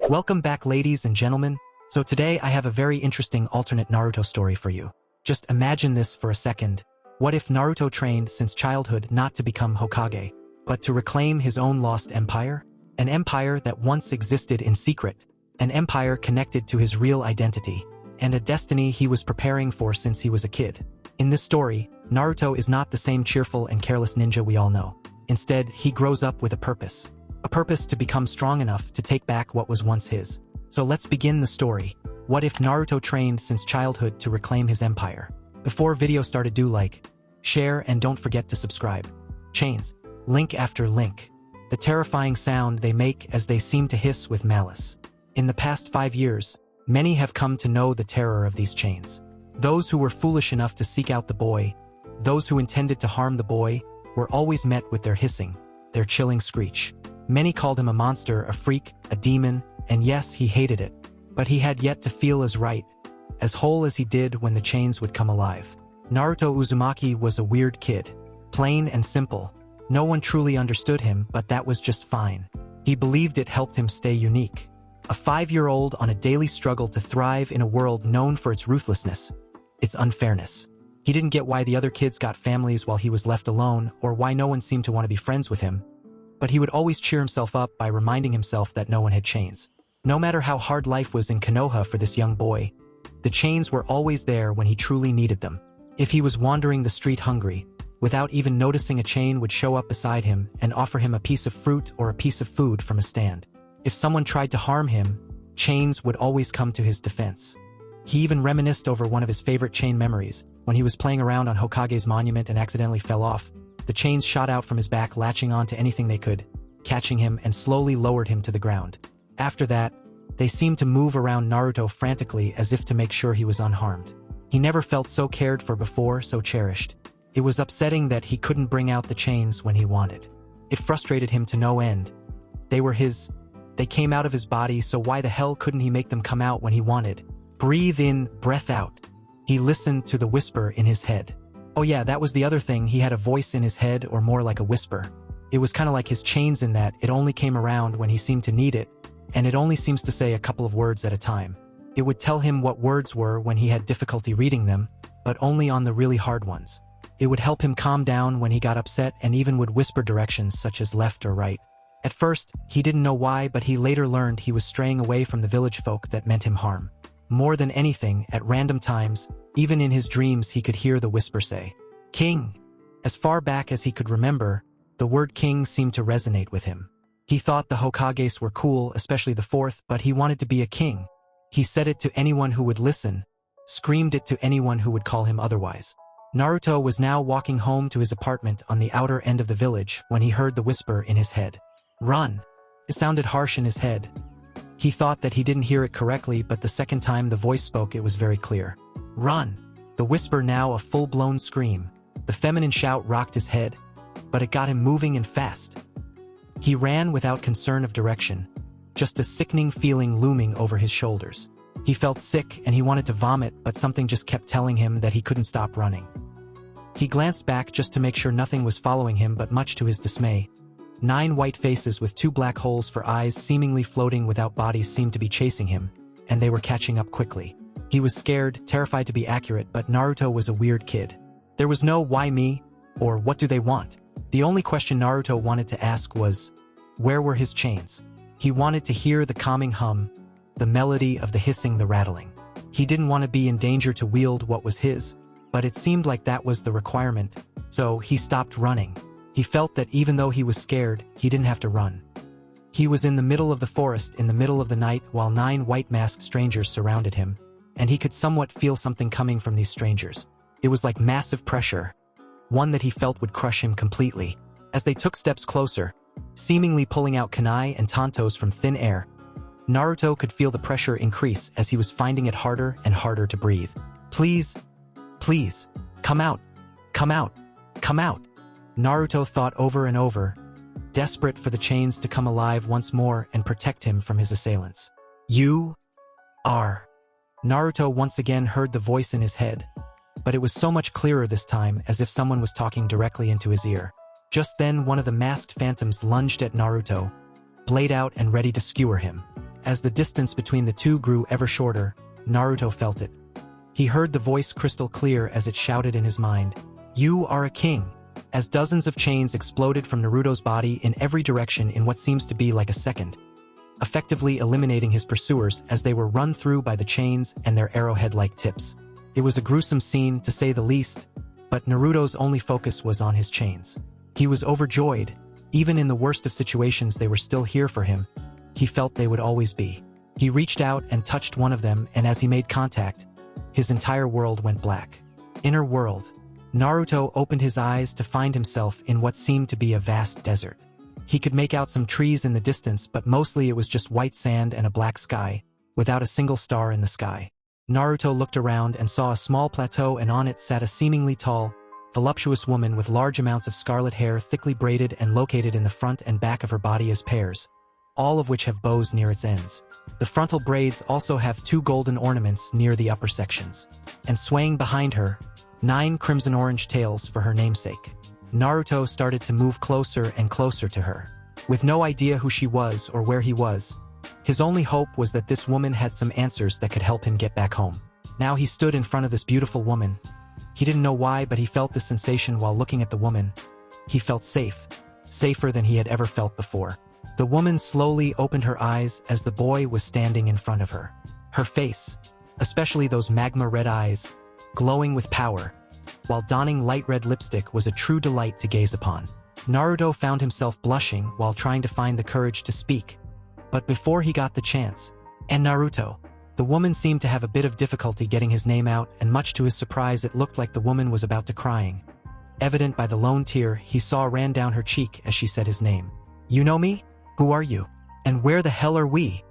Welcome back, ladies and gentlemen. So today I have a very interesting alternate Naruto story for you. Just imagine this for a second. What if Naruto trained since childhood not to become Hokage, but to reclaim his own lost empire? An empire that once existed in secret, an empire connected to his real identity, and a destiny he was preparing for since he was a kid. In this story, Naruto is not the same cheerful and careless ninja we all know. Instead, he grows up with a purpose to become strong enough to take back what was once his. So let's begin the story. What if Naruto trained since childhood to reclaim his empire? Before video started, do like, share, and don't forget to subscribe. Chains, link after link. The terrifying sound they make as they seem to hiss with malice. In the past 5 years, many have come to know the terror of these chains. Those who were foolish enough to seek out the boy, those who intended to harm the boy, were always met with their hissing, their chilling screech. Many called him a monster, a freak, a demon, and yes, he hated it. But he had yet to feel as right, as whole as he did when the chains would come alive. Naruto Uzumaki was a weird kid. Plain and simple. No one truly understood him, but that was just fine. He believed it helped him stay unique. A 5-year-old on a daily struggle to thrive in a world known for its ruthlessness, its unfairness. He didn't get why the other kids got families while he was left alone, or why no one seemed to want to be friends with him. But he would always cheer himself up by reminding himself that no one had chains. No matter how hard life was in Konoha for this young boy, the chains were always there when he truly needed them. If he was wandering the street hungry, without even noticing, a chain would show up beside him and offer him a piece of fruit or a piece of food from a stand. If someone tried to harm him, chains would always come to his defense. He even reminisced over one of his favorite chain memories, when he was playing around on Hokage's monument and accidentally fell off. The chains shot out from his back, latching on to anything they could, catching him and slowly lowered him to the ground. After that, they seemed to move around Naruto frantically as if to make sure he was unharmed. He never felt so cared for before, so cherished. It was upsetting that he couldn't bring out the chains when he wanted. It frustrated him to no end. They were his. They came out of his body, so why the hell couldn't he make them come out when he wanted? Breathe in, breath out. He listened to the whisper in his head. Oh yeah, that was the other thing, he had a voice in his head, or more like a whisper. It was kind of like his chains in that it only came around when he seemed to need it, and it only seems to say a couple of words at a time. It would tell him what words were when he had difficulty reading them, but only on the really hard ones. It would help him calm down when he got upset, and even would whisper directions such as left or right. At first, he didn't know why, but he later learned he was straying away from the village folk that meant him harm. More than anything, at random times, even in his dreams, he could hear the whisper say, "King." As far back as he could remember, the word king seemed to resonate with him. He thought the Hokages were cool, especially the fourth, but he wanted to be a king. He said it to anyone who would listen, screamed it to anyone who would call him otherwise. Naruto was now walking home to his apartment on the outer end of the village when he heard the whisper in his head. "Run." It sounded harsh in his head. He thought that he didn't hear it correctly, but the second time the voice spoke, it was very clear. "Run." The whisper now a full-blown scream. The feminine shout rocked his head, but it got him moving and fast. He ran without concern of direction, just a sickening feeling looming over his shoulders. He felt sick and he wanted to vomit, but something just kept telling him that he couldn't stop running. He glanced back just to make sure nothing was following him, but much to his dismay, 9 white faces with 2 black holes for eyes seemingly floating without bodies seemed to be chasing him, and they were catching up quickly. He was scared, terrified to be accurate, but Naruto was a weird kid. There was no "why me?" or "what do they want?" The only question Naruto wanted to ask was, where were his chains? He wanted to hear the calming hum, the melody of the hissing, the rattling. He didn't want to be in danger to wield what was his, but it seemed like that was the requirement, so he stopped running. He felt that even though he was scared, he didn't have to run. He was in the middle of the forest in the middle of the night while 9 white-masked strangers surrounded him, and he could somewhat feel something coming from these strangers. It was like massive pressure, one that he felt would crush him completely. As they took steps closer, seemingly pulling out kunai and tantos from thin air, Naruto could feel the pressure increase as he was finding it harder and harder to breathe. "Please, please, come out, come out, come out." Naruto thought over and over, desperate for the chains to come alive once more and protect him from his assailants. "You are." Naruto once again heard the voice in his head, but it was so much clearer this time, as if someone was talking directly into his ear. Just then, one of the masked phantoms lunged at Naruto, blade out and ready to skewer him. As the distance between the two grew ever shorter, Naruto felt it. He heard the voice crystal clear as it shouted in his mind, "You are a king." As dozens of chains exploded from Naruto's body in every direction in what seems to be like a second, effectively eliminating his pursuers as they were run through by the chains and their arrowhead-like tips. It was a gruesome scene, to say the least, but Naruto's only focus was on his chains. He was overjoyed. Even in the worst of situations, they were still here for him. He felt they would always be. He reached out and touched one of them, and as he made contact, his entire world went black. Inner world. Naruto opened his eyes to find himself in what seemed to be a vast desert. He could make out some trees in the distance, but mostly it was just white sand and a black sky, without a single star in the sky. Naruto looked around and saw a small plateau, and on it sat a seemingly tall, voluptuous woman with large amounts of scarlet hair thickly braided and located in the front and back of her body as pairs, all of which have bows near its ends. The frontal braids also have 2 golden ornaments near the upper sections. And swaying behind her, 9 crimson-orange tails for her namesake. Naruto started to move closer and closer to her. With no idea who she was or where he was, his only hope was that this woman had some answers that could help him get back home. Now he stood in front of this beautiful woman. He didn't know why, but he felt this sensation while looking at the woman. He felt safe, safer than he had ever felt before. The woman slowly opened her eyes as the boy was standing in front of her. Her face, especially those magma-red eyes, glowing with power, while donning light red lipstick, was a true delight to gaze upon. Naruto found himself blushing while trying to find the courage to speak. But before he got the chance, "And Naruto," the woman seemed to have a bit of difficulty getting his name out, and much to his surprise it looked like the woman was about to crying. Evident by the lone tear he saw ran down her cheek as she said his name. "You know me? Who are you? And where the hell are we?"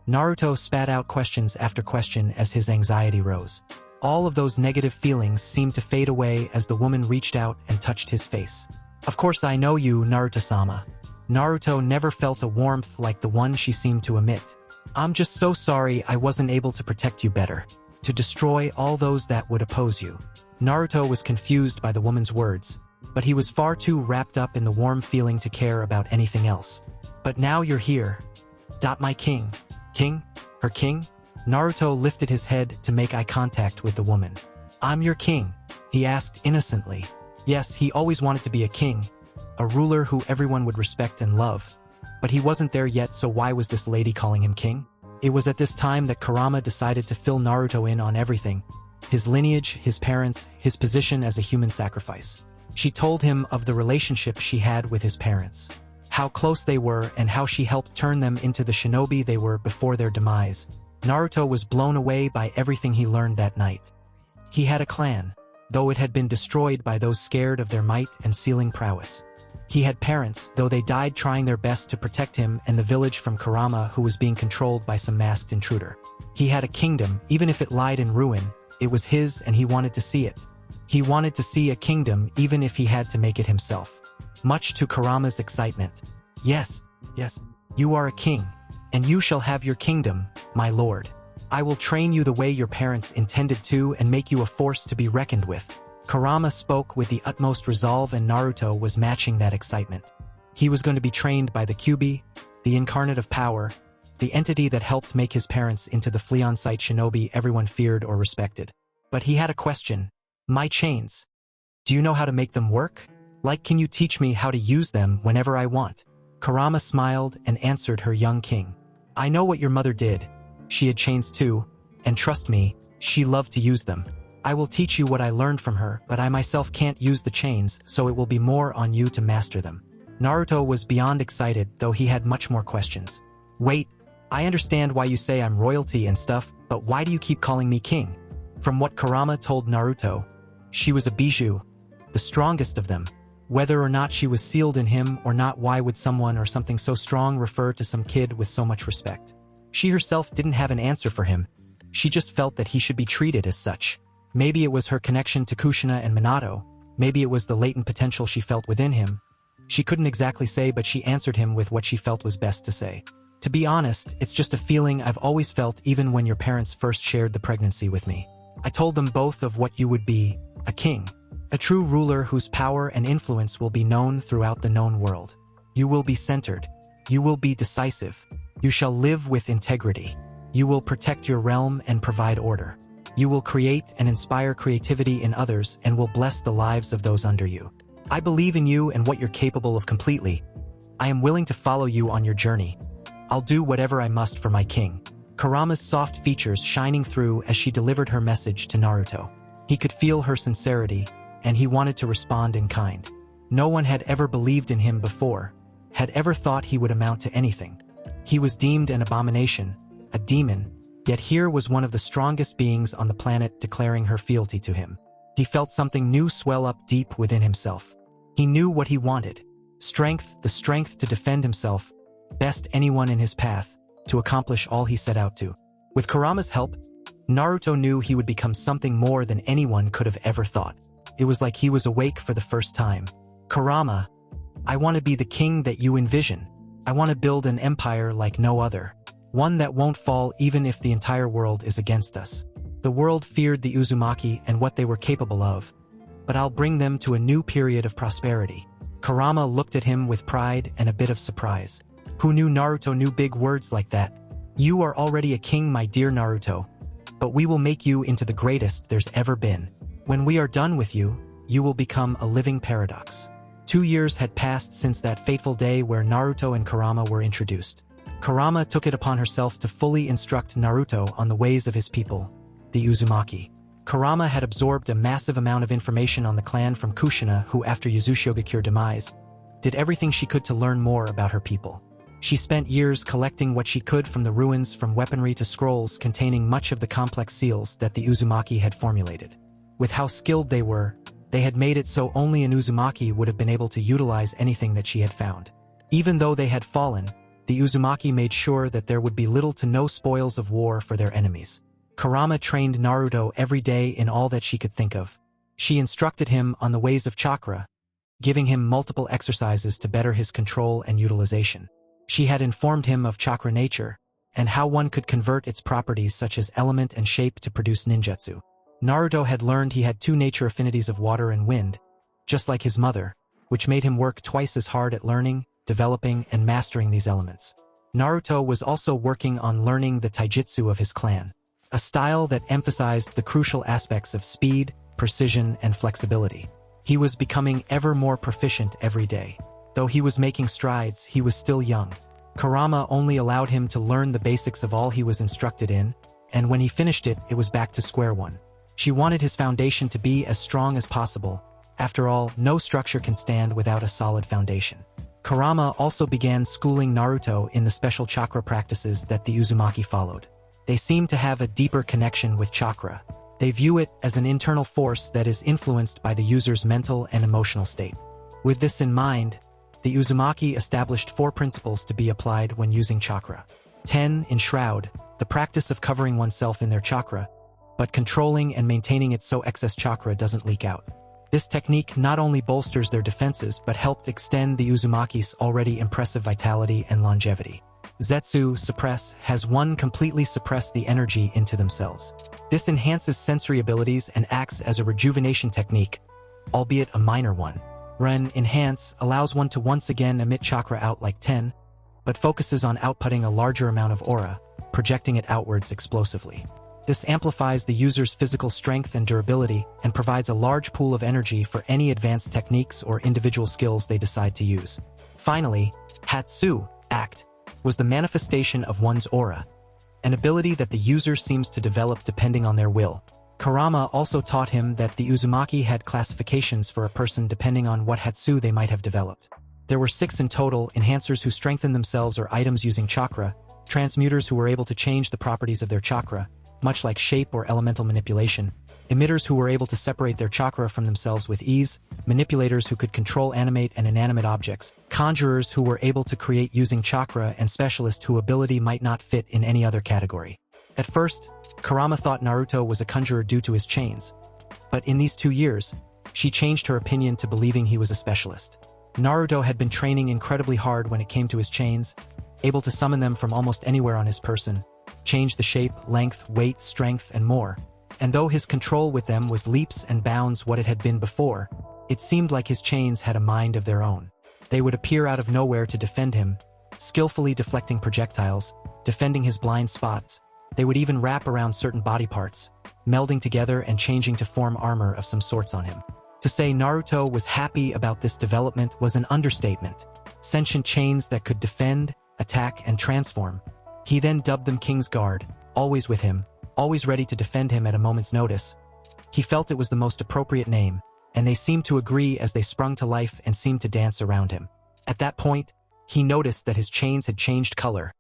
Naruto spat out questions after question as his anxiety rose. All of those negative feelings seemed to fade away as the woman reached out and touched his face. "Of course I know you, Naruto-sama." Naruto never felt a warmth like the one she seemed to emit. "I'm just so sorry I wasn't able to protect you better, to destroy all those that would oppose you." Naruto was confused by the woman's words, but he was far too wrapped up in the warm feeling to care about anything else. "But now you're here. My king." "King? Her king?" Naruto lifted his head to make eye contact with the woman. "I'm your king?" he asked innocently. Yes, he always wanted to be a king, a ruler who everyone would respect and love. But he wasn't there yet, so why was this lady calling him king? It was at this time that Kurama decided to fill Naruto in on everything. His lineage, his parents, his position as a human sacrifice. She told him of the relationship she had with his parents, how close they were and how she helped turn them into the shinobi they were before their demise. Naruto was blown away by everything he learned that night. He had a clan, though it had been destroyed by those scared of their might and sealing prowess. He had parents, though they died trying their best to protect him and the village from Kurama, who was being controlled by some masked intruder. He had a kingdom, even if it lied in ruin, it was his and he wanted to see it. He wanted to see a kingdom even if he had to make it himself. Much to Kurama's excitement. Yes, you are a king, and you shall have your kingdom, my lord. I will train you the way your parents intended to and make you a force to be reckoned with. Kurama spoke with the utmost resolve, and Naruto was matching that excitement. He was going to be trained by the Kyuubi, the incarnate of power, the entity that helped make his parents into the flea-on-sight shinobi everyone feared or respected. But he had a question. "My chains. Do you know how to make them work? Like, can you teach me how to use them whenever I want?" Kurama smiled and answered her young king. "I know what your mother did. She had chains too, and trust me, she loved to use them. I will teach you what I learned from her, but I myself can't use the chains, so it will be more on you to master them." Naruto was beyond excited, though he had much more questions. "Wait, I understand why you say I'm royalty and stuff, but why do you keep calling me king?" From what Kurama told Naruto, she was a bijou, the strongest of them. Whether or not she was sealed in him or not, why would someone or something so strong refer to some kid with so much respect? She herself didn't have an answer for him. She just felt that he should be treated as such. Maybe it was her connection to Kushina and Minato. Maybe it was the latent potential she felt within him. She couldn't exactly say, but she answered him with what she felt was best to say. "To be honest, it's just a feeling I've always felt even when your parents first shared the pregnancy with me. I told them both of what you would be, a king. A true ruler whose power and influence will be known throughout the known world. You will be centered. You will be decisive. You shall live with integrity. You will protect your realm and provide order. You will create and inspire creativity in others and will bless the lives of those under you. I believe in you and what you're capable of completely. I am willing to follow you on your journey. I'll do whatever I must for my king. Kurama's soft features shining through as she delivered her message to Naruto. He could feel her sincerity, and he wanted to respond in kind. No one had ever believed in him before, had ever thought he would amount to anything. He was deemed an abomination, a demon, yet here was one of the strongest beings on the planet declaring her fealty to him. He felt something new swell up deep within himself. He knew what he wanted. Strength, the strength to defend himself, best anyone in his path, to accomplish all he set out to. With Kurama's help, Naruto knew he would become something more than anyone could have ever thought. It was like he was awake for the first time. Kurama, I want to be the king that you envision. I want to build an empire like no other. One that won't fall even if the entire world is against us. The world feared the Uzumaki and what they were capable of, but I'll bring them to a new period of prosperity. Kurama looked at him with pride and a bit of surprise. Who knew Naruto knew big words like that? You are already a king, my dear Naruto, but we will make you into the greatest there's ever been. When we are done with you, you will become a living paradox. 2 years had passed since that fateful day where Naruto and Kurama were introduced. Kurama took it upon herself to fully instruct Naruto on the ways of his people, the Uzumaki. Kurama had absorbed a massive amount of information on the clan from Kushina, who after Yuzushiogekure's demise, did everything she could to learn more about her people. She spent years collecting what she could from the ruins, from weaponry to scrolls containing much of the complex seals that the Uzumaki had formulated. With how skilled they were, they had made it so only an Uzumaki would have been able to utilize anything that she had found. Even though they had fallen, the Uzumaki made sure that there would be little to no spoils of war for their enemies. Kurama trained Naruto every day in all that she could think of. She instructed him on the ways of chakra, giving him multiple exercises to better his control and utilization. She had informed him of chakra nature, and how one could convert its properties such as element and shape to produce ninjutsu. Naruto had learned he had 2 nature affinities of water and wind, just like his mother, which made him work twice as hard at learning, developing, and mastering these elements. Naruto was also working on learning the taijutsu of his clan, a style that emphasized the crucial aspects of speed, precision, and flexibility. He was becoming ever more proficient every day. Though he was making strides, he was still young. Kurama only allowed him to learn the basics of all he was instructed in, and when he finished it, it was back to square one. She wanted his foundation to be as strong as possible. After all, no structure can stand without a solid foundation. Kurama also began schooling Naruto in the special chakra practices that the Uzumaki followed. They seem to have a deeper connection with chakra. They view it as an internal force that is influenced by the user's mental and emotional state. With this in mind, the Uzumaki established 4 principles to be applied when using chakra. 10. Enshroud, the practice of covering oneself in their chakra, but controlling and maintaining it so excess chakra doesn't leak out. This technique not only bolsters their defenses but helped extend the Uzumaki's already impressive vitality and longevity. Zetsu, suppress, has one completely suppress the energy into themselves. This enhances sensory abilities and acts as a rejuvenation technique, albeit a minor one. Ren, enhance, allows one to once again emit chakra out like 10, but focuses on outputting a larger amount of aura, projecting it outwards explosively. This amplifies the user's physical strength and durability and provides a large pool of energy for any advanced techniques or individual skills they decide to use. Finally, Hatsu, act, was the manifestation of one's aura, an ability that the user seems to develop depending on their will. Kurama also taught him that the Uzumaki had classifications for a person depending on what Hatsu they might have developed. There were 6 in total: enhancers who strengthened themselves or items using chakra, transmuters who were able to change the properties of their chakra, much like shape or elemental manipulation, emitters who were able to separate their chakra from themselves with ease, manipulators who could control animate and inanimate objects, conjurers who were able to create using chakra, and specialists whose ability might not fit in any other category. At first, Kurama thought Naruto was a conjurer due to his chains, but in these 2 years, she changed her opinion to believing he was a specialist. Naruto had been training incredibly hard when it came to his chains, able to summon them from almost anywhere on his person, change the shape, length, weight, strength, and more. And though his control with them was leaps and bounds what it had been before, it seemed like his chains had a mind of their own. They would appear out of nowhere to defend him, skillfully deflecting projectiles, defending his blind spots. They would even wrap around certain body parts, melding together and changing to form armor of some sorts on him. To say Naruto was happy about this development was an understatement. Sentient chains that could defend, attack, and transform. He then dubbed them King's Guard, always with him, always ready to defend him at a moment's notice. He felt it was the most appropriate name, and they seemed to agree as they sprung to life and seemed to dance around him. At that point, he noticed that his chains had changed color,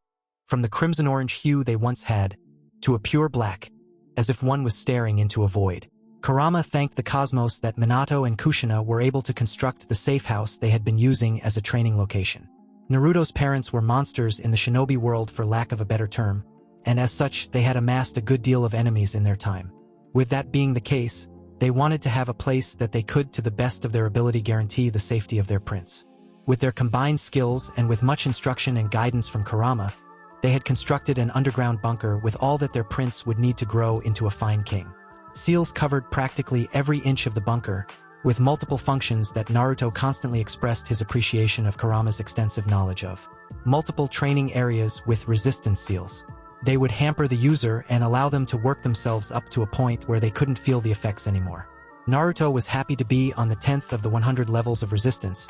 from the crimson-orange hue they once had, to a pure black, as if one was staring into a void. Kurama thanked the cosmos that Minato and Kushina were able to construct the safe house they had been using as a training location. Naruto's parents were monsters in the shinobi world for lack of a better term, and as such they had amassed a good deal of enemies in their time. With that being the case, they wanted to have a place that they could to the best of their ability guarantee the safety of their prince. With their combined skills and with much instruction and guidance from Kurama, they had constructed an underground bunker with all that their prince would need to grow into a fine king. Seals covered practically every inch of the bunker, with multiple functions that Naruto constantly expressed his appreciation of Kurama's extensive knowledge of. Multiple training areas with resistance seals. They would hamper the user and allow them to work themselves up to a point where they couldn't feel the effects anymore. Naruto was happy to be on the 10th of the 100 levels of resistance,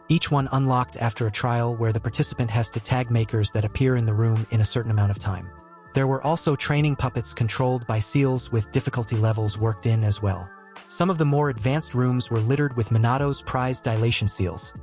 each one unlocked after a trial where the participant has to tag makers that appear in the room in a certain amount of time. There were also training puppets controlled by seals with difficulty levels worked in as well. Some of the more advanced rooms were littered with Minato's prized dilation seals,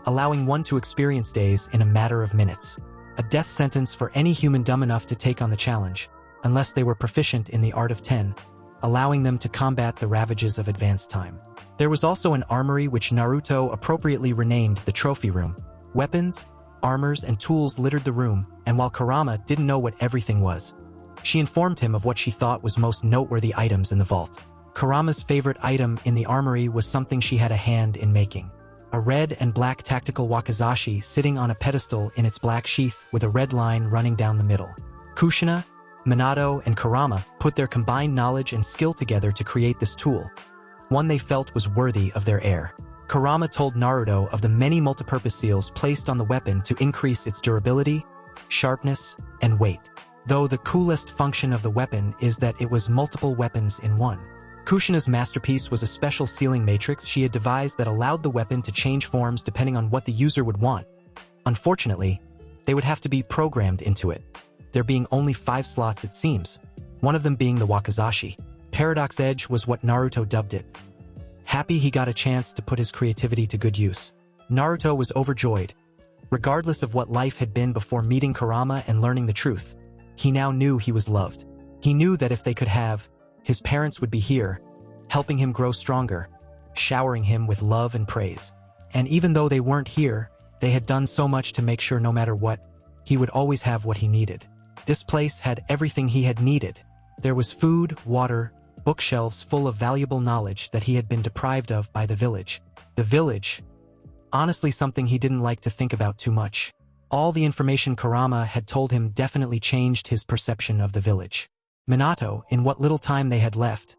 allowing one to experience days in a matter of minutes. A death sentence for any human dumb enough to take on the challenge, unless they were proficient in the art of 10, allowing them to combat the ravages of advanced time. There was also an armory which Naruto appropriately renamed the Trophy Room. Weapons, armors, and tools littered the room, and while Kurama didn't know what everything was, she informed him of what she thought was most noteworthy items in the vault. Kurama's favorite item in the armory was something she had a hand in making. A red and black tactical wakizashi sitting on a pedestal in its black sheath with a red line running down the middle. Kushina, Minato, and Kurama put their combined knowledge and skill together to create this tool, one they felt was worthy of their heir. Kurama told Naruto of the many multipurpose seals placed on the weapon to increase its durability, sharpness, and weight. Though the coolest function of the weapon is that it was multiple weapons in one. Kushina's masterpiece was a special sealing matrix she had devised that allowed the weapon to change forms depending on what the user would want. Unfortunately, they would have to be programmed into it, there being only 5 slots it seems, one of them being the wakizashi. Paradox Edge was what Naruto dubbed it. Happy he got a chance to put his creativity to good use. Naruto was overjoyed. Regardless of what life had been before meeting Kurama and learning the truth, he now knew he was loved. He knew that if they could have, his parents would be here, helping him grow stronger, showering him with love and praise. And even though they weren't here, they had done so much to make sure no matter what, he would always have what he needed. This place had everything he had needed. There was food, water, bookshelves full of valuable knowledge that he had been deprived of by the village. The village, honestly something he didn't like to think about too much. All the information Kurama had told him definitely changed his perception of the village. Minato, in what little time they had left,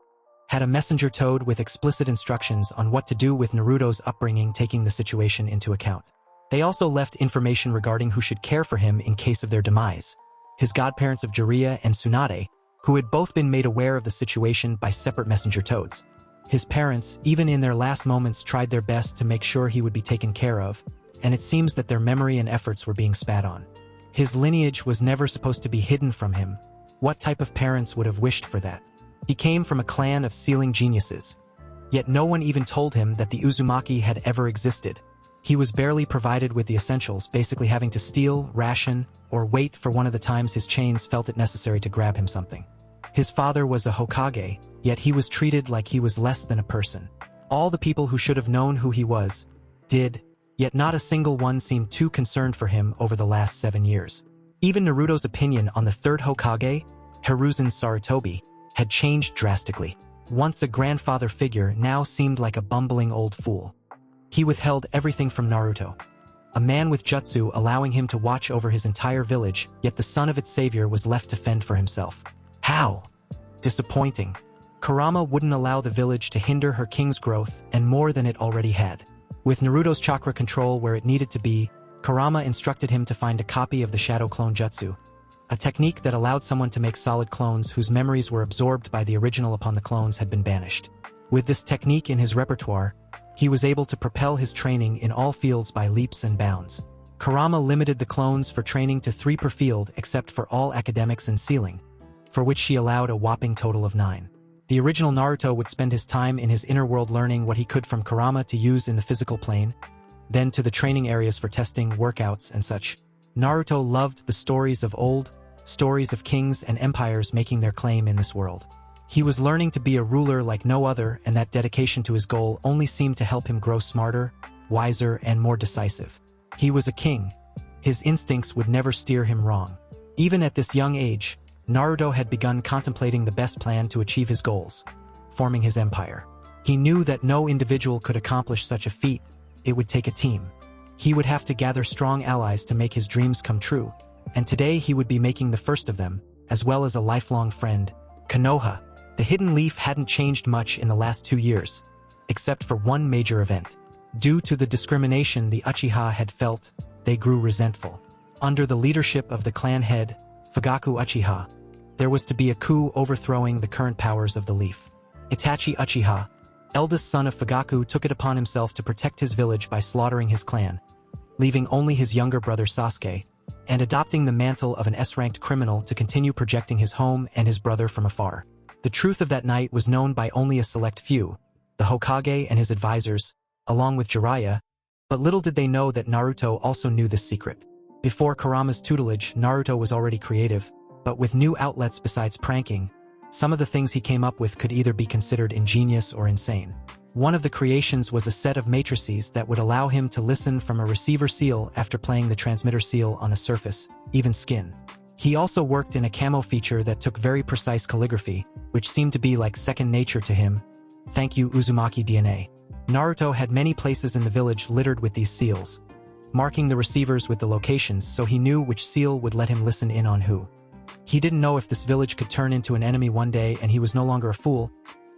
had a messenger toad with explicit instructions on what to do with Naruto's upbringing, taking the situation into account. They also left information regarding who should care for him in case of their demise. His godparents of Jiraiya and Tsunade, who had both been made aware of the situation by separate messenger toads. His parents, even in their last moments, tried their best to make sure he would be taken care of, and it seems that their memory and efforts were being spat on. His lineage was never supposed to be hidden from him. What type of parents would have wished for that? He came from a clan of sealing geniuses. Yet no one even told him that the Uzumaki had ever existed. He was barely provided with the essentials, basically having to steal, ration, or wait for one of the times his chains felt it necessary to grab him something. His father was a Hokage, yet he was treated like he was less than a person. All the people who should have known who he was, did, yet not a single one seemed too concerned for him over the last 7 years. Even Naruto's opinion on the third Hokage, Hiruzen Sarutobi, had changed drastically. Once a grandfather figure now seemed like a bumbling old fool. He withheld everything from Naruto. A man with jutsu allowing him to watch over his entire village, yet the son of its savior was left to fend for himself. How? Disappointing. Kurama wouldn't allow the village to hinder her king's growth and more than it already had. With Naruto's chakra control where it needed to be, Kurama instructed him to find a copy of the Shadow Clone Jutsu, a technique that allowed someone to make solid clones whose memories were absorbed by the original upon the clones had been banished. With this technique in his repertoire, he was able to propel his training in all fields by leaps and bounds. Kurama limited the clones for training to 3 per field except for all academics and sealing, for which she allowed a whopping total of 9. The original Naruto would spend his time in his inner world learning what he could from Kurama to use in the physical plane, then to the training areas for testing, workouts, and such. Naruto loved the stories of old, stories of kings and empires making their claim in this world. He was learning to be a ruler like no other, and that dedication to his goal only seemed to help him grow smarter, wiser, and more decisive. He was a king. His instincts would never steer him wrong. Even at this young age, Naruto had begun contemplating the best plan to achieve his goals, forming his empire. He knew that no individual could accomplish such a feat. It would take a team. He would have to gather strong allies to make his dreams come true, and today he would be making the first of them, as well as a lifelong friend, Konoha. The Hidden Leaf hadn't changed much in the last 2 years, except for one major event. Due to the discrimination the Uchiha had felt, they grew resentful. Under the leadership of the clan head, Fugaku Uchiha, there was to be a coup overthrowing the current powers of the Leaf. Itachi Uchiha, eldest son of Fugaku, took it upon himself to protect his village by slaughtering his clan, leaving only his younger brother Sasuke, and adopting the mantle of an S-ranked criminal to continue projecting his home and his brother from afar. The truth of that night was known by only a select few, the Hokage and his advisors, along with Jiraiya, but little did they know that Naruto also knew this secret. Before Kurama's tutelage, Naruto was already creative, but with new outlets besides pranking, some of the things he came up with could either be considered ingenious or insane. One of the creations was a set of matrices that would allow him to listen from a receiver seal after playing the transmitter seal on a surface, even skin. He also worked in a camo feature that took very precise calligraphy, which seemed to be like second nature to him. Thank you, Uzumaki DNA. Naruto had many places in the village littered with these seals, marking the receivers with the locations so he knew which seal would let him listen in on who. He didn't know if this village could turn into an enemy one day, and he was no longer a fool.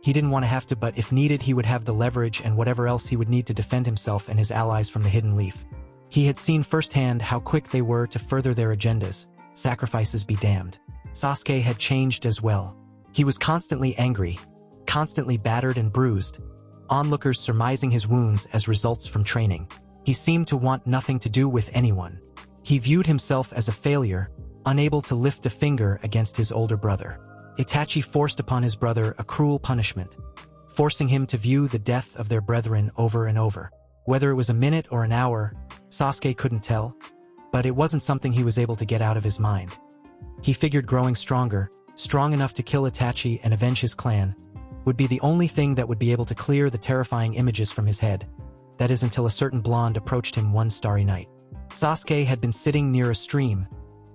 He didn't want to have to, but if needed he would have the leverage and whatever else he would need to defend himself and his allies from the Hidden Leaf. He had seen firsthand how quick they were to further their agendas. Sacrifices be damned. Sasuke had changed as well. He was constantly angry, constantly battered and bruised, onlookers surmising his wounds as results from training. He seemed to want nothing to do with anyone. He viewed himself as a failure, unable to lift a finger against his older brother. Itachi forced upon his brother a cruel punishment, forcing him to view the death of their brethren over and over. Whether it was a minute or an hour, Sasuke couldn't tell, but it wasn't something he was able to get out of his mind. He figured growing stronger, strong enough to kill Itachi and avenge his clan, would be the only thing that would be able to clear the terrifying images from his head. That is until a certain blonde approached him one starry night. Sasuke had been sitting near a stream,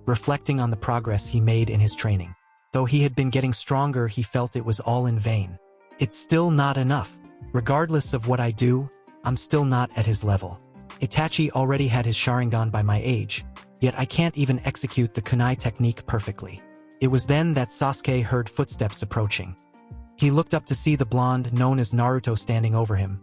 reflecting on the progress he made in his training. Though he had been getting stronger, he felt it was all in vain. It's still not enough. Regardless of what I do, I'm still not at his level. Itachi already had his Sharingan by my age, yet I can't even execute the kunai technique perfectly. It was then that Sasuke heard footsteps approaching. He looked up to see the blonde known as Naruto standing over him,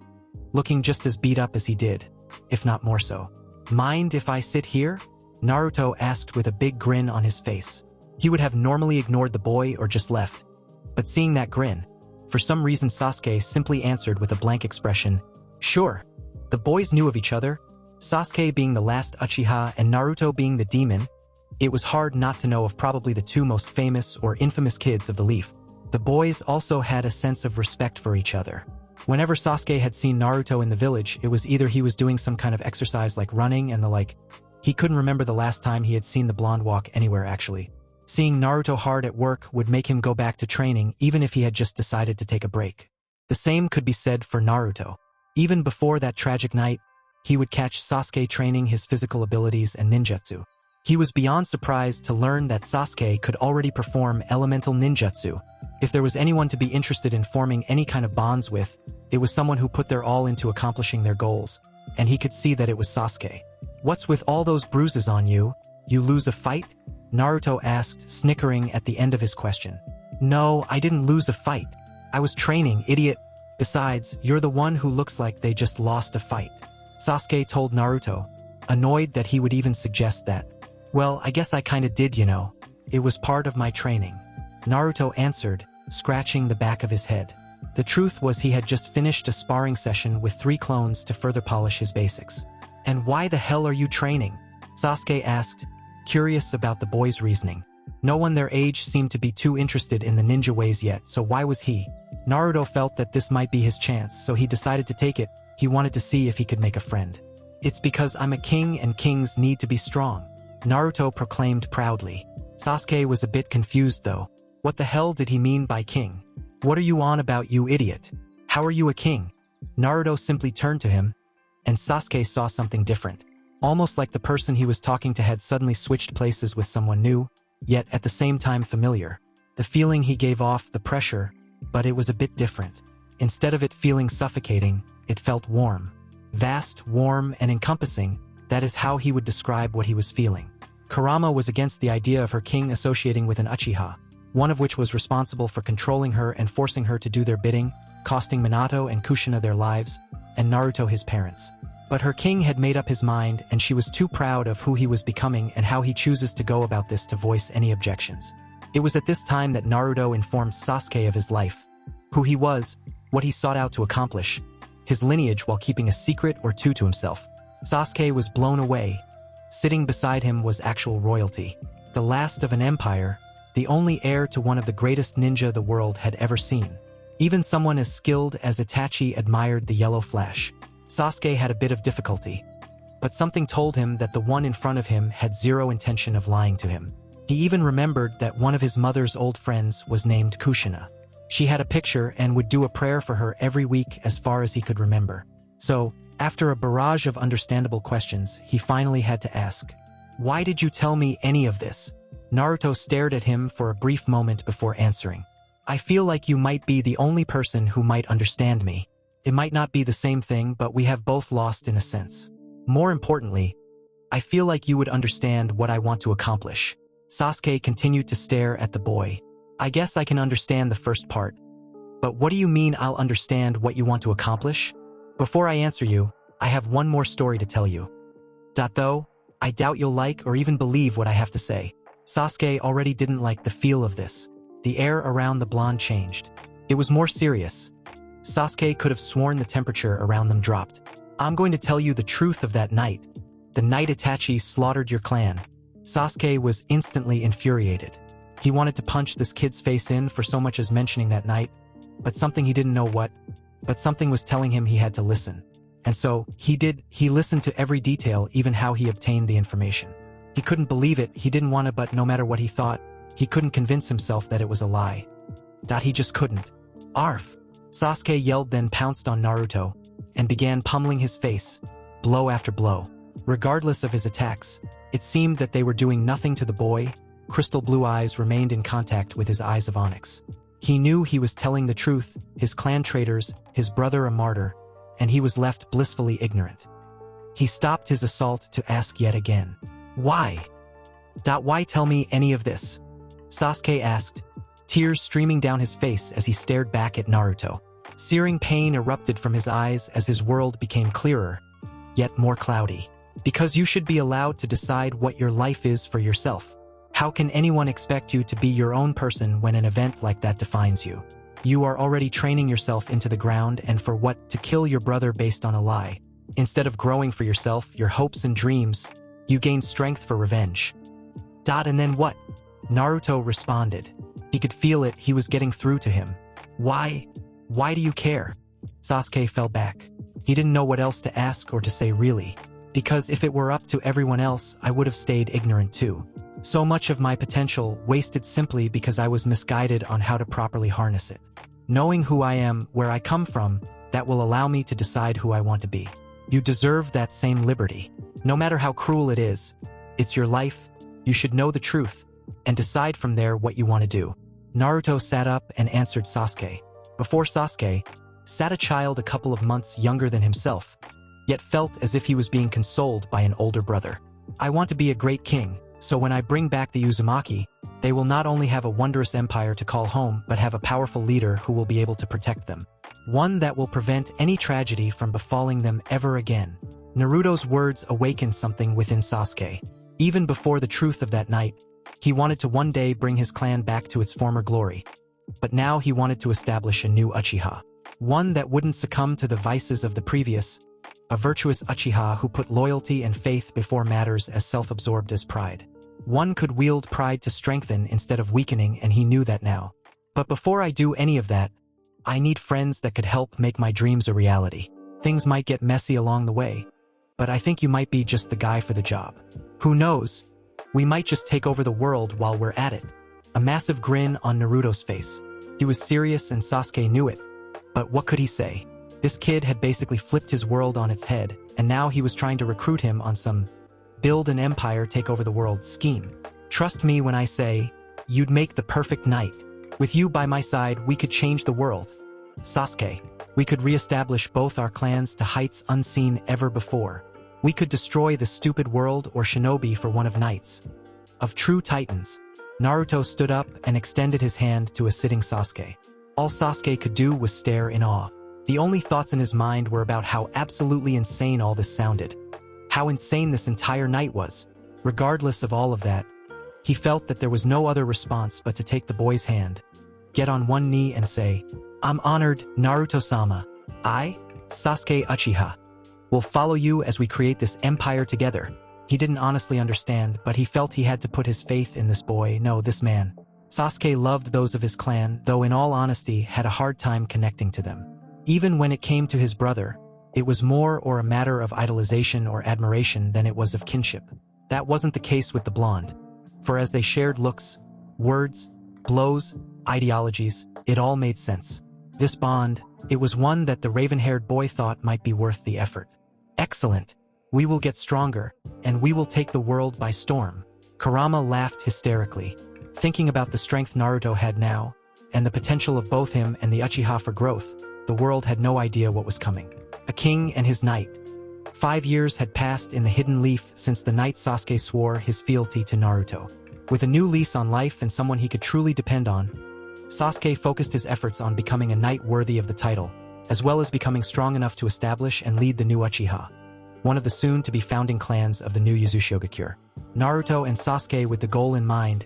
looking just as beat up as he did, if not more so. Mind if I sit here? Naruto asked with a big grin on his face. He would have normally ignored the boy or just left, but seeing that grin, for some reason Sasuke simply answered with a blank expression, sure. The boys knew of each other, Sasuke being the last Uchiha and Naruto being the demon. It was hard not to know of probably the two most famous or infamous kids of the Leaf. The boys also had a sense of respect for each other. Whenever Sasuke had seen Naruto in the village, it was either he was doing some kind of exercise like running and the like. He couldn't remember the last time he had seen the blonde walk anywhere actually. Seeing Naruto hard at work would make him go back to training even if he had just decided to take a break. The same could be said for Naruto. Even before that tragic night, he would catch Sasuke training his physical abilities and ninjutsu. He was beyond surprised to learn that Sasuke could already perform elemental ninjutsu. If there was anyone to be interested in forming any kind of bonds with, it was someone who put their all into accomplishing their goals, and he could see that it was Sasuke. What's with all those bruises on you? You lose a fight? Naruto asked, snickering at the end of his question. No, I didn't lose a fight. I was training, idiot. Besides, you're the one who looks like they just lost a fight. Sasuke told Naruto, annoyed that he would even suggest that. "Well, I guess I kinda did, you know. It was part of my training," Naruto answered, scratching the back of his head. The truth was he had just finished a sparring session with 3 clones to further polish his basics. "And why the hell are you training?" Sasuke asked, curious about the boy's reasoning. No one their age seemed to be too interested in the ninja ways yet, so why was he? Naruto felt that this might be his chance, so he decided to take it. He wanted to see if he could make a friend. "It's because I'm a king and kings need to be strong," Naruto proclaimed proudly. Sasuke was a bit confused though. What the hell did he mean by king? "What are you on about, you idiot? How are you a king?" Naruto simply turned to him, and Sasuke saw something different. Almost like the person he was talking to had suddenly switched places with someone new, yet at the same time familiar. The feeling he gave off, the pressure, but it was a bit different. Instead of it feeling suffocating, it felt warm. Vast, warm, and encompassing, that is how he would describe what he was feeling. Kurama was against the idea of her king associating with an Uchiha, one of which was responsible for controlling her and forcing her to do their bidding, costing Minato and Kushina their lives, and Naruto his parents. But her king had made up his mind, and she was too proud of who he was becoming and how he chooses to go about this to voice any objections. It was at this time that Naruto informed Sasuke of his life, who he was, what he sought out to accomplish, his lineage while keeping a secret or two to himself. Sasuke was blown away. Sitting beside him was actual royalty, the last of an empire, the only heir to one of the greatest ninja the world had ever seen. Even someone as skilled as Itachi admired the yellow flash. Sasuke had a bit of difficulty, but something told him that the one in front of him had zero intention of lying to him. He even remembered that one of his mother's old friends was named Kushina. She had a picture and would do a prayer for her every week as far as he could remember. So, after a barrage of understandable questions, he finally had to ask, "Why did you tell me any of this?" Naruto stared at him for a brief moment before answering. "I feel like you might be the only person who might understand me. It might not be the same thing, but we have both lost in a sense. More importantly, I feel like you would understand what I want to accomplish." Sasuke continued to stare at the boy. "I guess I can understand the first part. But what do you mean I'll understand what you want to accomplish? Before I answer you, I have one more story to tell you. Though, I doubt you'll like or even believe what I have to say." Sasuke already didn't like the feel of this. The air around the blonde changed. It was more serious. Sasuke could have sworn the temperature around them dropped. "I'm going to tell you the truth of that night. The night Itachi slaughtered your clan." Sasuke was instantly infuriated. He wanted to punch this kid's face in for so much as mentioning that night, but something he didn't know what, but something was telling him he had to listen. And so, he did. He listened to every detail, even how he obtained the information. He couldn't believe it, he didn't want to, but no matter what he thought, he couldn't convince himself that it was a lie. He just couldn't. "Arf!" Sasuke yelled, then pounced on Naruto, and began pummeling his face, blow after blow. Regardless of his attacks, it seemed that they were doing nothing to the boy. Crystal blue eyes remained in contact with his eyes of onyx. He knew he was telling the truth, his clan traitors, his brother a martyr, and he was left blissfully ignorant. He stopped his assault to ask yet again, "Why? Why tell me any of this?" Sasuke asked, tears streaming down his face as he stared back at Naruto. Searing pain erupted from his eyes as his world became clearer, yet more cloudy. "Because you should be allowed to decide what your life is for yourself. How can anyone expect you to be your own person when an event like that defines you? You are already training yourself into the ground, and for what? To kill your brother based on a lie. Instead of growing for yourself, your hopes and dreams, you gain strength for revenge." And then what? Naruto responded. He could feel it, he was getting through to him. "Why? Why do you care?" Sasuke fell back. He didn't know what else to ask or to say really. "Because if it were up to everyone else, I would have stayed ignorant too. So much of my potential wasted simply because I was misguided on how to properly harness it. Knowing who I am, where I come from, that will allow me to decide who I want to be. You deserve that same liberty. No matter how cruel it is, it's your life, you should know the truth, and decide from there what you want to do." Naruto sat up and answered Sasuke. Before Sasuke, sat a child a couple of months younger than himself, yet felt as if he was being consoled by an older brother. "I want to be a great king, so when I bring back the Uzumaki, they will not only have a wondrous empire to call home but have a powerful leader who will be able to protect them. One that will prevent any tragedy from befalling them ever again." Naruto's words awakened something within Sasuke. Even before the truth of that night, he wanted to one day bring his clan back to its former glory. But now he wanted to establish a new Uchiha. One that wouldn't succumb to the vices of the previous, a virtuous Uchiha who put loyalty and faith before matters as self-absorbed as pride. One could wield pride to strengthen instead of weakening, and he knew that now. But before I do any of that, I need friends that could help make my dreams a reality. Things might get messy along the way, but I think you might be just the guy for the job. Who knows? We might just take over the world while we're at it. A massive grin on Naruto's face. He was serious and Sasuke knew it. But what could he say? This kid had basically flipped his world on its head, and now he was trying to recruit him on some build an empire, take over the world scheme. Trust me when I say, you'd make the perfect knight. With you by my side, we could change the world. Sasuke, we could reestablish both our clans to heights unseen ever before. We could destroy the stupid world or shinobi for one of knights. Of true titans. Naruto stood up and extended his hand to a sitting Sasuke. All Sasuke could do was stare in awe. The only thoughts in his mind were about how absolutely insane all this sounded. How insane this entire night was. Regardless of all of that, he felt that there was no other response but to take the boy's hand, get on one knee and say, I'm honored, Naruto-sama. I, Sasuke Uchiha, will follow you as we create this empire together. He didn't honestly understand, but he felt he had to put his faith in this boy, no, this man. Sasuke loved those of his clan, though in all honesty had a hard time connecting to them. Even when it came to his brother, it was more or a matter of idolization or admiration than it was of kinship. That wasn't the case with the blonde. For as they shared looks, words, blows, ideologies, it all made sense. This bond, it was one that the raven-haired boy thought might be worth the effort. Excellent. We will get stronger, and we will take the world by storm. Kurama laughed hysterically, thinking about the strength Naruto had now, and the potential of both him and the Uchiha for growth. The world had no idea what was coming. A king and his knight. 5 years had passed in the Hidden Leaf since the night Sasuke swore his fealty to Naruto. With a new lease on life and someone he could truly depend on, Sasuke focused his efforts on becoming a knight worthy of the title, as well as becoming strong enough to establish and lead the new Uchiha, one of the soon-to-be founding clans of the new Uzumaki. Naruto and Sasuke, with the goal in mind,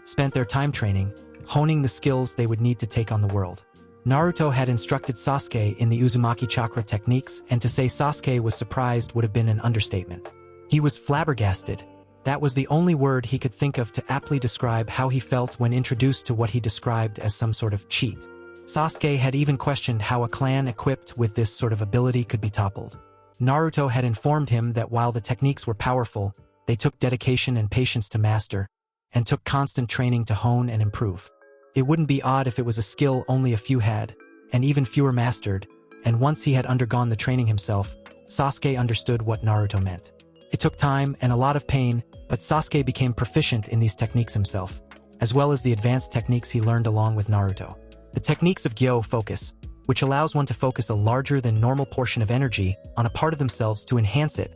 spent their time training, honing the skills they would need to take on the world. Naruto had instructed Sasuke in the Uzumaki chakra techniques, and to say Sasuke was surprised would have been an understatement. He was flabbergasted. That was the only word he could think of to aptly describe how he felt when introduced to what he described as some sort of cheat. Sasuke had even questioned how a clan equipped with this sort of ability could be toppled. Naruto had informed him that while the techniques were powerful, they took dedication and patience to master, and took constant training to hone and improve. It wouldn't be odd if it was a skill only a few had, and even fewer mastered, and once he had undergone the training himself, Sasuke understood what Naruto meant. It took time and a lot of pain, but Sasuke became proficient in these techniques himself, as well as the advanced techniques he learned along with Naruto. The techniques of Gyo focus, which allows one to focus a larger than normal portion of energy on a part of themselves to enhance it,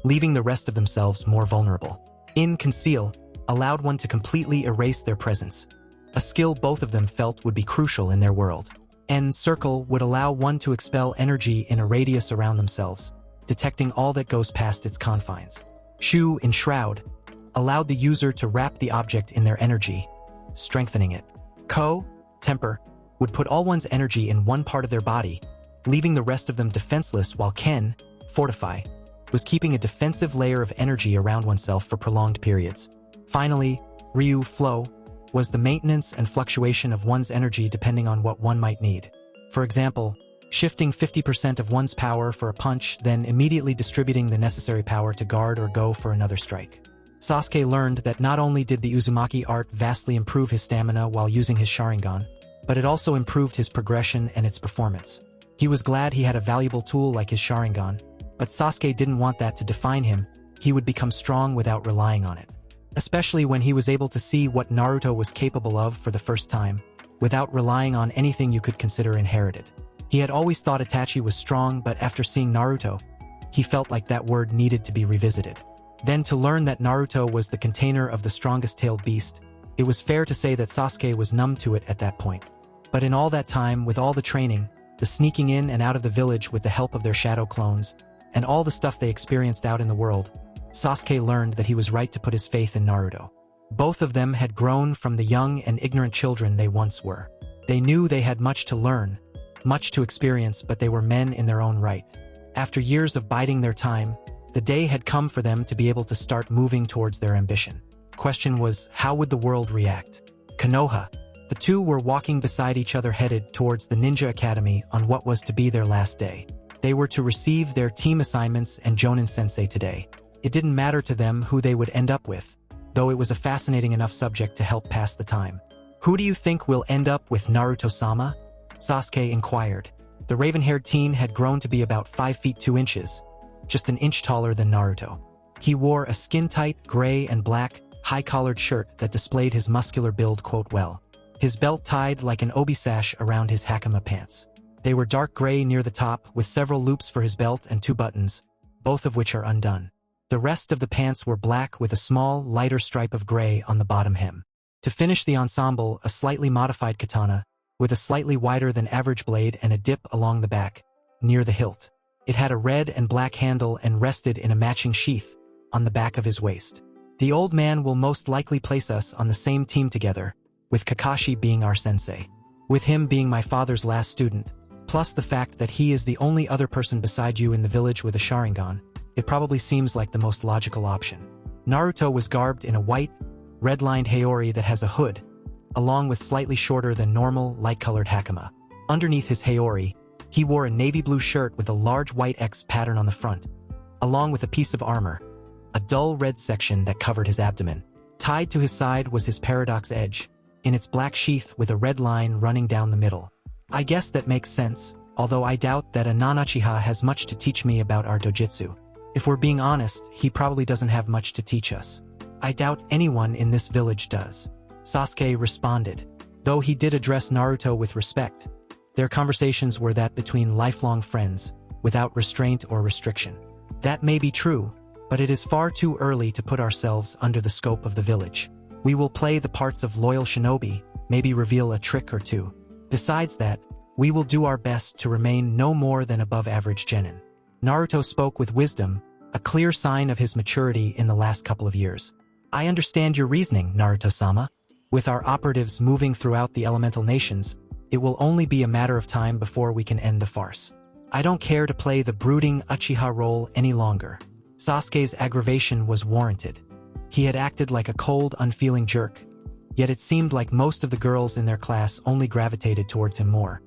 leaving the rest of themselves more vulnerable. In Conceal, allowed one to completely erase their presence, a skill both of them felt would be crucial in their world. Encircle would allow one to expel energy in a radius around themselves, detecting all that goes past its confines. Shu, Enshroud, allowed the user to wrap the object in their energy, strengthening it. Ko, Temper, would put all one's energy in one part of their body, leaving the rest of them defenseless, while Ken, Fortify, was keeping a defensive layer of energy around oneself for prolonged periods. Finally, Ryu, Flow, was the maintenance and fluctuation of one's energy depending on what one might need. For example, shifting 50% of one's power for a punch, then immediately distributing the necessary power to guard or go for another strike. Sasuke learned that not only did the Uzumaki art vastly improve his stamina while using his Sharingan, but it also improved his progression and its performance. He was glad he had a valuable tool like his Sharingan, but Sasuke didn't want that to define him. He would become strong without relying on it. Especially when he was able to see what Naruto was capable of for the first time, without relying on anything you could consider inherited. He had always thought Itachi was strong, but after seeing Naruto, he felt like that word needed to be revisited. Then to learn that Naruto was the container of the strongest-tailed beast, it was fair to say that Sasuke was numb to it at that point. But in all that time, with all the training, the sneaking in and out of the village with the help of their shadow clones, and all the stuff they experienced out in the world, Sasuke learned that he was right to put his faith in Naruto. Both of them had grown from the young and ignorant children they once were. They knew they had much to learn, much to experience, but they were men in their own right. After years of biding their time, the day had come for them to be able to start moving towards their ambition. Question was, how would the world react? Konoha. The two were walking beside each other headed towards the Ninja Academy on what was to be their last day. They were to receive their team assignments and Jonin-sensei today. It didn't matter to them who they would end up with, though it was a fascinating enough subject to help pass the time. Who do you think will end up with Naruto-sama? Sasuke inquired. The raven-haired teen had grown to be about 5 feet 2 inches, just an inch taller than Naruto. He wore a skin-tight, gray and black, high-collared shirt that displayed his muscular build quite well. His belt tied like an obi sash around his hakama pants. They were dark gray near the top, with several loops for his belt and 2 buttons, both of which are undone. The rest of the pants were black with a small, lighter stripe of gray on the bottom hem. To finish the ensemble, a slightly modified katana, with a slightly wider than average blade and a dip along the back, near the hilt. It had a red and black handle and rested in a matching sheath on the back of his waist. The old man will most likely place us on the same team together, with Kakashi being our sensei, with him being my father's last student, plus the fact that he is the only other person beside you in the village with a Sharingan. It probably seems like the most logical option. Naruto was garbed in a white, red-lined haori that has a hood, along with slightly shorter than normal, light-colored hakama. Underneath his haori, he wore a navy blue shirt with a large white X pattern on the front, along with a piece of armor, a dull red section that covered his abdomen. Tied to his side was his paradox edge, in its black sheath with a red line running down the middle. I guess that makes sense, although I doubt that a non-Uchiha has much to teach me about our dojutsu. If we're being honest, he probably doesn't have much to teach us. I doubt anyone in this village does. Sasuke responded, though he did address Naruto with respect. Their conversations were that between lifelong friends, without restraint or restriction. That may be true, but it is far too early to put ourselves under the scope of the village. We will play the parts of loyal shinobi, maybe reveal a trick or two. Besides that, we will do our best to remain no more than above average genin. Naruto spoke with wisdom, a clear sign of his maturity in the last couple of years. I understand your reasoning, Naruto-sama. With our operatives moving throughout the elemental nations, it will only be a matter of time before we can end the farce. I don't care to play the brooding Uchiha role any longer. Sasuke's aggravation was warranted. He had acted like a cold, unfeeling jerk, yet it seemed like most of the girls in their class only gravitated towards him more.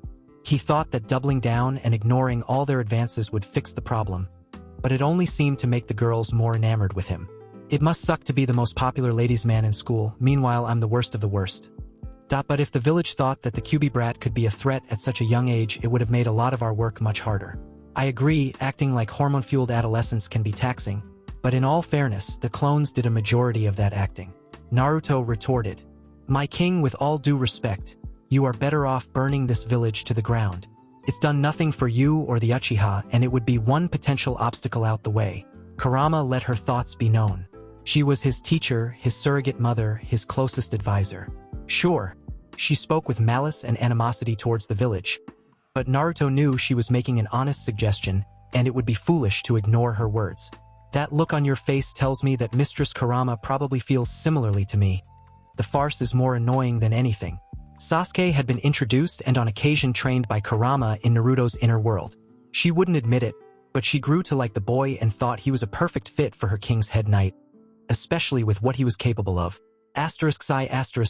He thought that doubling down and ignoring all their advances would fix the problem, but it only seemed to make the girls more enamored with him. It must suck to be the most popular ladies' man in school, meanwhile I'm the worst of the worst. But if the village thought that the QB brat could be a threat at such a young age, it would have made a lot of our work much harder. I agree, acting like hormone-fueled adolescents can be taxing, but in all fairness, the clones did a majority of that acting. Naruto retorted, "My king, with all due respect, you are better off burning this village to the ground. It's done nothing for you or the Uchiha, and it would be one potential obstacle out the way." Kurama let her thoughts be known. She was his teacher, his surrogate mother, his closest advisor. Sure, she spoke with malice and animosity towards the village, but Naruto knew she was making an honest suggestion, and it would be foolish to ignore her words. That look on your face tells me that Mistress Kurama probably feels similarly to me. The farce is more annoying than anything. Sasuke had been introduced and on occasion trained by Kurama in Naruto's inner world. She wouldn't admit it, but she grew to like the boy and thought he was a perfect fit for her king's head knight, especially with what he was capable of.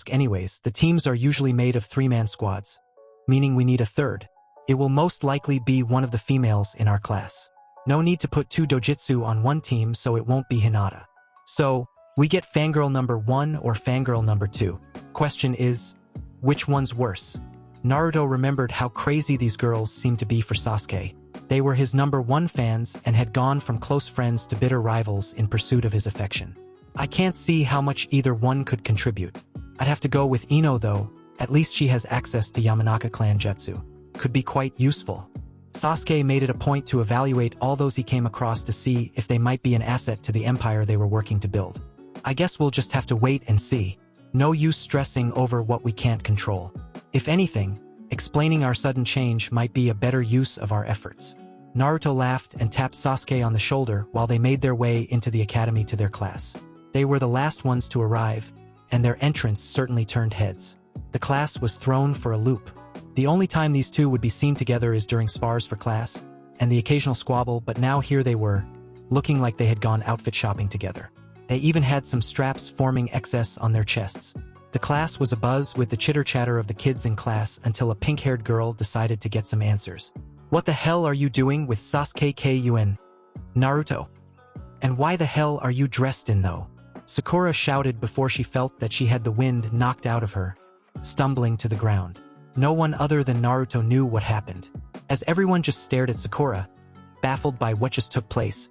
Anyways, the teams are usually made of 3-man squads, meaning we need a third. It will most likely be one of the females in our class. No need to put 2 dojutsu on one team, so it won't be Hinata. So, we get fangirl number 1 or fangirl number 2. Question is, which one's worse? Naruto remembered how crazy these girls seemed to be for Sasuke. They were his number 1 fans and had gone from close friends to bitter rivals in pursuit of his affection. I can't see how much either one could contribute. I'd have to go with Ino though, at least she has access to Yamanaka clan jutsu. Could be quite useful. Sasuke made it a point to evaluate all those he came across to see if they might be an asset to the empire they were working to build. I guess we'll just have to wait and see. No use stressing over what we can't control. If anything, explaining our sudden change might be a better use of our efforts. Naruto laughed and tapped Sasuke on the shoulder while they made their way into the academy to their class. They were the last ones to arrive, and their entrance certainly turned heads. The class was thrown for a loop. The only time these two would be seen together is during spars for class, and the occasional squabble, but now here they were, looking like they had gone outfit shopping together. They even had some straps forming excess on their chests. The class was abuzz with the chitter-chatter of the kids in class until a pink-haired girl decided to get some answers. "What the hell are you doing with Sasuke Kun? Naruto? And why the hell are you dressed in though?" Sakura shouted before she felt that she had the wind knocked out of her, stumbling to the ground. No one other than Naruto knew what happened. As everyone just stared at Sakura, baffled by what just took place,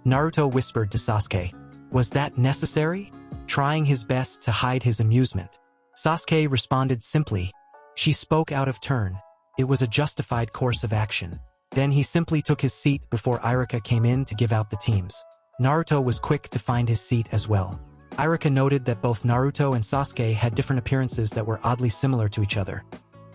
Naruto whispered to Sasuke, "Was that necessary?" trying his best to hide his amusement. Sasuke responded simply. She spoke out of turn. It was a justified course of action. Then he simply took his seat before Iruka came in to give out the teams. Naruto was quick to find his seat as well. Iruka noted that both Naruto and Sasuke had different appearances that were oddly similar to each other,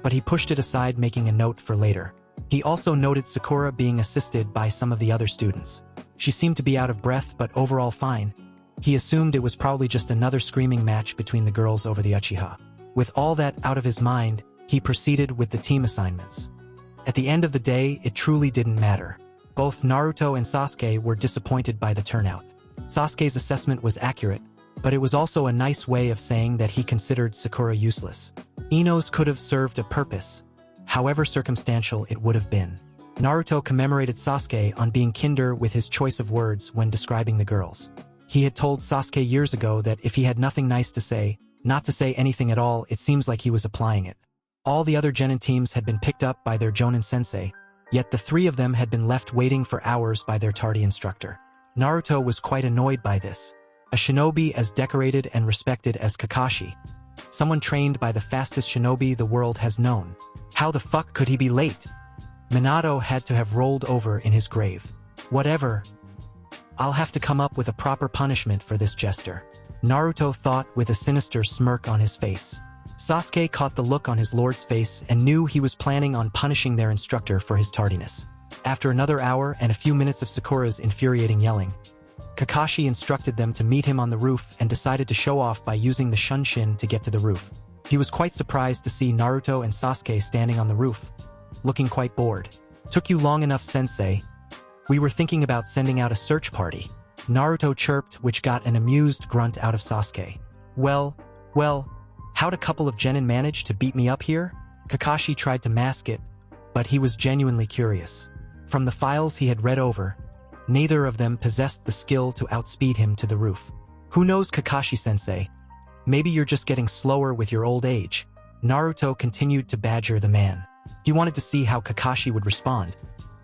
but he pushed it aside, making a note for later. He also noted Sakura being assisted by some of the other students. She seemed to be out of breath but overall fine. He assumed it was probably just another screaming match between the girls over the Uchiha. With all that out of his mind, he proceeded with the team assignments. At the end of the day, it truly didn't matter. Both Naruto and Sasuke were disappointed by the turnout. Sasuke's assessment was accurate, but it was also a nice way of saying that he considered Sakura useless. Ino's could have served a purpose, however circumstantial it would have been. Naruto commemorated Sasuke on being kinder with his choice of words when describing the girls. He had told Sasuke years ago that if he had nothing nice to say, not to say anything at all. It seems like he was applying it. All the other genin teams had been picked up by their Jonin sensei, yet the three of them had been left waiting for hours by their tardy instructor. Naruto was quite annoyed by this. A shinobi as decorated and respected as Kakashi, someone trained by the fastest shinobi the world has known. How the fuck could he be late? Minato had to have rolled over in his grave. Whatever. I'll have to come up with a proper punishment for this jester, Naruto thought with a sinister smirk on his face. Sasuke caught the look on his lord's face and knew he was planning on punishing their instructor for his tardiness. After another hour and a few minutes of Sakura's infuriating yelling, Kakashi instructed them to meet him on the roof and decided to show off by using the Shunshin to get to the roof. He was quite surprised to see Naruto and Sasuke standing on the roof, looking quite bored. "Took you long enough, sensei. We were thinking about sending out a search party," Naruto chirped, which got an amused grunt out of Sasuke. Well, how'd a couple of genin manage to beat me up here?" Kakashi tried to mask it, but he was genuinely curious. From the files he had read over, neither of them possessed the skill to outspeed him to the roof. "Who knows, Kakashi-sensei? Maybe you're just getting slower with your old age." Naruto continued to badger the man. He wanted to see how Kakashi would respond,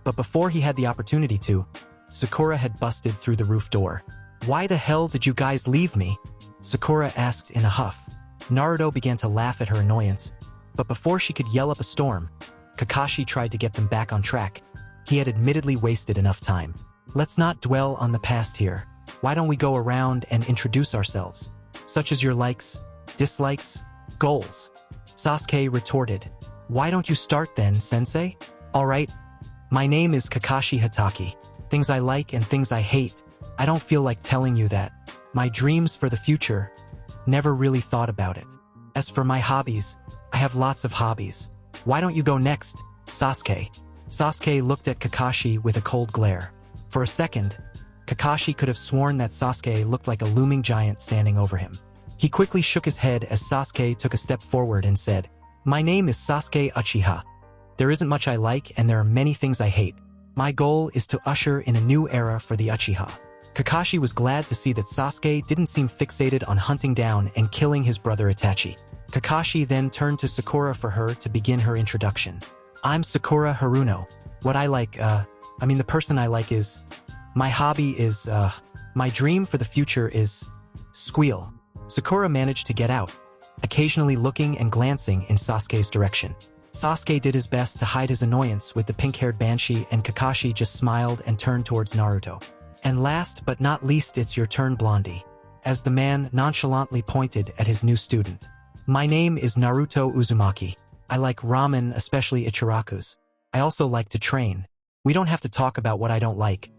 but before he had the opportunity to, Sakura had busted through the roof door. "Why the hell did you guys leave me?" Sakura asked in a huff. Naruto began to laugh at her annoyance, but before she could yell up a storm, Kakashi tried to get them back on track. He had admittedly wasted enough time. "Let's not dwell on the past here. Why don't we go around and introduce ourselves, such as your likes, dislikes, goals?" Sasuke retorted. "Why don't you start then, sensei?" "All right. My name is Kakashi Hatake. Things I like and things I hate. I don't feel like telling you that. My dreams for the future. Never really thought about it. As for my hobbies, I have lots of hobbies. Why don't you go next, Sasuke?" Sasuke looked at Kakashi with a cold glare. For a second, Kakashi could have sworn that Sasuke looked like a looming giant standing over him. He quickly shook his head as Sasuke took a step forward and said, "My name is Sasuke Uchiha. There isn't much I like and there are many things I hate. My goal is to usher in a new era for the Uchiha." Kakashi was glad to see that Sasuke didn't seem fixated on hunting down and killing his brother Itachi. Kakashi then turned to Sakura for her to begin her introduction. "I'm Sakura Haruno. What I like, the person I like is... My hobby is, my dream for the future is... Squeal." Sakura managed to get out, occasionally looking and glancing in Sasuke's direction. Sasuke did his best to hide his annoyance with the pink-haired banshee, and Kakashi just smiled and turned towards Naruto. "And last but not least, it's your turn, Blondie," as the man nonchalantly pointed at his new student. "My name is Naruto Uzumaki. I like ramen, especially Ichiraku's. I also like to train. We don't have to talk about what I don't like.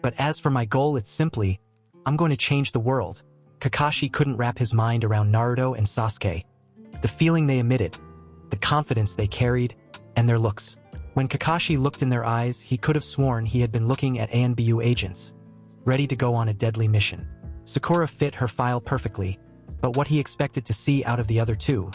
But as for my goal, it's simply, I'm going to change the world. Kakashi couldn't wrap his mind around Naruto and Sasuke. The feeling they emitted, the confidence they carried, and their looks. When Kakashi looked in their eyes, he could have sworn he had been looking at ANBU agents, ready to go on a deadly mission. Sakura fit her file perfectly, but what he expected to see out of the other two,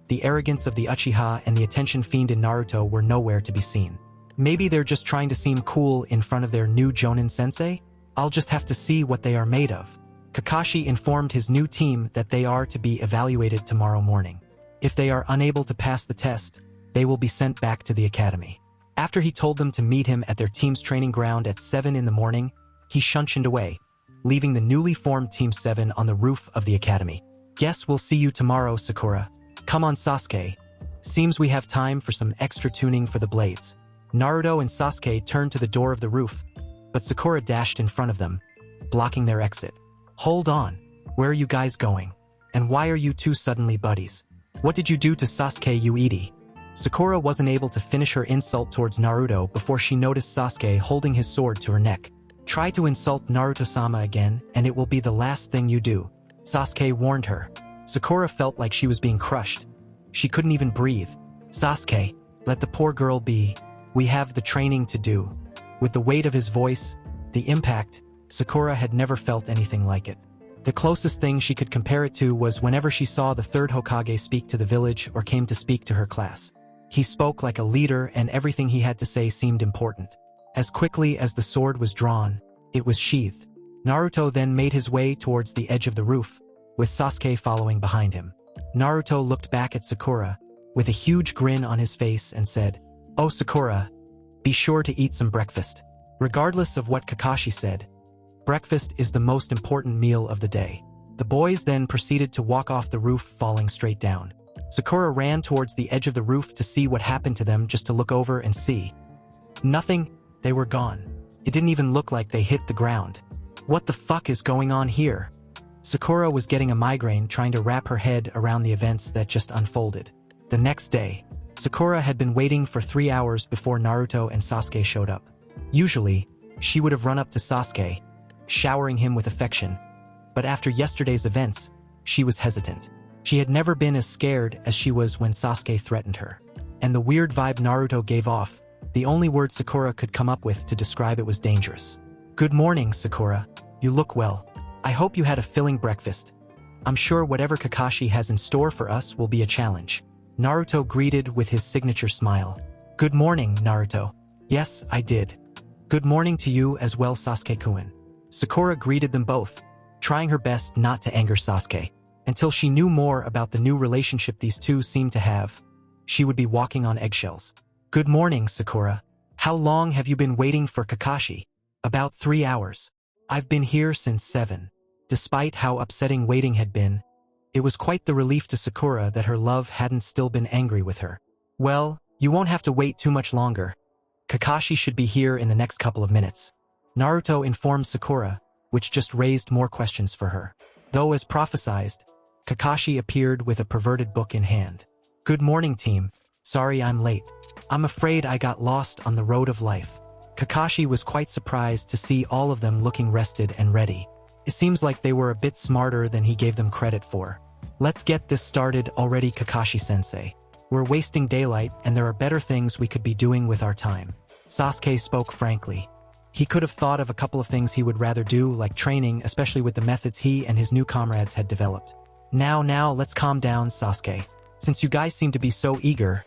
the arrogance of the Uchiha and the attention fiend in Naruto, were nowhere to be seen. Maybe they're just trying to seem cool in front of their new Jonin sensei? I'll just have to see what they are made of. Kakashi informed his new team that they are to be evaluated tomorrow morning. If they are unable to pass the test, they will be sent back to the academy. After he told them to meet him at their team's training ground at 7 in the morning, he shunshined away, leaving the newly formed Team 7 on the roof of the academy. Guess we'll see you tomorrow, Sakura. Come on, Sasuke. Seems we have time for some extra tuning for the blades. Naruto and Sasuke turned to the door of the roof, but Sakura dashed in front of them, blocking their exit. Hold on. Where are you guys going? And why are you two suddenly buddies? What did you do to Sasuke, you Edie? Sakura wasn't able to finish her insult towards Naruto before she noticed Sasuke holding his sword to her neck. Try to insult Naruto-sama again, and it will be the last thing you do, Sasuke warned her. Sakura felt like she was being crushed. She couldn't even breathe. Sasuke, let the poor girl be. We have the training to do. With the weight of his voice, the impact, Sakura had never felt anything like it. The closest thing she could compare it to was whenever she saw the third Hokage speak to the village or came to speak to her class. He spoke like a leader, and everything he had to say seemed important. As quickly as the sword was drawn, it was sheathed. Naruto then made his way towards the edge of the roof, with Sasuke following behind him. Naruto looked back at Sakura, with a huge grin on his face, and said, "Oh Sakura, be sure to eat some breakfast." Regardless of what Kakashi said, breakfast is the most important meal of the day. The boys then proceeded to walk off the roof, falling straight down. Sakura ran towards the edge of the roof to see what happened to them, just to look over and see. Nothing, they were gone. It didn't even look like they hit the ground. What the fuck is going on here? Sakura was getting a migraine trying to wrap her head around the events that just unfolded. The next day, Sakura had been waiting for 3 hours before Naruto and Sasuke showed up. Usually, she would have run up to Sasuke, showering him with affection. But after yesterday's events, she was hesitant. She had never been as scared as she was when Sasuke threatened her. And the weird vibe Naruto gave off, the only word Sakura could come up with to describe it was dangerous. Good morning, Sakura. You look well. I hope you had a filling breakfast. I'm sure whatever Kakashi has in store for us will be a challenge. Naruto greeted with his signature smile. Good morning, Naruto. Yes, I did. Good morning to you as well, Sasuke-kun. Sakura greeted them both, trying her best not to anger Sasuke. Until she knew more about the new relationship these two seemed to have, she would be walking on eggshells. Good morning, Sakura. How long have you been waiting for Kakashi? About 3 hours. I've been here since 7. Despite how upsetting waiting had been, it was quite the relief to Sakura that her love hadn't still been angry with her. Well, you won't have to wait too much longer. Kakashi should be here in the next couple of minutes. Naruto informed Sakura, which just raised more questions for her. Though as prophesied, Kakashi appeared with a perverted book in hand. Good morning, team. Sorry I'm late. I'm afraid I got lost on the road of life. Kakashi was quite surprised to see all of them looking rested and ready. It seems like they were a bit smarter than he gave them credit for. Let's get this started already, Kakashi-sensei. We're wasting daylight and there are better things we could be doing with our time. Sasuke spoke frankly. He could have thought of a couple of things he would rather do, like training, especially with the methods he and his new comrades had developed. Now, let's calm down, Sasuke. Since you guys seem to be so eager,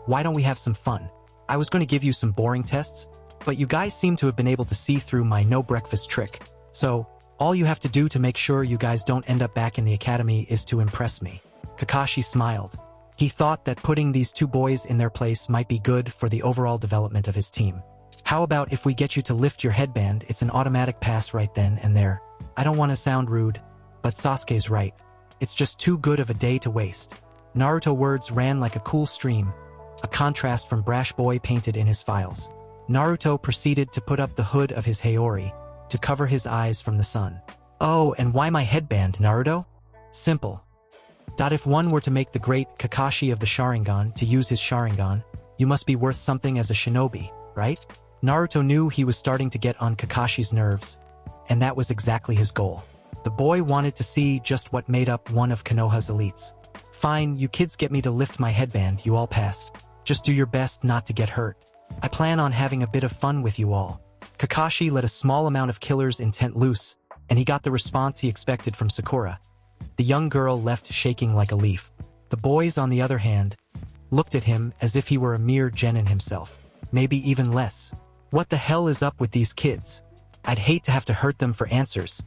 why don't we have some fun? I was going to give you some boring tests, but you guys seem to have been able to see through my no breakfast trick. So, all you have to do to make sure you guys don't end up back in the academy is to impress me. Kakashi smiled. He thought that putting these two boys in their place might be good for the overall development of his team. How about if we get you to lift your headband? It's an automatic pass right then and there. I don't want to sound rude, but Sasuke's right. It's just too good of a day to waste. Naruto words ran like a cool stream, a contrast from brash boy painted in his files. Naruto proceeded to put up the hood of his Haori to cover his eyes from the sun. Oh, and why my headband, Naruto? Simple. If one were to make the great Kakashi of the Sharingan to use his Sharingan, you must be worth something as a shinobi, right? Naruto knew he was starting to get on Kakashi's nerves, and that was exactly his goal. The boy wanted to see just what made up one of Konoha's elites. Fine, you kids get me to lift my headband, you all pass. Just do your best not to get hurt. I plan on having a bit of fun with you all. Kakashi let a small amount of killer's intent loose, and he got the response he expected from Sakura. The young girl left shaking like a leaf. The boys, on the other hand, looked at him as if he were a mere genin himself. Maybe even less. What the hell is up with these kids? I'd hate to have to hurt them for answers.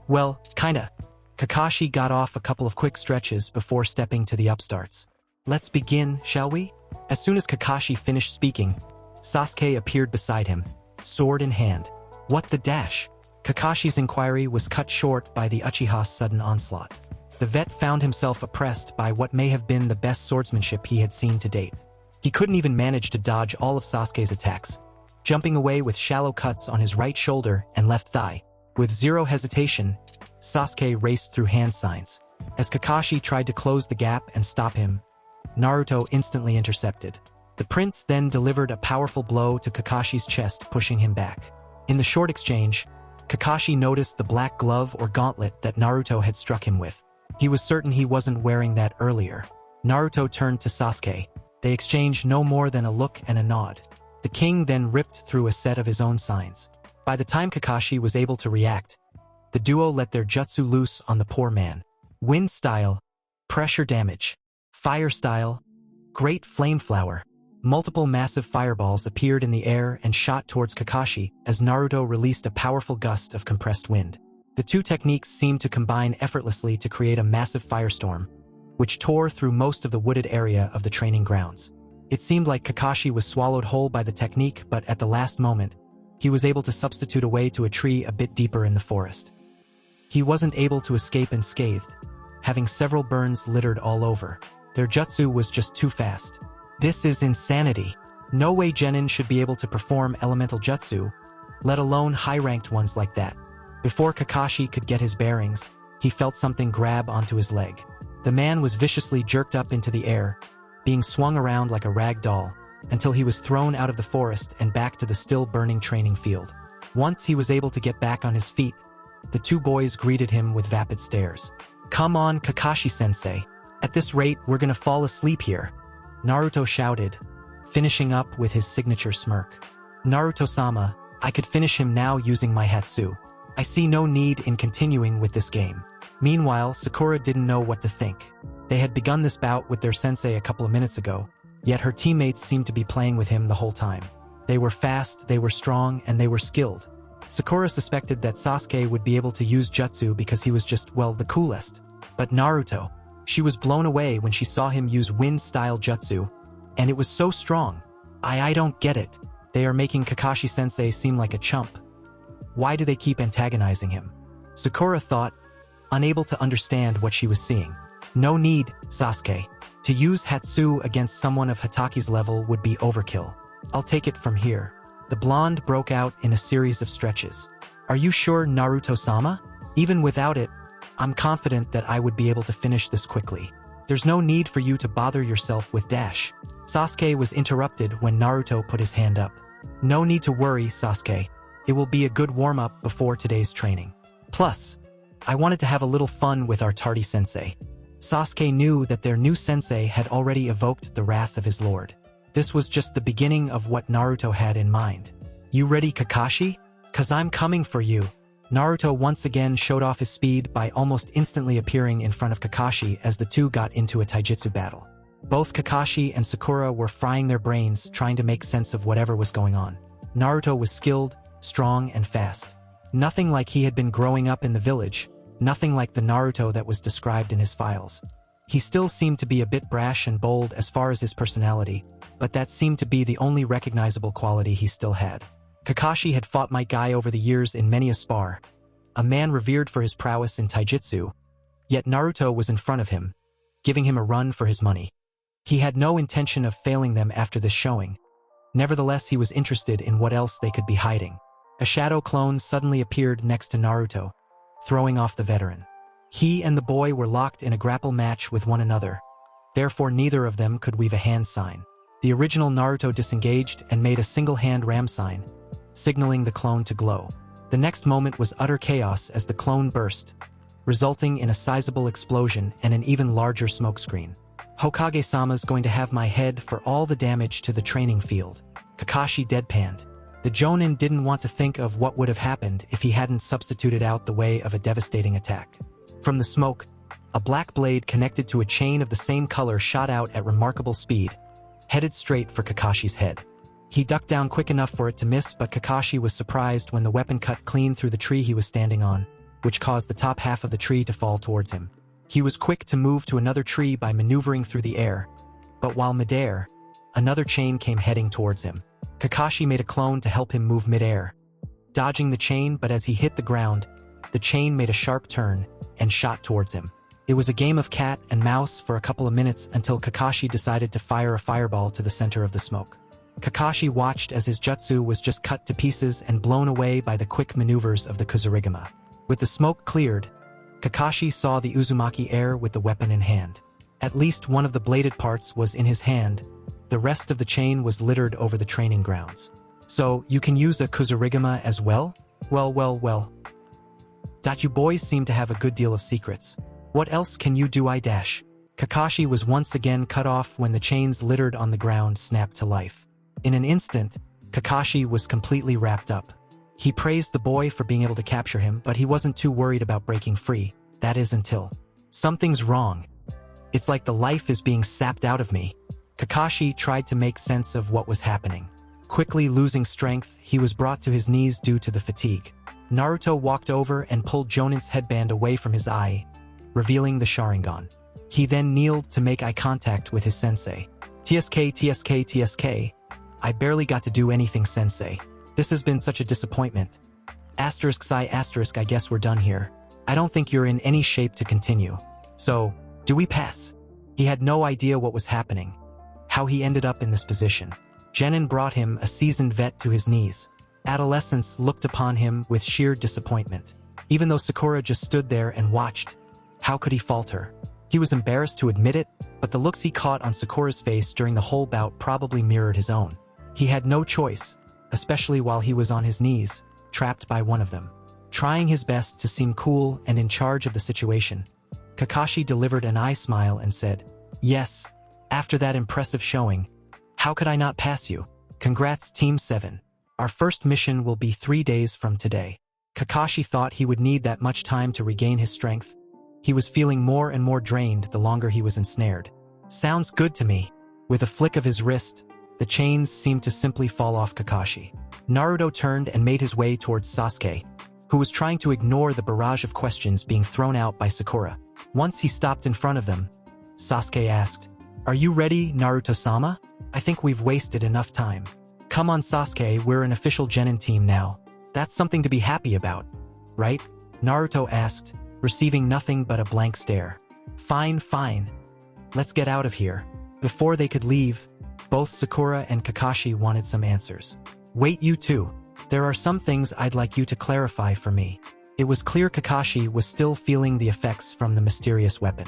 Well, kinda. Kakashi got off a couple of quick stretches before stepping to the upstarts. Let's begin, shall we? As soon as Kakashi finished speaking, Sasuke appeared beside him, sword in hand. What the dash? Kakashi's inquiry was cut short by the Uchiha's sudden onslaught. The vet found himself oppressed by what may have been the best swordsmanship he had seen to date. He couldn't even manage to dodge all of Sasuke's attacks, jumping away with shallow cuts on his right shoulder and left thigh. With zero hesitation, Sasuke raced through hand signs. As Kakashi tried to close the gap and stop him, Naruto instantly intercepted. The prince then delivered a powerful blow to Kakashi's chest, pushing him back. In the short exchange, Kakashi noticed the black glove or gauntlet that Naruto had struck him with. He was certain he wasn't wearing that earlier. Naruto turned to Sasuke. They exchanged no more than a look and a nod. The king then ripped through a set of his own signs. By the time Kakashi was able to react, the duo let their jutsu loose on the poor man. Wind style, pressure damage. Fire style, great flame flower. Multiple massive fireballs appeared in the air and shot towards Kakashi as Naruto released a powerful gust of compressed wind. The two techniques seemed to combine effortlessly to create a massive firestorm, which tore through most of the wooded area of the training grounds. It seemed like Kakashi was swallowed whole by the technique, but at the last moment, he was able to substitute a way to a tree a bit deeper in the forest. He wasn't able to escape unscathed, having several burns littered all over. Their jutsu was just too fast. This is insanity. No way genin should be able to perform elemental jutsu, let alone high-ranked ones like that. Before Kakashi could get his bearings, he felt something grab onto his leg. The man was viciously jerked up into the air, being swung around like a rag doll, until he was thrown out of the forest and back to the still-burning training field. Once he was able to get back on his feet, the two boys greeted him with vapid stares. Come on, Kakashi-sensei. At this rate, we're gonna fall asleep here, Naruto shouted, finishing up with his signature smirk. Naruto-sama, I could finish him now using my Hatsu. I see no need in continuing with this game. Meanwhile, Sakura didn't know what to think. They had begun this bout with their sensei a couple of minutes ago, yet her teammates seemed to be playing with him the whole time. They were fast, they were strong, and they were skilled. Sakura suspected that Sasuke would be able to use jutsu because he was just, well, the coolest. But Naruto, she was blown away when she saw him use wind-style jutsu, and it was so strong. I don't get it. They are making Kakashi-sensei seem like a chump. Why do they keep antagonizing him? Sakura thought, unable to understand what she was seeing. No need, Sasuke. To use Hatsu against someone of Hataki's level would be overkill. I'll take it from here. The blonde broke out in a series of stretches. Are you sure, Naruto-sama? Even without it, I'm confident that I would be able to finish this quickly. There's no need for you to bother yourself with dash. Sasuke was interrupted when Naruto put his hand up. No need to worry, Sasuke. It will be a good warm-up before today's training. Plus, I wanted to have a little fun with our tardy sensei. Sasuke knew that their new sensei had already evoked the wrath of his lord. This was just the beginning of what Naruto had in mind. You ready, Kakashi? 'Cause I'm coming for you. Naruto once again showed off his speed by almost instantly appearing in front of Kakashi as the two got into a taijutsu battle. Both Kakashi and Sakura were frying their brains trying to make sense of whatever was going on. Naruto was skilled, strong, and fast. Nothing like he had been growing up in the village, nothing like the Naruto that was described in his files. He still seemed to be a bit brash and bold as far as his personality, but that seemed to be the only recognizable quality he still had. Kakashi had fought my guy over the years in many a spar, a man revered for his prowess in taijutsu, yet Naruto was in front of him, giving him a run for his money. He had no intention of failing them after this showing. Nevertheless, he was interested in what else they could be hiding. A shadow clone suddenly appeared next to Naruto, throwing off the veteran. He and the boy were locked in a grapple match with one another, therefore neither of them could weave a hand sign. The original Naruto disengaged and made a single-hand ram sign, signaling the clone to glow. The next moment was utter chaos as the clone burst, resulting in a sizable explosion and an even larger smokescreen. Hokage-sama's going to have my head for all the damage to the training field. Kakashi deadpanned. The Jonin didn't want to think of what would have happened if he hadn't substituted out the way of a devastating attack. From the smoke, a black blade connected to a chain of the same color shot out at remarkable speed, headed straight for Kakashi's head. He ducked down quick enough for it to miss, but Kakashi was surprised when the weapon cut clean through the tree he was standing on, which caused the top half of the tree to fall towards him. He was quick to move to another tree by maneuvering through the air, but while midair, another chain came heading towards him. Kakashi made a clone to help him move midair, dodging the chain, but as he hit the ground, the chain made a sharp turn and shot towards him. It was a game of cat and mouse for a couple of minutes until Kakashi decided to fire a fireball to the center of the smoke. Kakashi watched as his jutsu was just cut to pieces and blown away by the quick maneuvers of the Kuzurigama. With the smoke cleared, Kakashi saw the Uzumaki heir with the weapon in hand. At least one of the bladed parts was in his hand. The rest of the chain was littered over the training grounds. So, you can use a Kuzurigama as well? Well. You boys seem to have a good deal of secrets. What else can you do? Kakashi was once again cut off when the chains littered on the ground snapped to life. In an instant, Kakashi was completely wrapped up. He praised the boy for being able to capture him, but he wasn't too worried about breaking free. That is until something's wrong. It's like the life is being sapped out of me. Kakashi tried to make sense of what was happening. Quickly losing strength, he was brought to his knees due to the fatigue. Naruto walked over and pulled Jonin's headband away from his eye, revealing the Sharingan. He then kneeled to make eye contact with his sensei. TSK. I barely got to do anything, sensei. This has been such a disappointment. I guess we're done here. I don't think you're in any shape to continue. So, do we pass? He had no idea what was happening, how he ended up in this position. Genin brought him, a seasoned vet, to his knees. Adolescence looked upon him with sheer disappointment. Even though Sakura just stood there and watched, how could he falter? He was embarrassed to admit it, but the looks he caught on Sakura's face during the whole bout probably mirrored his own. He had no choice, especially while he was on his knees, trapped by one of them. Trying his best to seem cool and in charge of the situation, Kakashi delivered an eye smile and said, "Yes, after that impressive showing, how could I not pass you? Congrats, Team 7. Our first mission will be 3 days from today." Kakashi thought he would need that much time to regain his strength. He was feeling more and more drained the longer he was ensnared. Sounds good to me. With a flick of his wrist, the chains seemed to simply fall off Kakashi. Naruto turned and made his way towards Sasuke, who was trying to ignore the barrage of questions being thrown out by Sakura. Once he stopped in front of them, Sasuke asked, "Are you ready, Naruto-sama? I think we've wasted enough time." "Come on, Sasuke, we're an official Genin team now. That's something to be happy about, right?" Naruto asked, receiving nothing but a blank stare. Fine. Let's get out of here." Before they could leave, both Sakura and Kakashi wanted some answers. "Wait, you two. There are some things I'd like you to clarify for me." It was clear Kakashi was still feeling the effects from the mysterious weapon.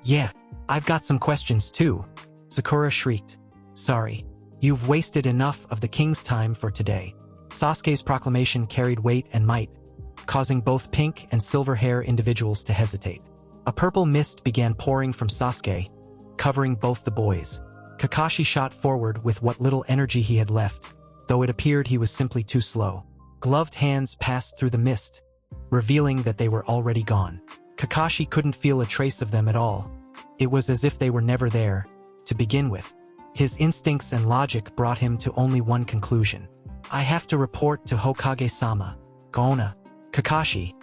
"Yeah, I've got some questions too," Sakura shrieked. "Sorry. You've wasted enough of the king's time for today." Sasuke's proclamation carried weight and might, causing both pink and silver hair individuals to hesitate. A purple mist began pouring from Sasuke, covering both the boys. Kakashi shot forward with what little energy he had left, though it appeared he was simply too slow. Gloved hands passed through the mist, revealing that they were already gone. Kakashi couldn't feel a trace of them at all. It was as if they were never there, to begin with. His instincts and logic brought him to only one conclusion. "I have to report to Hokage-sama. Gona." "Kakashi,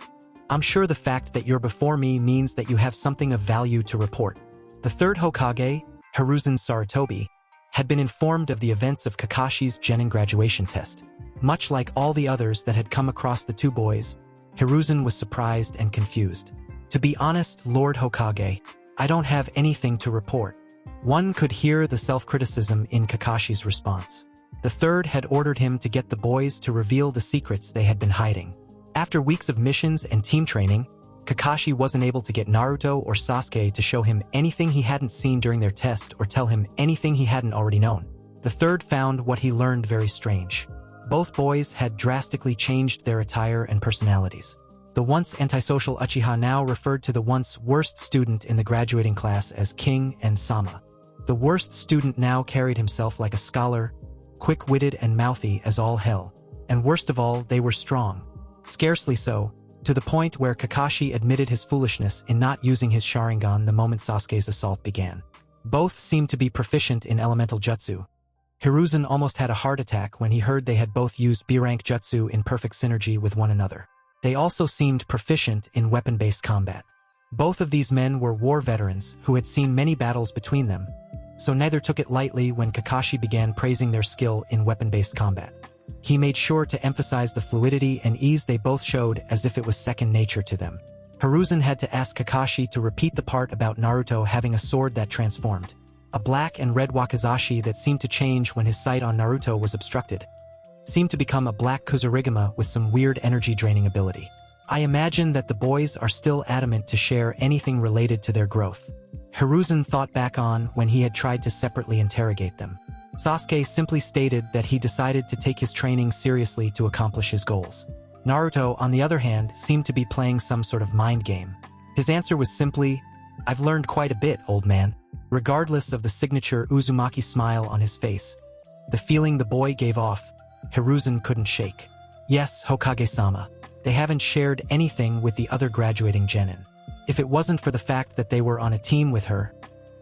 I'm sure the fact that you're before me means that you have something of value to report." The third Hokage, Hiruzen Sarutobi, had been informed of the events of Kakashi's Genin graduation test. Much like all the others that had come across the two boys, Hiruzen was surprised and confused. "To be honest, Lord Hokage, I don't have anything to report." One could hear the self-criticism in Kakashi's response. The third had ordered him to get the boys to reveal the secrets they had been hiding. After weeks of missions and team training, Kakashi wasn't able to get Naruto or Sasuke to show him anything he hadn't seen during their test or tell him anything he hadn't already known. The third found what he learned very strange. Both boys had drastically changed their attire and personalities. The once antisocial Uchiha now referred to the once worst student in the graduating class as King and Sama. The worst student now carried himself like a scholar, quick-witted and mouthy as all hell. And worst of all, they were strong. Scarcely so, to the point where Kakashi admitted his foolishness in not using his Sharingan the moment Sasuke's assault began. Both seemed to be proficient in elemental jutsu. Hiruzen almost had a heart attack when he heard they had both used B-rank jutsu in perfect synergy with one another. They also seemed proficient in weapon-based combat. Both of these men were war veterans who had seen many battles between them, so neither took it lightly when Kakashi began praising their skill in weapon-based combat. He made sure to emphasize the fluidity and ease they both showed as if it was second nature to them. Hiruzen had to ask Kakashi to repeat the part about Naruto having a sword that transformed. A black and red wakizashi that seemed to change when his sight on Naruto was obstructed. Seemed to become a black Kuzurigama with some weird energy-draining ability. I imagine that the boys are still adamant to share anything related to their growth. Hiruzen thought back on when he had tried to separately interrogate them. Sasuke simply stated that he decided to take his training seriously to accomplish his goals. Naruto, on the other hand, seemed to be playing some sort of mind game. His answer was simply, "I've learned quite a bit, old man," regardless of the signature Uzumaki smile on his face. The feeling the boy gave off, Hiruzen couldn't shake. Yes, Hokage-sama, they haven't shared anything with the other graduating genin. If it wasn't for the fact that they were on a team with her,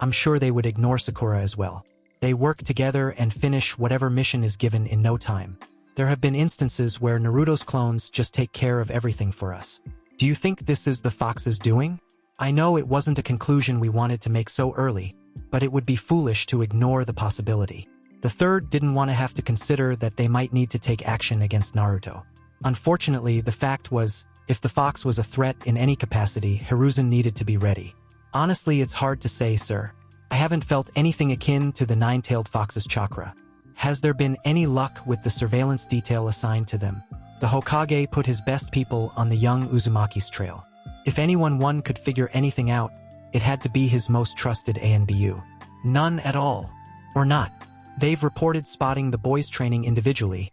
I'm sure they would ignore Sakura as well. They work together and finish whatever mission is given in no time. There have been instances where Naruto's clones just take care of everything for us. Do you think this is the Fox's doing? I know it wasn't a conclusion we wanted to make so early, but it would be foolish to ignore the possibility. The third didn't want to have to consider that they might need to take action against Naruto. Unfortunately, the fact was, if the Fox was a threat in any capacity, Hiruzen needed to be ready. Honestly, it's hard to say, sir. I haven't felt anything akin to the nine-tailed fox's chakra. Has there been any luck with the surveillance detail assigned to them? The Hokage put his best people on the young Uzumaki's trail. If one could figure anything out, it had to be his most trusted ANBU. None at all. Or not. They've reported spotting the boys training individually,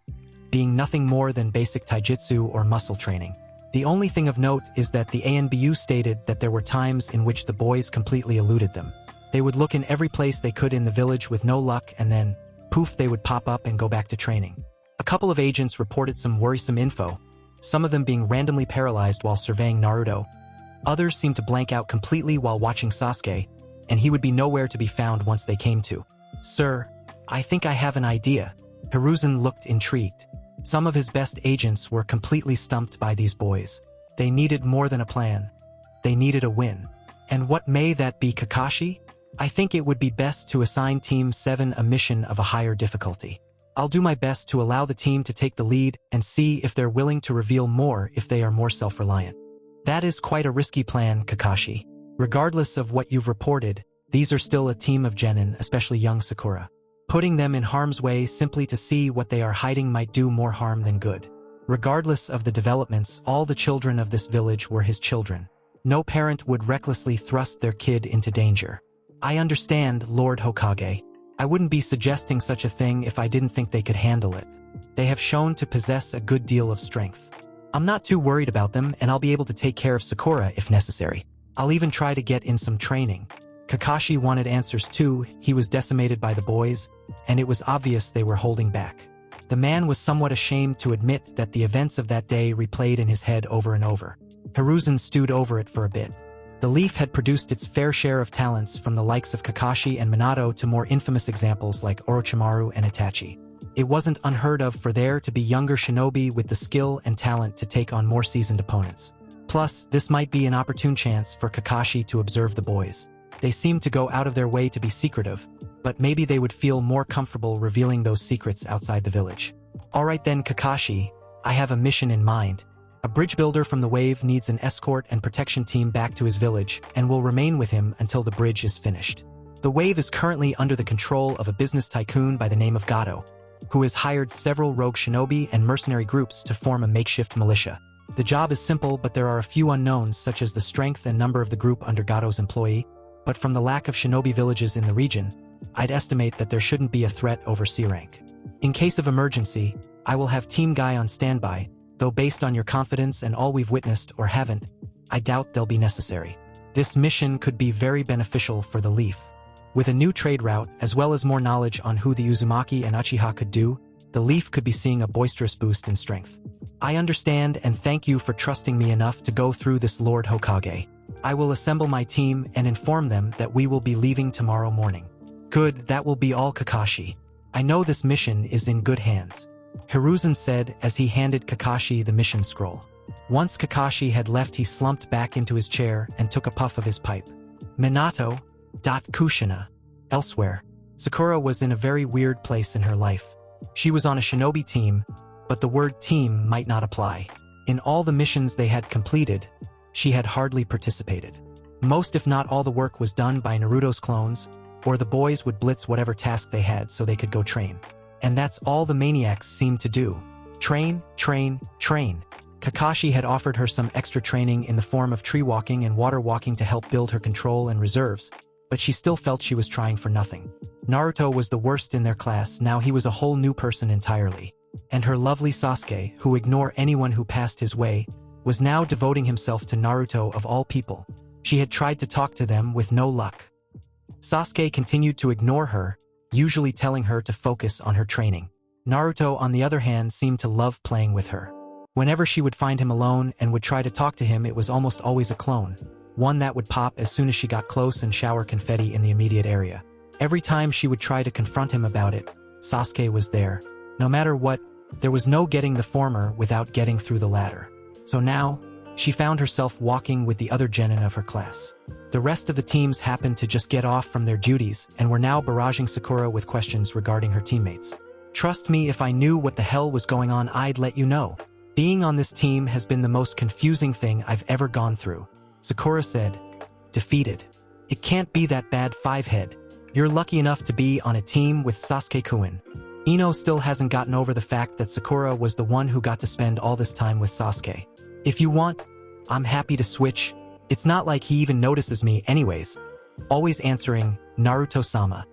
being nothing more than basic taijutsu or muscle training. The only thing of note is that the ANBU stated that there were times in which the boys completely eluded them. They would look in every place they could in the village with no luck, and then, poof, they would pop up and go back to training. A couple of agents reported some worrisome info, some of them being randomly paralyzed while surveying Naruto. Others seemed to blank out completely while watching Sasuke, and he would be nowhere to be found once they came to. Sir, I think I have an idea. Hiruzen looked intrigued. Some of his best agents were completely stumped by these boys. They needed more than a plan. They needed a win. And what may that be, Kakashi? I think it would be best to assign Team 7 a mission of a higher difficulty. I'll do my best to allow the team to take the lead and see if they're willing to reveal more if they are more self-reliant. That is quite a risky plan, Kakashi. Regardless of what you've reported, these are still a team of genin, especially young Sakura. Putting them in harm's way simply to see what they are hiding might do more harm than good. Regardless of the developments, all the children of this village were his children. No parent would recklessly thrust their kid into danger. I understand, Lord Hokage. I wouldn't be suggesting such a thing if I didn't think they could handle it. They have shown to possess a good deal of strength. I'm not too worried about them, and I'll be able to take care of Sakura if necessary. I'll even try to get in some training. Kakashi wanted answers too. He was decimated by the boys, and it was obvious they were holding back. The man was somewhat ashamed to admit that the events of that day replayed in his head over and over. Hiruzen stewed over it for a bit. The Leaf had produced its fair share of talents, from the likes of Kakashi and Minato to more infamous examples like Orochimaru and Itachi. It wasn't unheard of for there to be younger shinobi with the skill and talent to take on more seasoned opponents. Plus, this might be an opportune chance for Kakashi to observe the boys. They seemed to go out of their way to be secretive, but maybe they would feel more comfortable revealing those secrets outside the village. Alright then, Kakashi, I have a mission in mind. A bridge builder from the wave needs an escort and protection team back to his village and will remain with him until the bridge is finished. The wave is currently under the control of a business tycoon by the name of Gotouge, who has hired several rogue shinobi and mercenary groups to form a makeshift militia. The job is simple, but there are a few unknowns, such as the strength and number of the group under Gotouge's employee. But from the lack of shinobi villages in the region, I'd estimate that there shouldn't be a threat over C rank. In case of emergency, I will have Team Guy on standby, though based on your confidence and all we've witnessed or haven't, I doubt they'll be necessary. This mission could be very beneficial for the Leaf. With a new trade route, as well as more knowledge on who the Uzumaki and Uchiha could do, the Leaf could be seeing a boisterous boost in strength. I understand and thank you for trusting me enough to go through this, Lord Hokage. I will assemble my team and inform them that we will be leaving tomorrow morning. Good, that will be all, Kakashi. I know this mission is in good hands, Hiruzen said as he handed Kakashi the mission scroll. Once Kakashi had left, he slumped back into his chair and took a puff of his pipe. Minato. Kushina. Elsewhere, Sakura was in a very weird place in her life. She was on a shinobi team, but the word team might not apply. In all the missions they had completed, she had hardly participated. Most if not all the work was done by Naruto's clones, or the boys would blitz whatever task they had so they could go train. And that's all the maniacs seemed to do. Train, train, train. Kakashi had offered her some extra training in the form of tree walking and water walking to help build her control and reserves, but she still felt she was trying for nothing. Naruto was the worst in their class, now he was a whole new person entirely. And her lovely Sasuke, who ignored anyone who passed his way, was now devoting himself to Naruto of all people. She had tried to talk to them with no luck. Sasuke continued to ignore her, usually telling her to focus on her training. Naruto, on the other hand, seemed to love playing with her. Whenever she would find him alone and would try to talk to him, it was almost always a clone. One that would pop as soon as she got close and shower confetti in the immediate area. Every time she would try to confront him about it, Sasuke was there. No matter what, there was no getting the former without getting through the latter. So now, she found herself walking with the other genin of her class. The rest of the teams happened to just get off from their duties and were now barraging Sakura with questions regarding her teammates. Trust me, if I knew what the hell was going on, I'd let you know. Being on this team has been the most confusing thing I've ever gone through, Sakura said, defeated. It can't be that bad, Fivehead. You're lucky enough to be on a team with Sasuke-kun. Ino still hasn't gotten over the fact that Sakura was the one who got to spend all this time with Sasuke. If you want, I'm happy to switch. It's not like he even notices me anyways. Always answering, Naruto-sama.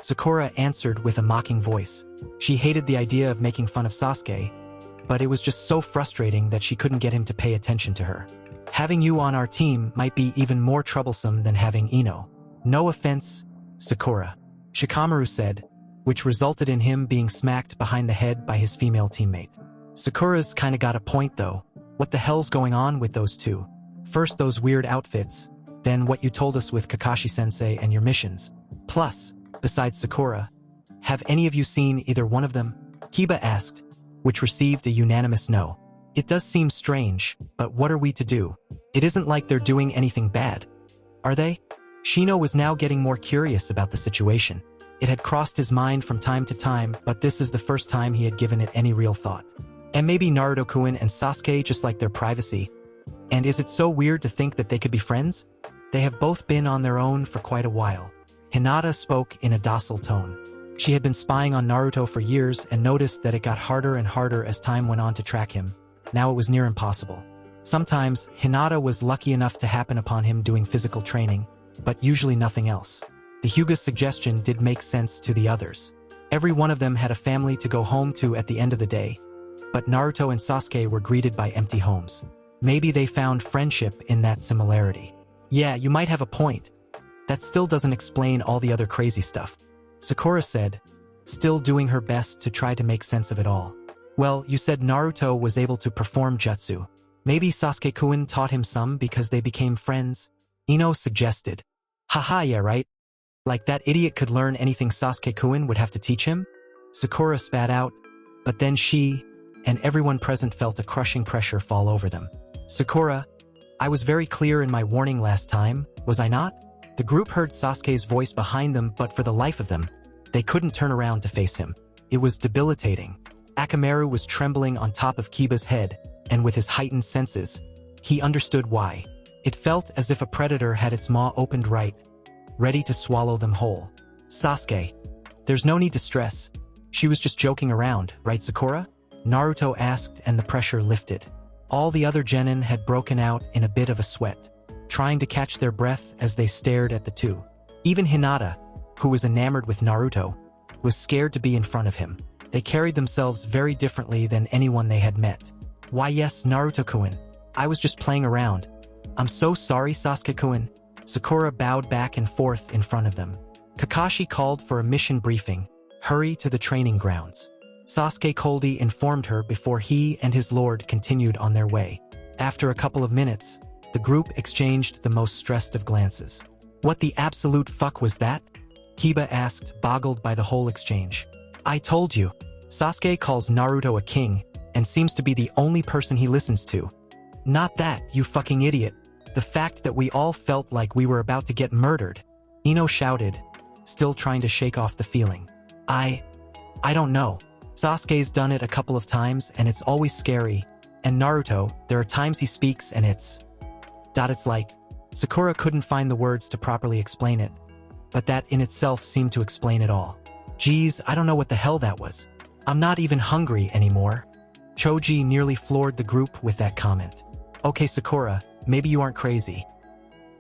Sakura answered with a mocking voice. She hated the idea of making fun of Sasuke, but it was just so frustrating that she couldn't get him to pay attention to her. Having you on our team might be even more troublesome than having Ino. No offense, Sakura, Shikamaru said, which resulted in him being smacked behind the head by his female teammate. Sakura's kinda got a point though. What the hell's going on with those two? First those weird outfits, then what you told us with Kakashi-sensei and your missions. Plus, besides Sakura, have any of you seen either one of them? Kiba asked, which received a unanimous no. It does seem strange, but what are we to do? It isn't like they're doing anything bad. Are they? Shino was now getting more curious about the situation. It had crossed his mind from time to time, but this is the first time he had given it any real thought. And maybe Naruto-kun and Sasuke just like their privacy. And is it so weird to think that they could be friends? They have both been on their own for quite a while. Hinata spoke in a docile tone. She had been spying on Naruto for years and noticed that it got harder and harder as time went on to track him. Now it was near impossible. Sometimes, Hinata was lucky enough to happen upon him doing physical training, but usually nothing else. The Hyuga's suggestion did make sense to the others. Every one of them had a family to go home to at the end of the day, but Naruto and Sasuke were greeted by empty homes. Maybe they found friendship in that similarity. Yeah, you might have a point. That still doesn't explain all the other crazy stuff, Sakura said, still doing her best to try to make sense of it all. Well, you said Naruto was able to perform jutsu. Maybe Sasuke-kun taught him some because they became friends, Ino suggested. Haha, yeah, right? Like that idiot could learn anything Sasuke-kun would have to teach him? Sakura spat out, but then she and everyone present felt a crushing pressure fall over them. Sakura, I was very clear in my warning last time, was I not? The group heard Sasuke's voice behind them, but for the life of them, they couldn't turn around to face him. It was debilitating. Akamaru was trembling on top of Kiba's head, and with his heightened senses, he understood why. It felt as if a predator had its maw opened right, ready to swallow them whole. Sasuke, there's no need to stress. She was just joking around, right, Sakura? Naruto asked, and the pressure lifted. All the other genin had broken out in a bit of a sweat, trying to catch their breath as they stared at the two. Even Hinata, who was enamored with Naruto, was scared to be in front of him. They carried themselves very differently than anyone they had met. "Why yes, Naruto-kun. I was just playing around. I'm so sorry, Sasuke-kun." Sakura bowed back and forth in front of them. Kakashi called for a mission briefing. "Hurry to the training grounds." Sasuke coldly informed her before he and his lord continued on their way. After a couple of minutes, the group exchanged the most stressed of glances. "What the absolute fuck was that?" Kiba asked, boggled by the whole exchange. "I told you. Sasuke calls Naruto a king and seems to be the only person he listens to." "Not that, you fucking idiot. The fact that we all felt like we were about to get murdered," Ino shouted, still trying to shake off the feeling. I don't know. Sasuke's done it a couple of times and it's always scary. And Naruto, there are times he speaks and it's like, Sakura couldn't find the words to properly explain it, but that in itself seemed to explain it all. "Geez, I don't know what the hell that was. I'm not even hungry anymore." Choji nearly floored the group with that comment. "Okay, Sakura, maybe you aren't crazy.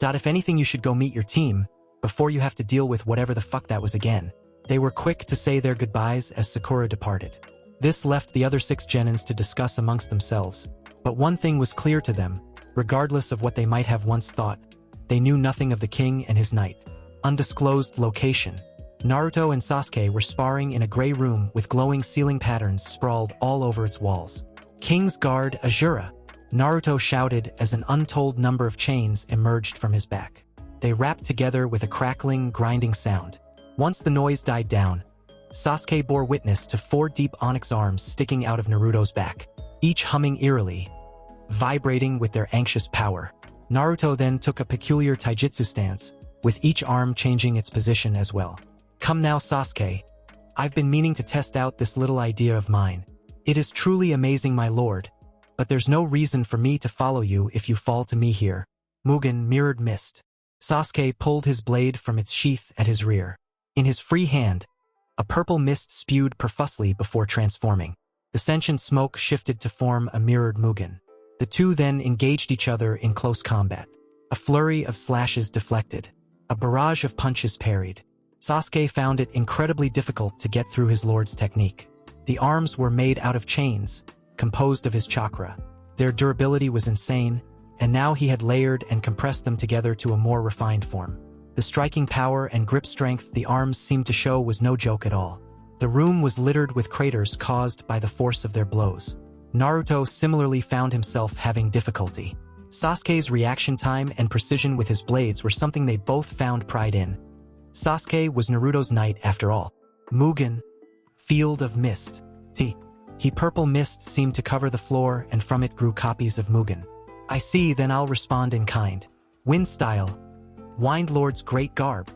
If anything, you should go meet your team before you have to deal with whatever the fuck that was again." They were quick to say their goodbyes as Sakura departed. This left the other 6 genins to discuss amongst themselves, but one thing was clear to them, regardless of what they might have once thought. They knew nothing of the king and his knight. Undisclosed location. Naruto and Sasuke were sparring in a gray room with glowing ceiling patterns sprawled all over its walls. "King's Guard Azura," Naruto shouted as an untold number of chains emerged from his back. They rapped together with a crackling, grinding sound. Once the noise died down, Sasuke bore witness to 4 deep onyx arms sticking out of Naruto's back, each humming eerily, vibrating with their anxious power. Naruto then took a peculiar taijutsu stance, with each arm changing its position as well. "Come now, Sasuke. I've been meaning to test out this little idea of mine. It is truly amazing, my lord, but there's no reason for me to follow you if you fall to me here." Mugen mirrored mist. Sasuke pulled his blade from its sheath at his rear. In his free hand, a purple mist spewed profusely before transforming. The sentient smoke shifted to form a mirrored Mugen. The two then engaged each other in close combat. A flurry of slashes deflected. A barrage of punches parried. Sasuke found it incredibly difficult to get through his lord's technique. The arms were made out of chains, composed of his chakra. Their durability was insane, and now he had layered and compressed them together to a more refined form. The striking power and grip strength the arms seemed to show was no joke at all. The room was littered with craters caused by the force of their blows. Naruto similarly found himself having difficulty. Sasuke's reaction time and precision with his blades were something they both found pride in. Sasuke was Naruto's knight after all. Mugen, Field of Mist. Purple mist seemed to cover the floor and from it grew copies of Mugen. "I see, then I'll respond in kind. Wind style. Wind Lord's great garb."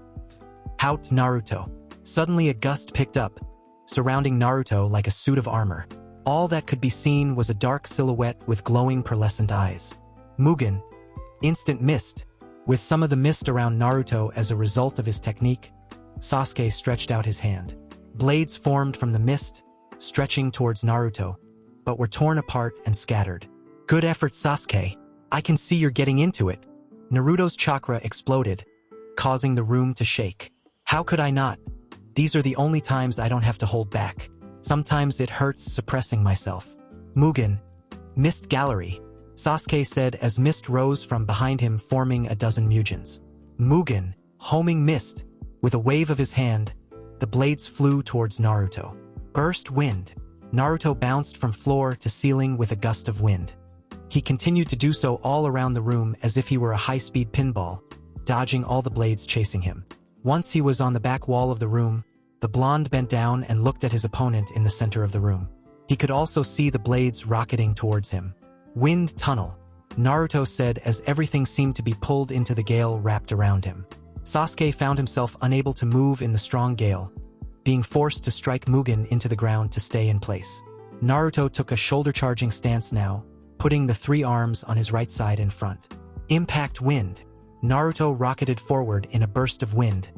Hout Naruto. Suddenly a gust picked up, surrounding Naruto like a suit of armor. All that could be seen was a dark silhouette with glowing pearlescent eyes. Mugen. Instant mist. With some of the mist around Naruto as a result of his technique, Sasuke stretched out his hand. Blades formed from the mist, stretching towards Naruto, but were torn apart and scattered. "Good effort, Sasuke. I can see you're getting into it." Naruto's chakra exploded, causing the room to shake. "How could I not? These are the only times I don't have to hold back. Sometimes it hurts suppressing myself." Mugen. Mist Gallery. Sasuke said as mist rose from behind him forming a dozen Mugens. Mugen. Homing mist. With a wave of his hand, the blades flew towards Naruto. Burst wind. Naruto bounced from floor to ceiling with a gust of wind. He continued to do so all around the room as if he were a high-speed pinball, dodging all the blades chasing him. Once he was on the back wall of the room, the blonde bent down and looked at his opponent in the center of the room. He could also see the blades rocketing towards him. Wind tunnel. Naruto said as everything seemed to be pulled into the gale wrapped around him. Sasuke found himself unable to move in the strong gale, being forced to strike Mugen into the ground to stay in place. Naruto took a shoulder-charging stance now, putting the 3 arms on his right side in front. Impact wind. Naruto rocketed forward in a burst of wind,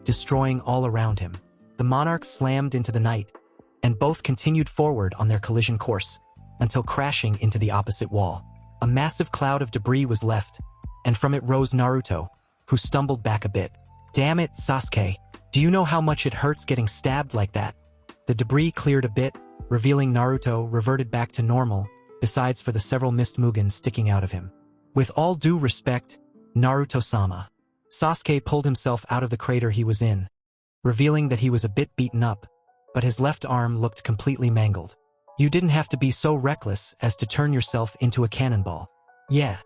destroying all around him. The monarchs slammed into the night, and both continued forward on their collision course, until crashing into the opposite wall. A massive cloud of debris was left, and from it rose Naruto, who stumbled back a bit. "Damn it, Sasuke. Do you know how much it hurts getting stabbed like that? The debris cleared a bit, revealing Naruto reverted back to normal, besides for the several missed Mugen sticking out of him. With all due respect, Naruto-sama. Sasuke pulled himself out of the crater he was in, revealing that he was a bit beaten up, but his left arm looked completely mangled. You didn't have to be so reckless as to turn yourself into a cannonball. Yeah.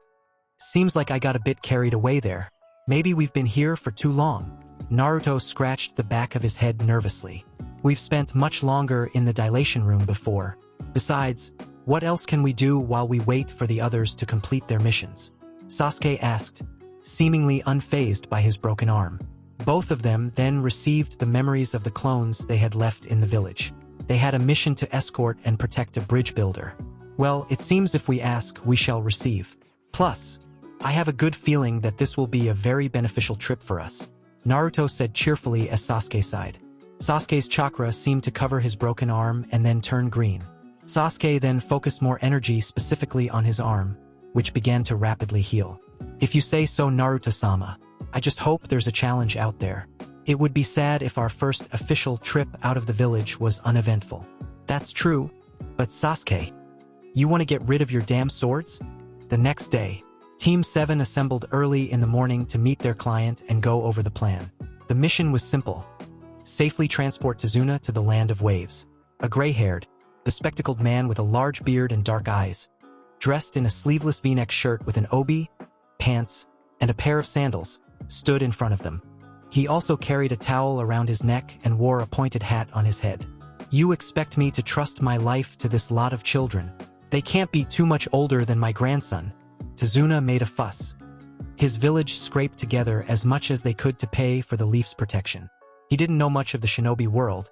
Seems like I got a bit carried away there. Maybe we've been here for too long. Naruto scratched the back of his head nervously. We've spent much longer in the dilation room before. Besides, what else can we do while we wait for the others to complete their missions? Sasuke asked, seemingly unfazed by his broken arm. Both of them then received the memories of the clones they had left in the village. They had a mission to escort and protect a bridge builder. Well, it seems if we ask, we shall receive. Plus, I have a good feeling that this will be a very beneficial trip for us, Naruto said cheerfully as Sasuke sighed. Sasuke's chakra seemed to cover his broken arm and then turn green. Sasuke then focused more energy specifically on his arm, which began to rapidly heal. If you say so, Naruto-sama, I just hope there's a challenge out there. It would be sad if our first official trip out of the village was uneventful. That's true, but Sasuke, you want to get rid of your damn swords? The next day, Team 7 assembled early in the morning to meet their client and go over the plan. The mission was simple. Safely transport Tazuna to the land of waves. A gray-haired, bespectacled man with a large beard and dark eyes, dressed in a sleeveless V-neck shirt with an obi, pants, and a pair of sandals, stood in front of them. He also carried a towel around his neck and wore a pointed hat on his head. You expect me to trust my life to this lot of children? They can't be too much older than my grandson. Tazuna made a fuss. His village scraped together as much as they could to pay for the Leaf's protection. He didn't know much of the shinobi world,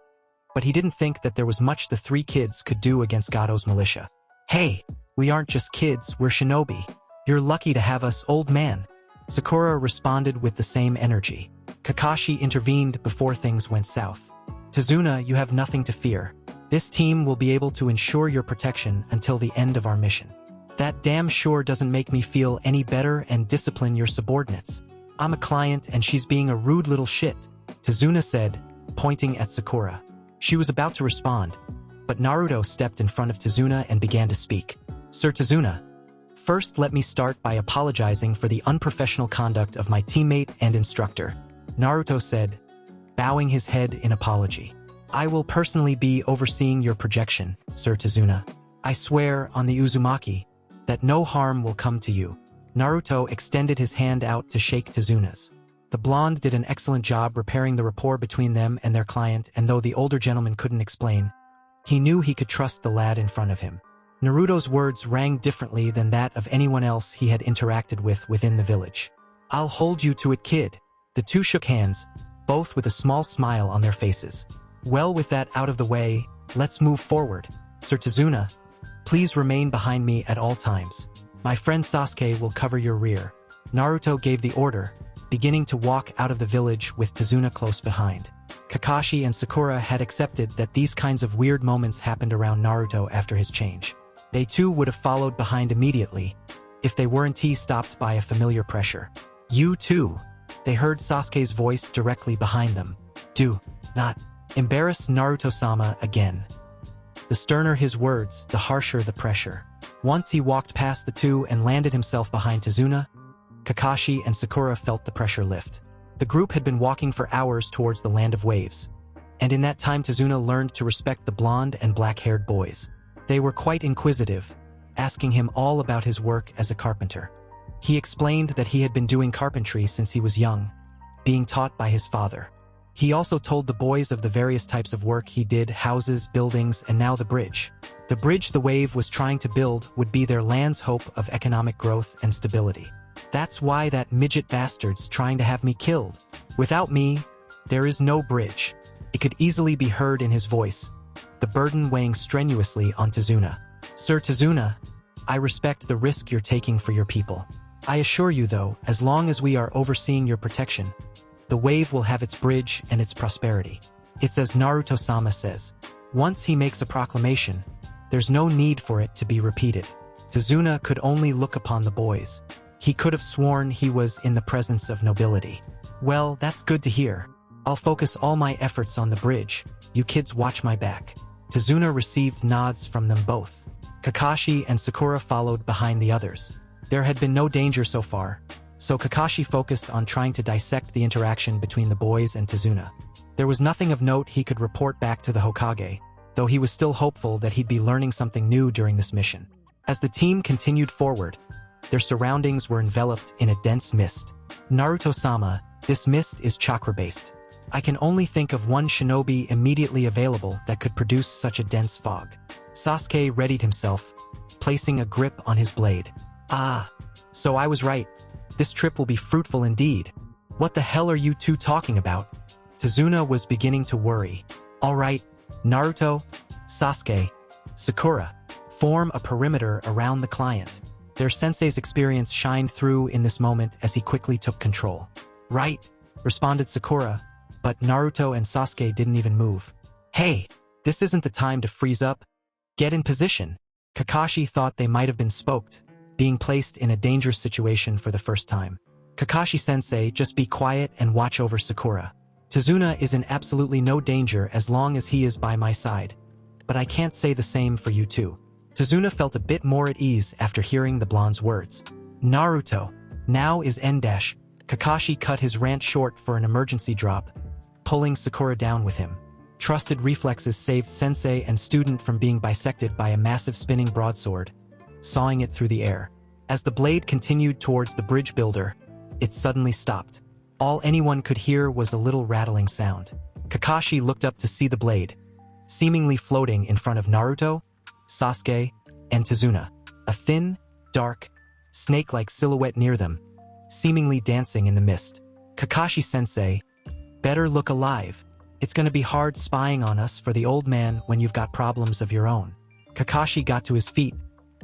but he didn't think that there was much the three kids could do against Gotouge's militia. Hey, we aren't just kids, we're shinobi. You're lucky to have us, old man. Sakura responded with the same energy. Kakashi intervened before things went south. Tazuna, you have nothing to fear. This team will be able to ensure your protection until the end of our mission. That damn sure doesn't make me feel any better and discipline your subordinates. I'm a client and she's being a rude little shit, Tazuna said, pointing at Sakura. She was about to respond, but Naruto stepped in front of Tazuna and began to speak. Sir Tazuna, first let me start by apologizing for the unprofessional conduct of my teammate and instructor, Naruto said, bowing his head in apology. I will personally be overseeing your projection, Sir Tazuna. I swear on the Uzumaki that no harm will come to you. Naruto extended his hand out to shake Tazuna's. The blonde did an excellent job repairing the rapport between them and their client, and though the older gentleman couldn't explain, he knew he could trust the lad in front of him. Naruto's words rang differently than that of anyone else he had interacted with within the village. I'll hold you to it, kid. The two shook hands, both with a small smile on their faces. Well, with that out of the way, let's move forward. Sir Tazuna, please remain behind me at all times. My friend Sasuke will cover your rear. Naruto gave the order, beginning to walk out of the village with Tazuna close behind. Kakashi and Sakura had accepted that these kinds of weird moments happened around Naruto after his change. They too would have followed behind immediately, if they weren't stopped by a familiar pressure. You too. They heard Sasuke's voice directly behind them. Do not embarrass Naruto-sama again. The sterner his words, the harsher the pressure. Once he walked past the two and landed himself behind Tazuna, Kakashi and Sakura felt the pressure lift. The group had been walking for hours towards the land of waves, and in that time Tazuna learned to respect the blonde and black-haired boys. They were quite inquisitive, asking him all about his work as a carpenter. He explained that he had been doing carpentry since he was young, being taught by his father. He also told the boys of the various types of work he did, houses, buildings, and now the bridge. The bridge the wave was trying to build would be their land's hope of economic growth and stability. That's why that midget bastard's trying to have me killed. Without me, there is no bridge. It could easily be heard in his voice, the burden weighing strenuously on Tazuna. Sir Tazuna, I respect the risk you're taking for your people. I assure you though, as long as we are overseeing your protection, the wave will have its bridge and its prosperity. It's as Naruto-sama says. Once he makes a proclamation, there's no need for it to be repeated. Tazuna could only look upon the boys. He could have sworn he was in the presence of nobility. Well, that's good to hear. I'll focus all my efforts on the bridge. You kids watch my back. Tazuna received nods from them both. Kakashi and Sakura followed behind the others. There had been no danger so far, so Kakashi focused on trying to dissect the interaction between the boys and Tazuna. There was nothing of note he could report back to the Hokage, though he was still hopeful that he'd be learning something new during this mission. As the team continued forward, their surroundings were enveloped in a dense mist. Naruto-sama, this mist is chakra-based. I can only think of one shinobi immediately available that could produce such a dense fog. Sasuke readied himself, placing a grip on his blade. Ah, so I was right. This trip will be fruitful indeed. What the hell are you two talking about? Tazuna was beginning to worry. All right, Naruto, Sasuke, Sakura, form a perimeter around the client. Their sensei's experience shined through in this moment as he quickly took control. Right, responded Sakura, but Naruto and Sasuke didn't even move. Hey, this isn't the time to freeze up. Get in position. Kakashi thought they might have been spoked, being placed in a dangerous situation for the first time. Kakashi-sensei, just be quiet and watch over Sakura. Tazuna is in absolutely no danger as long as he is by my side. But I can't say the same for you two. Tazuna felt a bit more at ease after hearing the blonde's words. Naruto, now is N-. Kakashi cut his rant short for an emergency drop, pulling Sakura down with him. Trusted reflexes saved sensei and student from being bisected by a massive spinning broadsword, sawing it through the air. As the blade continued towards the bridge builder, it suddenly stopped. All anyone could hear was a little rattling sound. Kakashi looked up to see the blade, seemingly floating in front of Naruto, Sasuke, and Tazuna. A thin, dark, snake-like silhouette near them, seemingly dancing in the mist. Kakashi-sensei, better look alive. It's gonna be hard spying on us for the old man when you've got problems of your own. Kakashi got to his feet,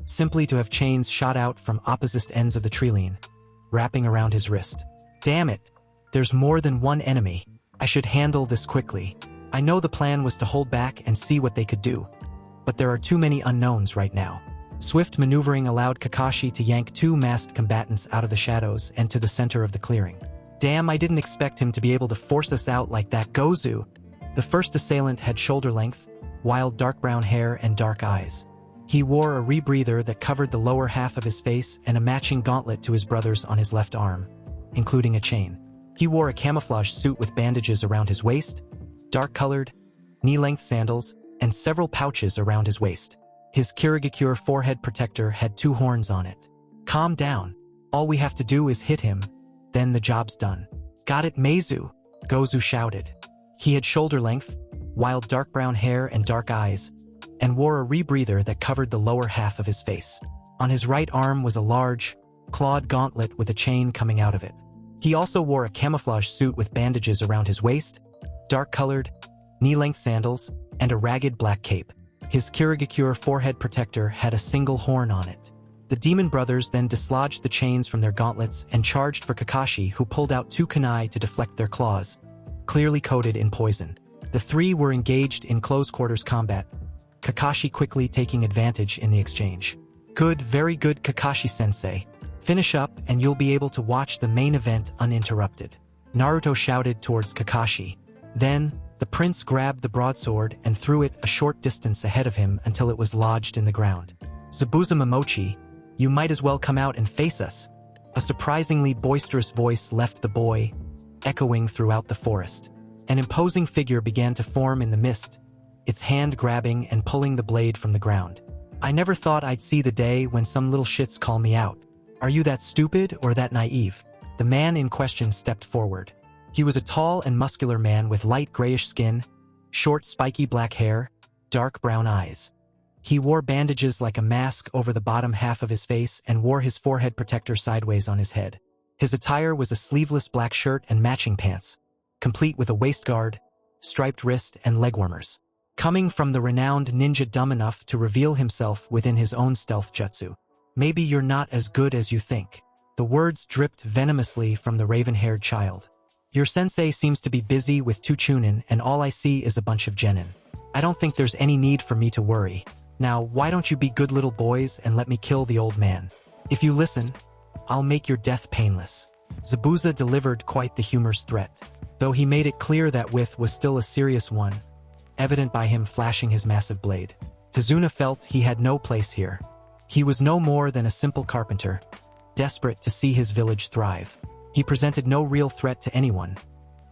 simply to have chains shot out from opposite ends of the trilene, wrapping around his wrist. Damn it! There's more than one enemy. I should handle this quickly. I know the plan was to hold back and see what they could do, but there are too many unknowns right now. Swift maneuvering allowed Kakashi to yank two masked combatants out of the shadows and to the center of the clearing. Damn, I didn't expect him to be able to force us out like that. Gozu! The first assailant had shoulder length, wild dark brown hair and dark eyes. He wore a rebreather that covered the lower half of his face and a matching gauntlet to his brother's on his left arm, including a chain. He wore a camouflage suit with bandages around his waist, dark-colored, knee-length sandals, and several pouches around his waist. His Kirigakure forehead protector had two horns on it. Calm down. All we have to do is hit him, then the job's done. Got it, Meizu? Gozu shouted. He had shoulder length, wild dark brown hair and dark eyes, and wore a rebreather that covered the lower half of his face. On his right arm was a large, clawed gauntlet with a chain coming out of it. He also wore a camouflage suit with bandages around his waist, dark-colored, knee-length sandals, and a ragged black cape. His Kirigakure forehead protector had a single horn on it. The demon brothers then dislodged the chains from their gauntlets and charged for Kakashi, who pulled out two kunai to deflect their claws, clearly coated in poison. The three were engaged in close-quarters combat, Kakashi quickly taking advantage in the exchange. Good, very good, Kakashi-sensei. Finish up and you'll be able to watch the main event uninterrupted. Naruto shouted towards Kakashi. Then, the prince grabbed the broadsword and threw it a short distance ahead of him until it was lodged in the ground. Zabuza Momochi, you might as well come out and face us. A surprisingly boisterous voice left the boy, echoing throughout the forest. An imposing figure began to form in the mist, its hand grabbing and pulling the blade from the ground. I never thought I'd see the day when some little shits call me out. Are you that stupid or that naive? The man in question stepped forward. He was a tall and muscular man with light grayish skin, short spiky black hair, dark brown eyes. He wore bandages like a mask over the bottom half of his face and wore his forehead protector sideways on his head. His attire was a sleeveless black shirt and matching pants, complete with a waistguard, striped wrist and leg warmers. Coming from the renowned ninja dumb enough to reveal himself within his own stealth jutsu. Maybe you're not as good as you think. The words dripped venomously from the raven-haired child. Your sensei seems to be busy with two chunin and all I see is a bunch of genin. I don't think there's any need for me to worry. Now, why don't you be good little boys and let me kill the old man? If you listen, I'll make your death painless. Zabuza delivered quite the humorous threat. though he made it clear that With was still a serious one, evident by him flashing his massive blade. Tazuna felt he had no place here. He was no more than a simple carpenter, desperate to see his village thrive. He presented no real threat to anyone,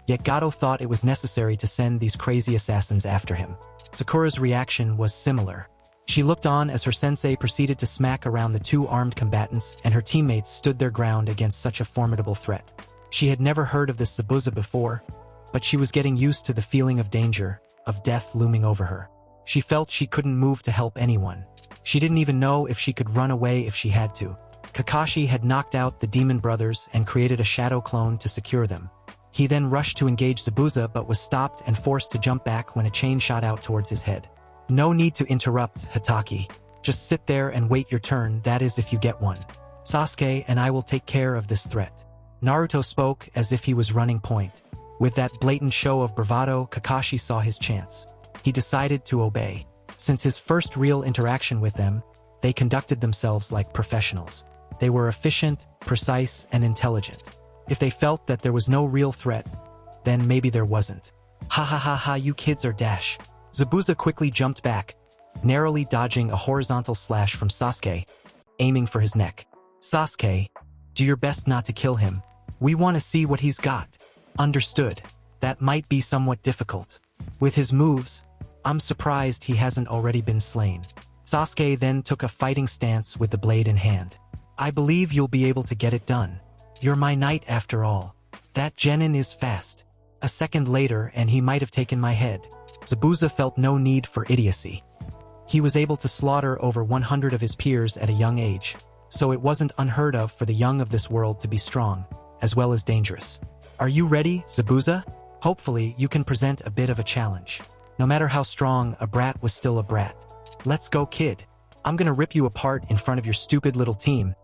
yet Gato thought it was necessary to send these crazy assassins after him. Sakura's reaction was similar. She looked on as her sensei proceeded to smack around the two armed combatants, and her teammates stood their ground against such a formidable threat. She had never heard of this Zabuza before, but she was getting used to the feeling of danger, of death looming over her. She felt she couldn't move to help anyone. She didn't even know if she could run away if she had to. Kakashi had knocked out the demon brothers and created a shadow clone to secure them. He then rushed to engage Zabuza but was stopped and forced to jump back when a chain shot out towards his head. No need to interrupt, Hataki. Just sit there and wait your turn, that is if you get one. Sasuke and I will take care of this threat. Naruto spoke as if he was running point. With that blatant show of bravado, Kakashi saw his chance. He decided to obey. Since his first real interaction with them, they conducted themselves like professionals. They were efficient, precise, and intelligent. If they felt that there was no real threat, then maybe there wasn't. Ha ha ha ha, you kids are dash. Zabuza quickly jumped back, narrowly dodging a horizontal slash from Sasuke, aiming for his neck. Sasuke, do your best not to kill him. We want to see what he's got. Understood. That might be somewhat difficult. With his moves, I'm surprised he hasn't already been slain. Sasuke then took a fighting stance with the blade in hand. I believe you'll be able to get it done. You're my knight after all. That genin is fast. A second later and he might have taken my head. Zabuza felt no need for idiocy. He was able to slaughter over 100 of his peers at a young age, so it wasn't unheard of for the young of this world to be strong, as well as dangerous. Are you ready, Zabuza? Hopefully you can present a bit of a challenge. No matter how strong, a brat was still a brat. Let's go, kid. I'm gonna rip you apart in front of your stupid little team.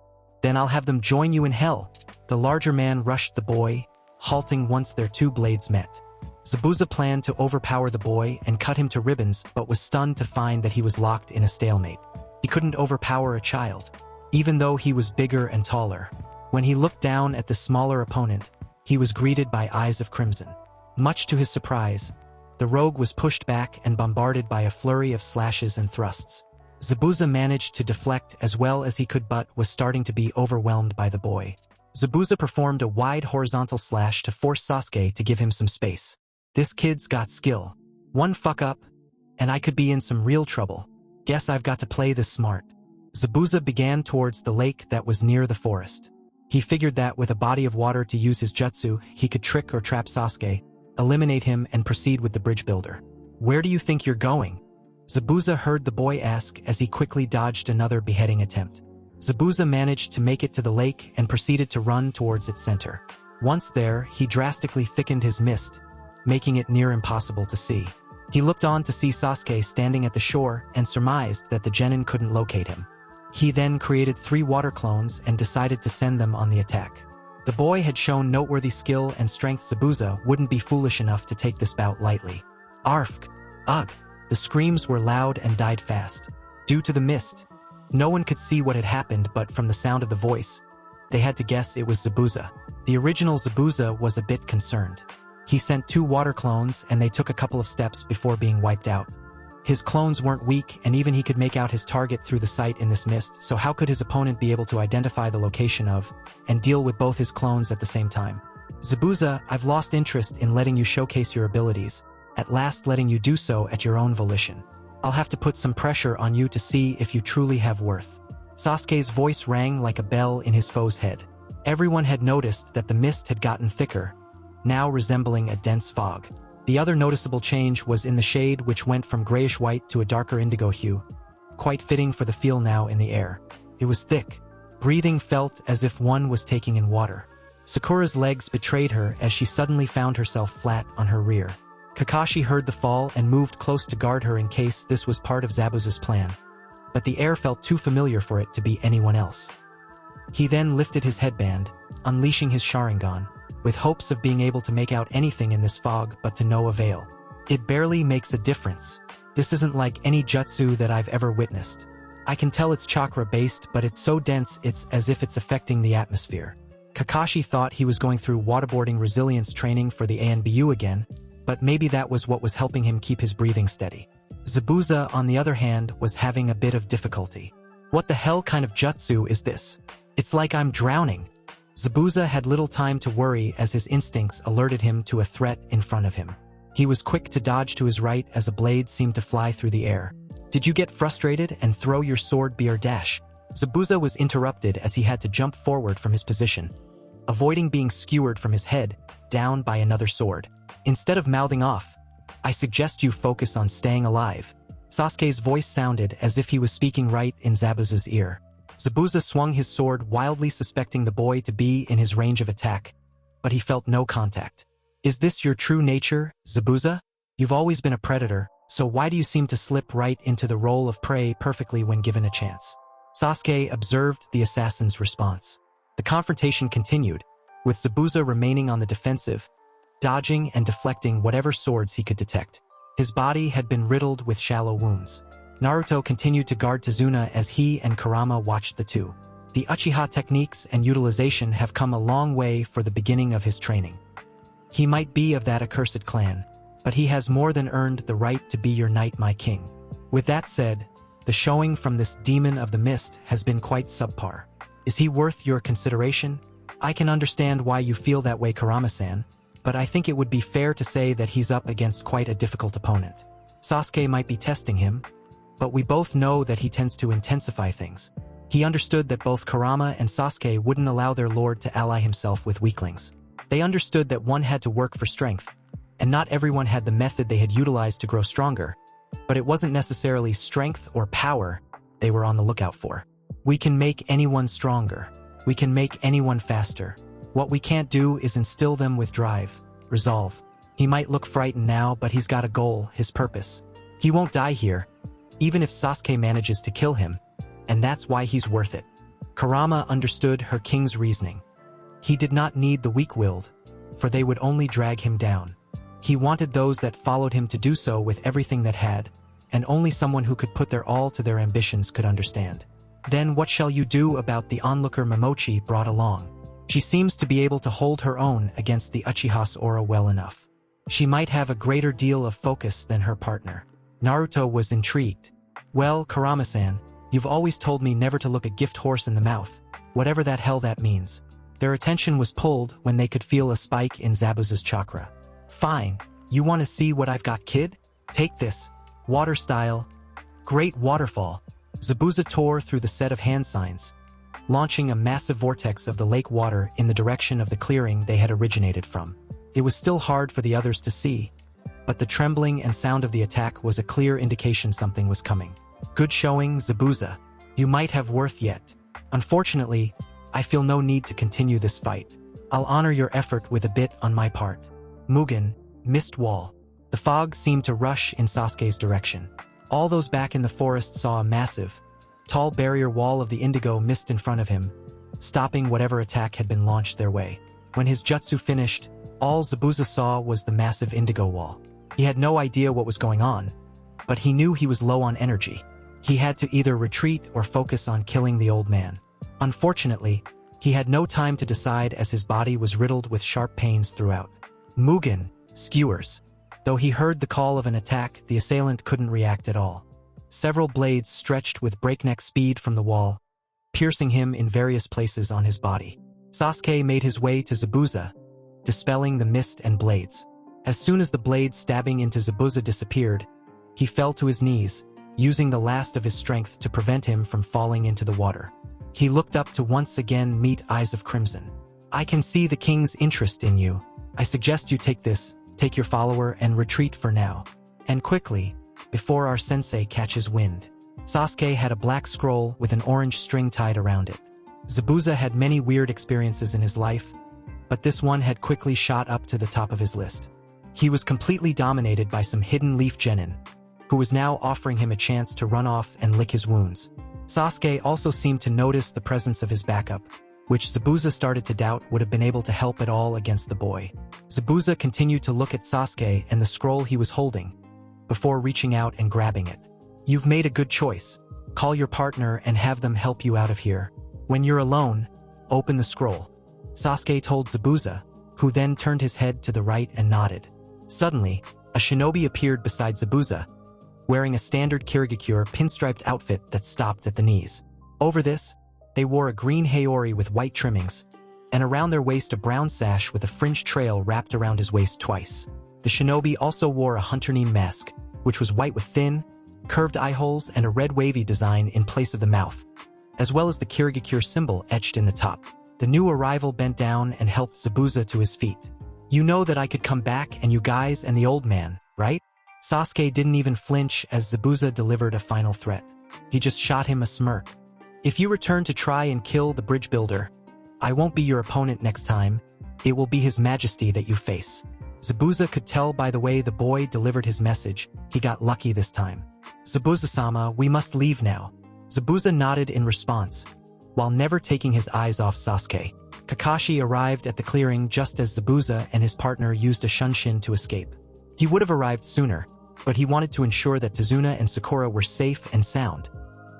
Then I'll have them join you in hell. The larger man rushed the boy, halting once their two blades met. Zabuza planned to overpower the boy and cut him to ribbons but was stunned to find that he was locked in a stalemate. He couldn't overpower a child, even though he was bigger and taller. When he looked down at the smaller opponent, he was greeted by eyes of crimson. Much to his surprise, the rogue was pushed back and bombarded by a flurry of slashes and thrusts. Zabuza managed to deflect as well as he could but was starting to be overwhelmed by the boy. Zabuza performed a wide horizontal slash to force Sasuke to give him some space. This kid's got skill. One fuck up, and I could be in some real trouble. Guess I've got to play this smart. Zabuza began towards the lake that was near the forest. He figured that with a body of water to use his jutsu, he could trick or trap Sasuke, eliminate him and proceed with the bridge builder. Where do you think you're going? Zabuza heard the boy ask as he quickly dodged another beheading attempt. Zabuza managed to make it to the lake and proceeded to run towards its center. Once there, he drastically thickened his mist, making it near impossible to see. He looked on to see Sasuke standing at the shore and surmised that the genin couldn't locate him. He then created 3 water clones and decided to send them on the attack. The boy had shown noteworthy skill and strength. Zabuza wouldn't be foolish enough to take this bout lightly. Arfk! Ugh! The screams were loud and died fast. Due to the mist, no one could see what had happened, but from the sound of the voice, they had to guess it was Zabuza. The original Zabuza was a bit concerned. He sent 2 water clones and they took a couple of steps before being wiped out. His clones weren't weak and even he could make out his target through the sight in this mist, so how could his opponent be able to identify the location of and deal with both his clones at the same time? Zabuza, I've lost interest in letting you showcase your abilities, at last letting you do so at your own volition. I'll have to put some pressure on you to see if you truly have worth. Sasuke's voice rang like a bell in his foe's head. Everyone had noticed that the mist had gotten thicker, now resembling a dense fog. The other noticeable change was in the shade, which went from grayish-white to a darker indigo hue, quite fitting for the feel now in the air. It was thick. Breathing felt as if one was taking in water. Sakura's legs betrayed her as she suddenly found herself flat on her rear. Kakashi heard the fall and moved close to guard her in case this was part of Zabuza's plan, but the air felt too familiar for it to be anyone else. He then lifted his headband, unleashing his Sharingan, with hopes of being able to make out anything in this fog, but to no avail. It barely makes a difference. This isn't like any jutsu that I've ever witnessed. I can tell it's chakra-based, but it's so dense it's as if it's affecting the atmosphere. Kakashi thought he was going through waterboarding resilience training for the ANBU again, but maybe that was what was helping him keep his breathing steady. Zabuza, on the other hand, was having a bit of difficulty. What the hell kind of jutsu is this? It's like I'm drowning. Zabuza had little time to worry as his instincts alerted him to a threat in front of him. He was quick to dodge to his right as a blade seemed to fly through the air. Did you get frustrated and throw your sword beer dash? Zabuza was interrupted as he had to jump forward from his position, avoiding being skewered from his head down by another sword. Instead of mouthing off, I suggest you focus on staying alive. Sasuke's voice sounded as if he was speaking right in Zabuza's ear. Zabuza swung his sword wildly, suspecting the boy to be in his range of attack, but he felt no contact. Is this your true nature, Zabuza? You've always been a predator, so why do you seem to slip right into the role of prey perfectly when given a chance? Sasuke observed the assassin's response. The confrontation continued, with Zabuza remaining on the defensive, dodging and deflecting whatever swords he could detect. His body had been riddled with shallow wounds. Naruto continued to guard Tazuna as he and Kurama watched the two. The Uchiha techniques and utilization have come a long way for the beginning of his training. He might be of that accursed clan, but he has more than earned the right to be your knight, my king. With that said, the showing from this demon of the mist has been quite subpar. Is he worth your consideration? I can understand why you feel that way, Kurama-san, but I think it would be fair to say that he's up against quite a difficult opponent. Sasuke might be testing him, but we both know that he tends to intensify things. He understood that both Kurama and Sasuke wouldn't allow their lord to ally himself with weaklings. They understood that one had to work for strength, and not everyone had the method they had utilized to grow stronger, but it wasn't necessarily strength or power they were on the lookout for. We can make anyone stronger. We can make anyone faster. What we can't do is instill them with drive, resolve. He might look frightened now, but he's got a goal, his purpose. He won't die here, even if Sasuke manages to kill him, and that's why he's worth it. Kurama understood her king's reasoning. He did not need the weak-willed, for they would only drag him down. He wanted those that followed him to do so with everything that had, and only someone who could put their all to their ambitions could understand. Then what shall you do about the onlooker Momochi brought along? She seems to be able to hold her own against the Uchiha's aura well enough. She might have a greater deal of focus than her partner. Naruto was intrigued. Well, Kurama-san, you've always told me never to look a gift horse in the mouth, whatever that hell that means. Their attention was pulled when they could feel a spike in Zabuza's chakra. Fine, you want to see what I've got, kid? Take this. Water style. Great waterfall. Zabuza tore through the set of hand signs, launching a massive vortex of the lake water in the direction of the clearing they had originated from. It was still hard for the others to see, but the trembling and sound of the attack was a clear indication something was coming. Good showing, Zabuza. You might have worth yet. Unfortunately, I feel no need to continue this fight. I'll honor your effort with a bit on my part. Mugen, mist wall. The fog seemed to rush in Sasuke's direction. All those back in the forest saw a massive, tall barrier wall of the indigo mist in front of him, stopping whatever attack had been launched their way. When his jutsu finished, all Zabuza saw was the massive indigo wall. He had no idea what was going on, but he knew he was low on energy. He had to either retreat or focus on killing the old man. Unfortunately, he had no time to decide as his body was riddled with sharp pains throughout. Mugen, skewers. Though he heard the call of an attack, the assailant couldn't react at all. Several blades stretched with breakneck speed from the wall, piercing him in various places on his body. Sasuke made his way to Zabuza, dispelling the mist and blades. As soon as the blades stabbing into Zabuza disappeared, he fell to his knees, using the last of his strength to prevent him from falling into the water. He looked up to once again meet eyes of crimson. I can see the king's interest in you. I suggest you take your follower and retreat for now. And quickly, before our sensei catches wind. Sasuke had a black scroll with an orange string tied around it. Zabuza had many weird experiences in his life, but this one had quickly shot up to the top of his list. He was completely dominated by some hidden leaf genin, who was now offering him a chance to run off and lick his wounds. Sasuke also seemed to notice the presence of his backup, which Zabuza started to doubt would have been able to help at all against the boy. Zabuza continued to look at Sasuke and the scroll he was holding, before reaching out and grabbing it. You've made a good choice. Call your partner and have them help you out of here. When you're alone, open the scroll. Sasuke told Zabuza, who then turned his head to the right and nodded. Suddenly, a shinobi appeared beside Zabuza, wearing a standard Kirigakure pinstriped outfit that stopped at the knees. Over this, they wore a green haori with white trimmings, and around their waist a brown sash with a fringed trail wrapped around his waist twice. The shinobi also wore a hunter-neem mask, which was white with thin, curved eye holes and a red wavy design in place of the mouth, as well as the Kirigakure symbol etched in the top. The new arrival bent down and helped Zabuza to his feet. "You know that I could come back and you guys and the old man, right?" Sasuke didn't even flinch as Zabuza delivered a final threat. He just shot him a smirk. "If you return to try and kill the bridge builder, I won't be your opponent next time. It will be His Majesty that you face." Zabuza could tell by the way the boy delivered his message. He got lucky this time. "Zabuza-sama, we must leave now." Zabuza nodded in response, while never taking his eyes off Sasuke. Kakashi arrived at the clearing just as Zabuza and his partner used a shunshin to escape. He would have arrived sooner, but he wanted to ensure that Tazuna and Sakura were safe and sound,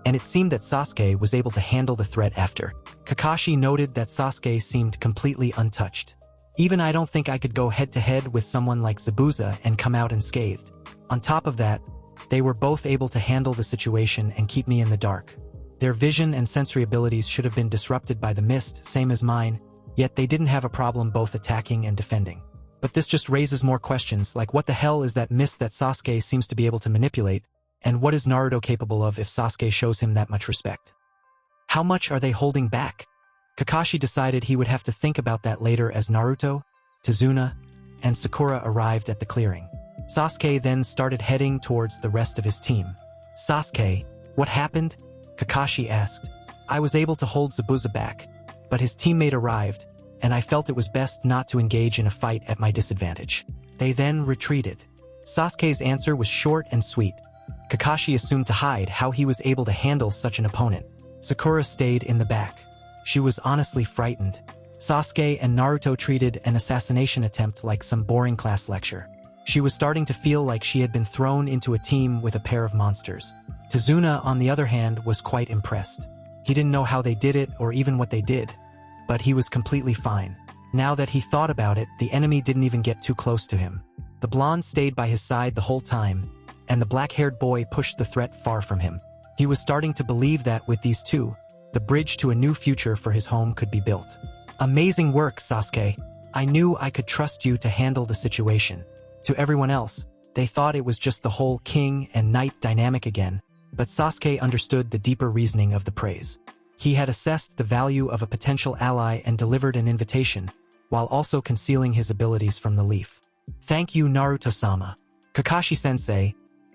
and it seemed that Sasuke was able to handle the threat after. Kakashi noted that Sasuke seemed completely untouched. "Even I don't think I could go head-to-head with someone like Zabuza and come out unscathed. On top of that, they were both able to handle the situation and keep me in the dark. Their vision and sensory abilities should have been disrupted by the mist, same as mine, yet they didn't have a problem both attacking and defending. But this just raises more questions, like what the hell is that mist that Sasuke seems to be able to manipulate, and what is Naruto capable of if Sasuke shows him that much respect? How much are they holding back?" Kakashi decided he would have to think about that later as Naruto, Tazuna, and Sakura arrived at the clearing. Sasuke then started heading towards the rest of his team. "Sasuke, what happened?" Kakashi asked. "I was able to hold Zabuza back, but his teammate arrived, and I felt it was best not to engage in a fight at my disadvantage. They then retreated." Sasuke's answer was short and sweet. Kakashi assumed to hide how he was able to handle such an opponent. Sakura stayed in the back. She was honestly frightened. Sasuke and Naruto treated an assassination attempt like some boring class lecture. She was starting to feel like she had been thrown into a team with a pair of monsters. Tazuna, on the other hand, was quite impressed. He didn't know how they did it or even what they did, but he was completely fine. Now that he thought about it, the enemy didn't even get too close to him. The blonde stayed by his side the whole time, and the black-haired boy pushed the threat far from him. He was starting to believe that with these two, the bridge to a new future for his home could be built. "Amazing work, Sasuke. I knew I could trust you to handle the situation." To everyone else, they thought it was just the whole king and knight dynamic again, but Sasuke understood the deeper reasoning of the praise. He had assessed the value of a potential ally and delivered an invitation, while also concealing his abilities from the leaf. "Thank you, Naruto-sama. Kakashi-sensei,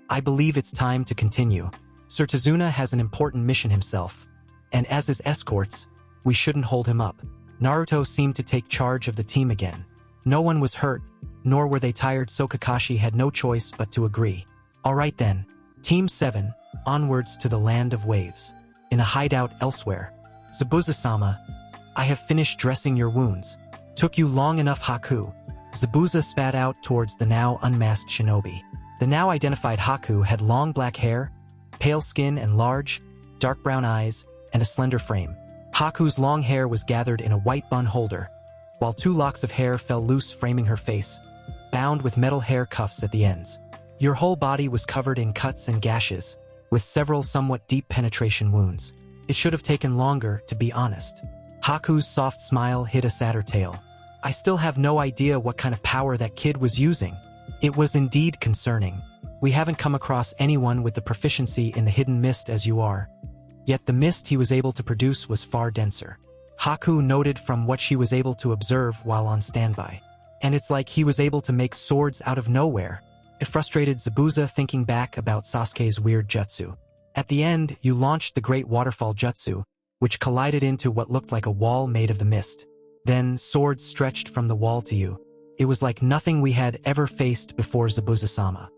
I believe it's time to continue. Sir Tazuna has an important mission himself, and as his escorts, we shouldn't hold him up." Naruto seemed to take charge of the team again. No one was hurt, nor were they tired, so Kakashi had no choice but to agree. "All right then, Team 7, onwards to the land of waves." In a hideout elsewhere, "Zabuza-sama, I have finished dressing your wounds. Took you long enough, Haku." Zabuza spat out towards the now unmasked shinobi. The now identified Haku had long black hair, pale skin and large, dark brown eyes, and a slender frame. Haku's long hair was gathered in a white bun holder, while 2 locks of hair fell loose, framing her face, bound with metal hair cuffs at the ends. Your whole body was covered in cuts and gashes, with several somewhat deep penetration wounds. It should have taken longer, to be honest. Haku's soft smile hid a sadder tale. I still have no idea what kind of power that kid was using. It was indeed concerning. We haven't come across anyone with the proficiency in the hidden mist as you are. Yet the mist he was able to produce was far denser. Haku noted from what she was able to observe while on standby. And it's like he was able to make swords out of nowhere. It frustrated Zabuza thinking back about Sasuke's weird jutsu. At the end, you launched the Great Waterfall Jutsu, which collided into what looked like a wall made of the mist. Then swords stretched from the wall to you. It was like nothing we had ever faced before, Zabuza-sama.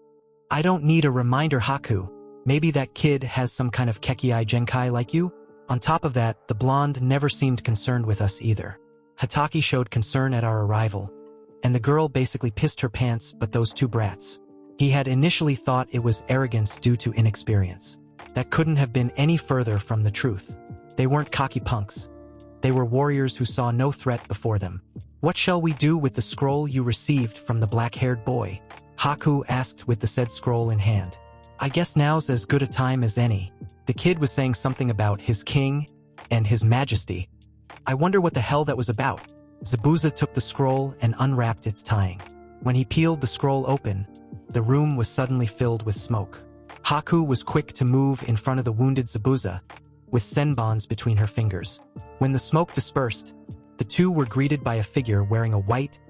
I don't need a reminder, Haku. Maybe that kid has some kind of Kekkei Genkai like you? On top of that, the blonde never seemed concerned with us either. Hatake showed concern at our arrival, and the girl basically pissed her pants, but those 2 brats. He had initially thought it was arrogance due to inexperience. That couldn't have been any further from the truth. They weren't cocky punks. They were warriors who saw no threat before them. "What shall we do with the scroll you received from the black-haired boy?" Haku asked with the said scroll in hand. "I guess now's as good a time as any." The kid was saying something about his king and his majesty. I wonder what the hell that was about. Zabuza took the scroll and unwrapped its tying. When he peeled the scroll open, the room was suddenly filled with smoke. Haku was quick to move in front of the wounded Zabuza, with senbons between her fingers. When the smoke dispersed, the two were greeted by a figure wearing a white,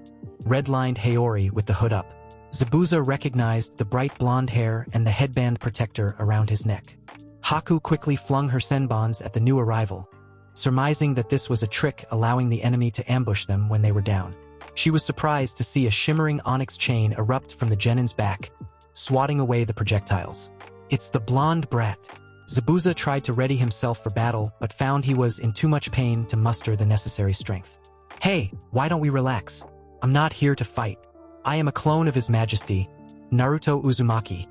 red-lined haori with the hood up. Zabuza recognized the bright blonde hair and the headband protector around his neck. Haku quickly flung her senbons at the new arrival, surmising that this was a trick allowing the enemy to ambush them when they were down. She was surprised to see a shimmering onyx chain erupt from the genin's back, swatting away the projectiles. "It's the blonde brat." Zabuza tried to ready himself for battle, but found he was in too much pain to muster the necessary strength. "Hey, why don't we relax? I'm not here to fight. I am a clone of His Majesty, Naruto Uzumaki,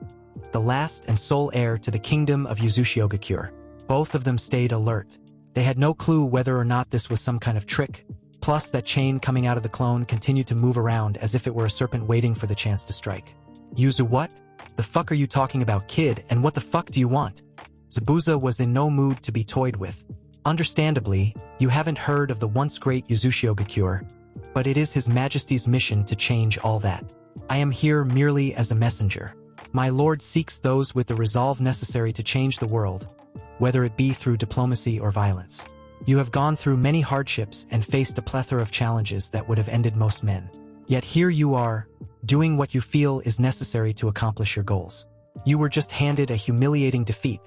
the last and sole heir to the kingdom of Uzushiogakure." Both of them stayed alert. They had no clue whether or not this was some kind of trick, plus that chain coming out of the clone continued to move around as if it were a serpent waiting for the chance to strike. "Yuzu what? The fuck are you talking about, kid, and what the fuck do you want?" Zabuza was in no mood to be toyed with. "Understandably, you haven't heard of the once great Uzushiogakure, but it is His Majesty's mission to change all that. I am here merely as a messenger. My lord seeks those with the resolve necessary to change the world, whether it be through diplomacy or violence. You have gone through many hardships and faced a plethora of challenges that would have ended most men. Yet here you are, doing what you feel is necessary to accomplish your goals. You were just handed a humiliating defeat,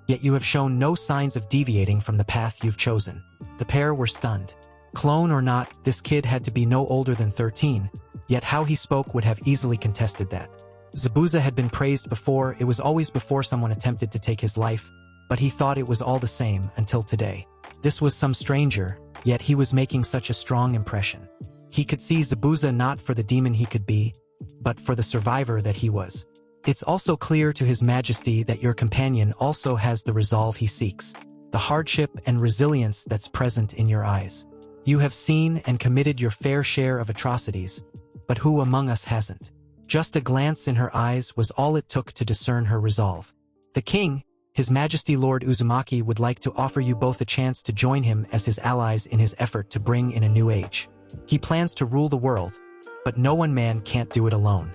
yet you have shown no signs of deviating from the path you've chosen." The pair were stunned. Clone or not, this kid had to be no older than 13, yet how he spoke would have easily contested that. Zabuza had been praised before. It was always before someone attempted to take his life, but he thought it was all the same until today. This was some stranger, yet he was making such a strong impression. He could see Zabuza not for the demon he could be, but for the survivor that he was. "It's also clear to His Majesty that your companion also has the resolve he seeks, the hardship and resilience that's present in your eyes. You have seen and committed your fair share of atrocities, but who among us hasn't?" Just a glance in her eyes was all it took to discern her resolve. "The king, His Majesty Lord Uzumaki, would like to offer you both a chance to join him as his allies in his effort to bring in a new age. He plans to rule the world, but no one man can't do it alone.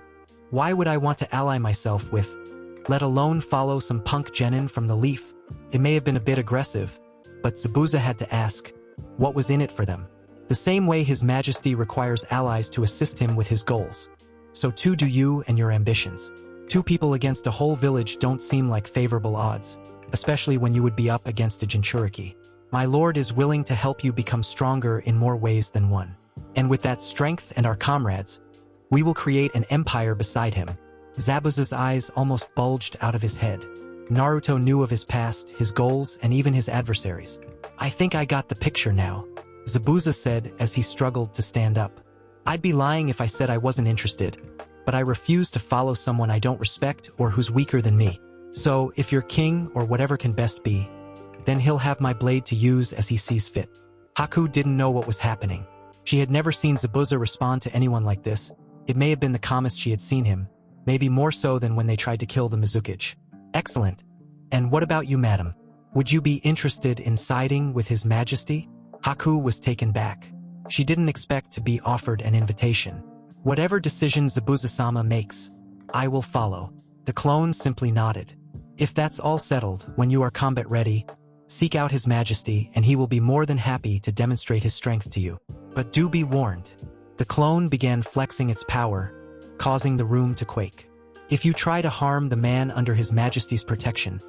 Why would I want to ally myself with, let alone follow some punk genin from the Leaf?" It may have been a bit aggressive, but Zabuza had to ask, what was in it for them? The same way His Majesty requires allies to assist him with his goals, so too do you and your ambitions. Two people against a whole village don't seem like favorable odds, especially when you would be up against a Jinchuriki. My lord is willing to help you become stronger in more ways than one. And with that strength and our comrades, we will create an empire beside him. Zabuza's eyes almost bulged out of his head. Naruto knew of his past, his goals, and even his adversaries. "I think I got the picture now," Zabuza said as he struggled to stand up. "I'd be lying if I said I wasn't interested, but I refuse to follow someone I don't respect or who's weaker than me. So, if you're king or whatever can best be, then he'll have my blade to use as he sees fit." Haku didn't know what was happening. She had never seen Zabuza respond to anyone like this. It may have been the calmest she had seen him, maybe more so than when they tried to kill the Mizukage. "Excellent. And what about you, madam? Would you be interested in siding with His Majesty?" Haku was taken back. She didn't expect to be offered an invitation. "Whatever decision Zabuza-sama makes, I will follow." The clone simply nodded. "If that's all settled, when you are combat ready, seek out His Majesty and he will be more than happy to demonstrate his strength to you. But do be warned." The clone began flexing its power, causing the room to quake. "If you try to harm the man under His Majesty's protection,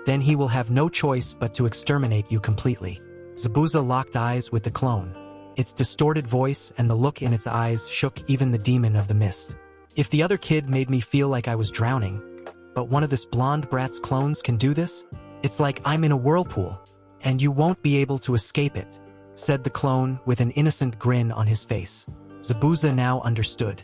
then he will have no choice but to exterminate you completely." Zabuza locked eyes with the clone. Its distorted voice and the look in its eyes shook even the demon of the mist. "If the other kid made me feel like I was drowning, but one of this blonde brat's clones can do this? It's like I'm in a whirlpool, and you won't be able to escape it," said the clone with an innocent grin on his face. Zabuza now understood.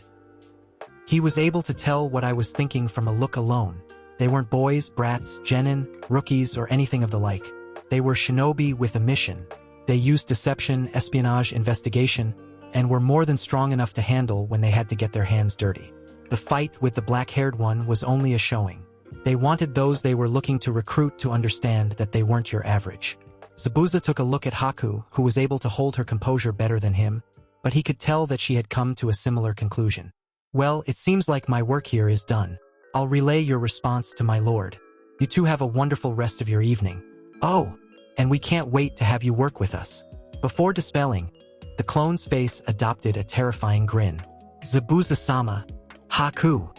He was able to tell what I was thinking from a look alone. They weren't boys, brats, genin, rookies, or anything of the like. They were shinobi with a mission. They used deception, espionage, investigation, and were more than strong enough to handle when they had to get their hands dirty. The fight with the black-haired one was only a showing. They wanted those they were looking to recruit to understand that they weren't your average. Zabuza took a look at Haku, who was able to hold her composure better than him, but he could tell that she had come to a similar conclusion. Well, it seems like my work here is done. I'll relay your response to my lord. You two have a wonderful rest of your evening. Oh, and we can't wait to have you work with us. Before dispelling, the clone's face adopted a terrifying grin. Zabuza-sama, Haku.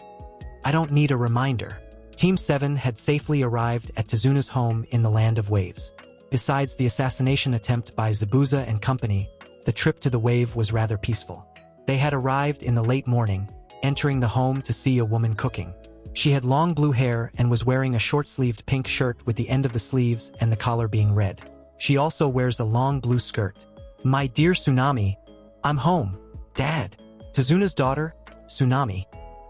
I don't need a reminder. Team 7 had safely arrived at Tezuna's home in the Land of Waves. Besides the assassination attempt by Zabuza and company, the trip to the wave was rather peaceful. They had arrived in the late morning, entering the home to see a woman cooking. She had long blue hair and was wearing a short-sleeved pink shirt with the end of the sleeves and the collar being red. She also wears a long blue skirt. My dear Tsunami, I'm home. Dad. Tezuna's daughter, Tsunami,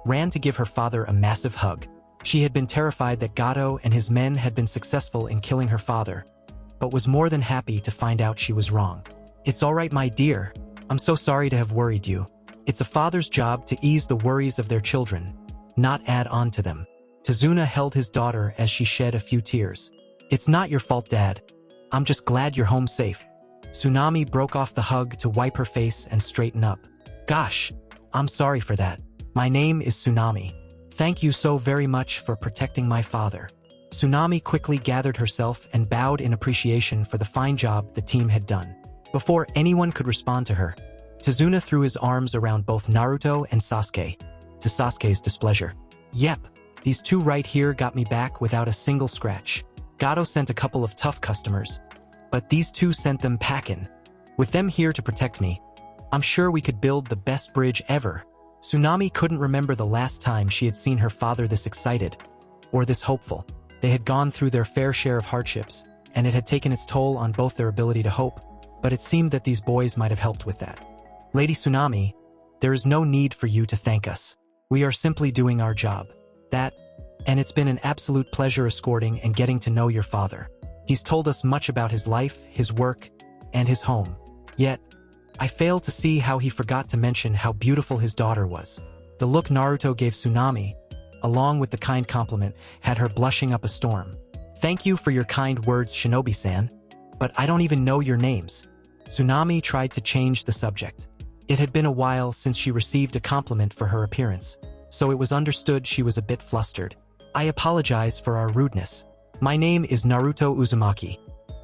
ran to give her father a massive hug. She had been terrified that Gato and his men had been successful in killing her father, but was more than happy to find out she was wrong. It's all right, my dear. I'm so sorry to have worried you. It's a father's job to ease the worries of their children, not add on to them. Tezuna held his daughter as she shed a few tears. It's not your fault, Dad. I'm just glad you're home safe. Tsunami broke off the hug to wipe her face and straighten up. Gosh, I'm sorry for that. My name is Tsunami. Thank you so very much for protecting my father. Tsunami quickly gathered herself and bowed in appreciation for the fine job the team had done. Before anyone could respond to her, Tezuna threw his arms around both Naruto and Sasuke, to Sasuke's displeasure. Yep, these two right here got me back without a single scratch. Gato sent a couple of tough customers, but these two sent them packin'. With them here to protect me, I'm sure we could build the best bridge ever. Tsunami couldn't remember the last time she had seen her father this excited, or this hopeful. They had gone through their fair share of hardships, and it had taken its toll on both their ability to hope, but it seemed that these boys might have helped with that. Lady Tsunami, there is no need for you to thank us. We are simply doing our job. And it's been an absolute pleasure escorting and getting to know your father. He's told us much about his life, his work, and his home. Yet, I fail to see how he forgot to mention how beautiful his daughter was. The look Naruto gave Tsunami, along with the kind compliment, had her blushing up a storm. Thank you for your kind words, Shinobi-san, but I don't even know your names. Tsunami tried to change the subject. It had been a while since she received a compliment for her appearance, so it was understood she was a bit flustered. I apologize for our rudeness. My name is Naruto Uzumaki.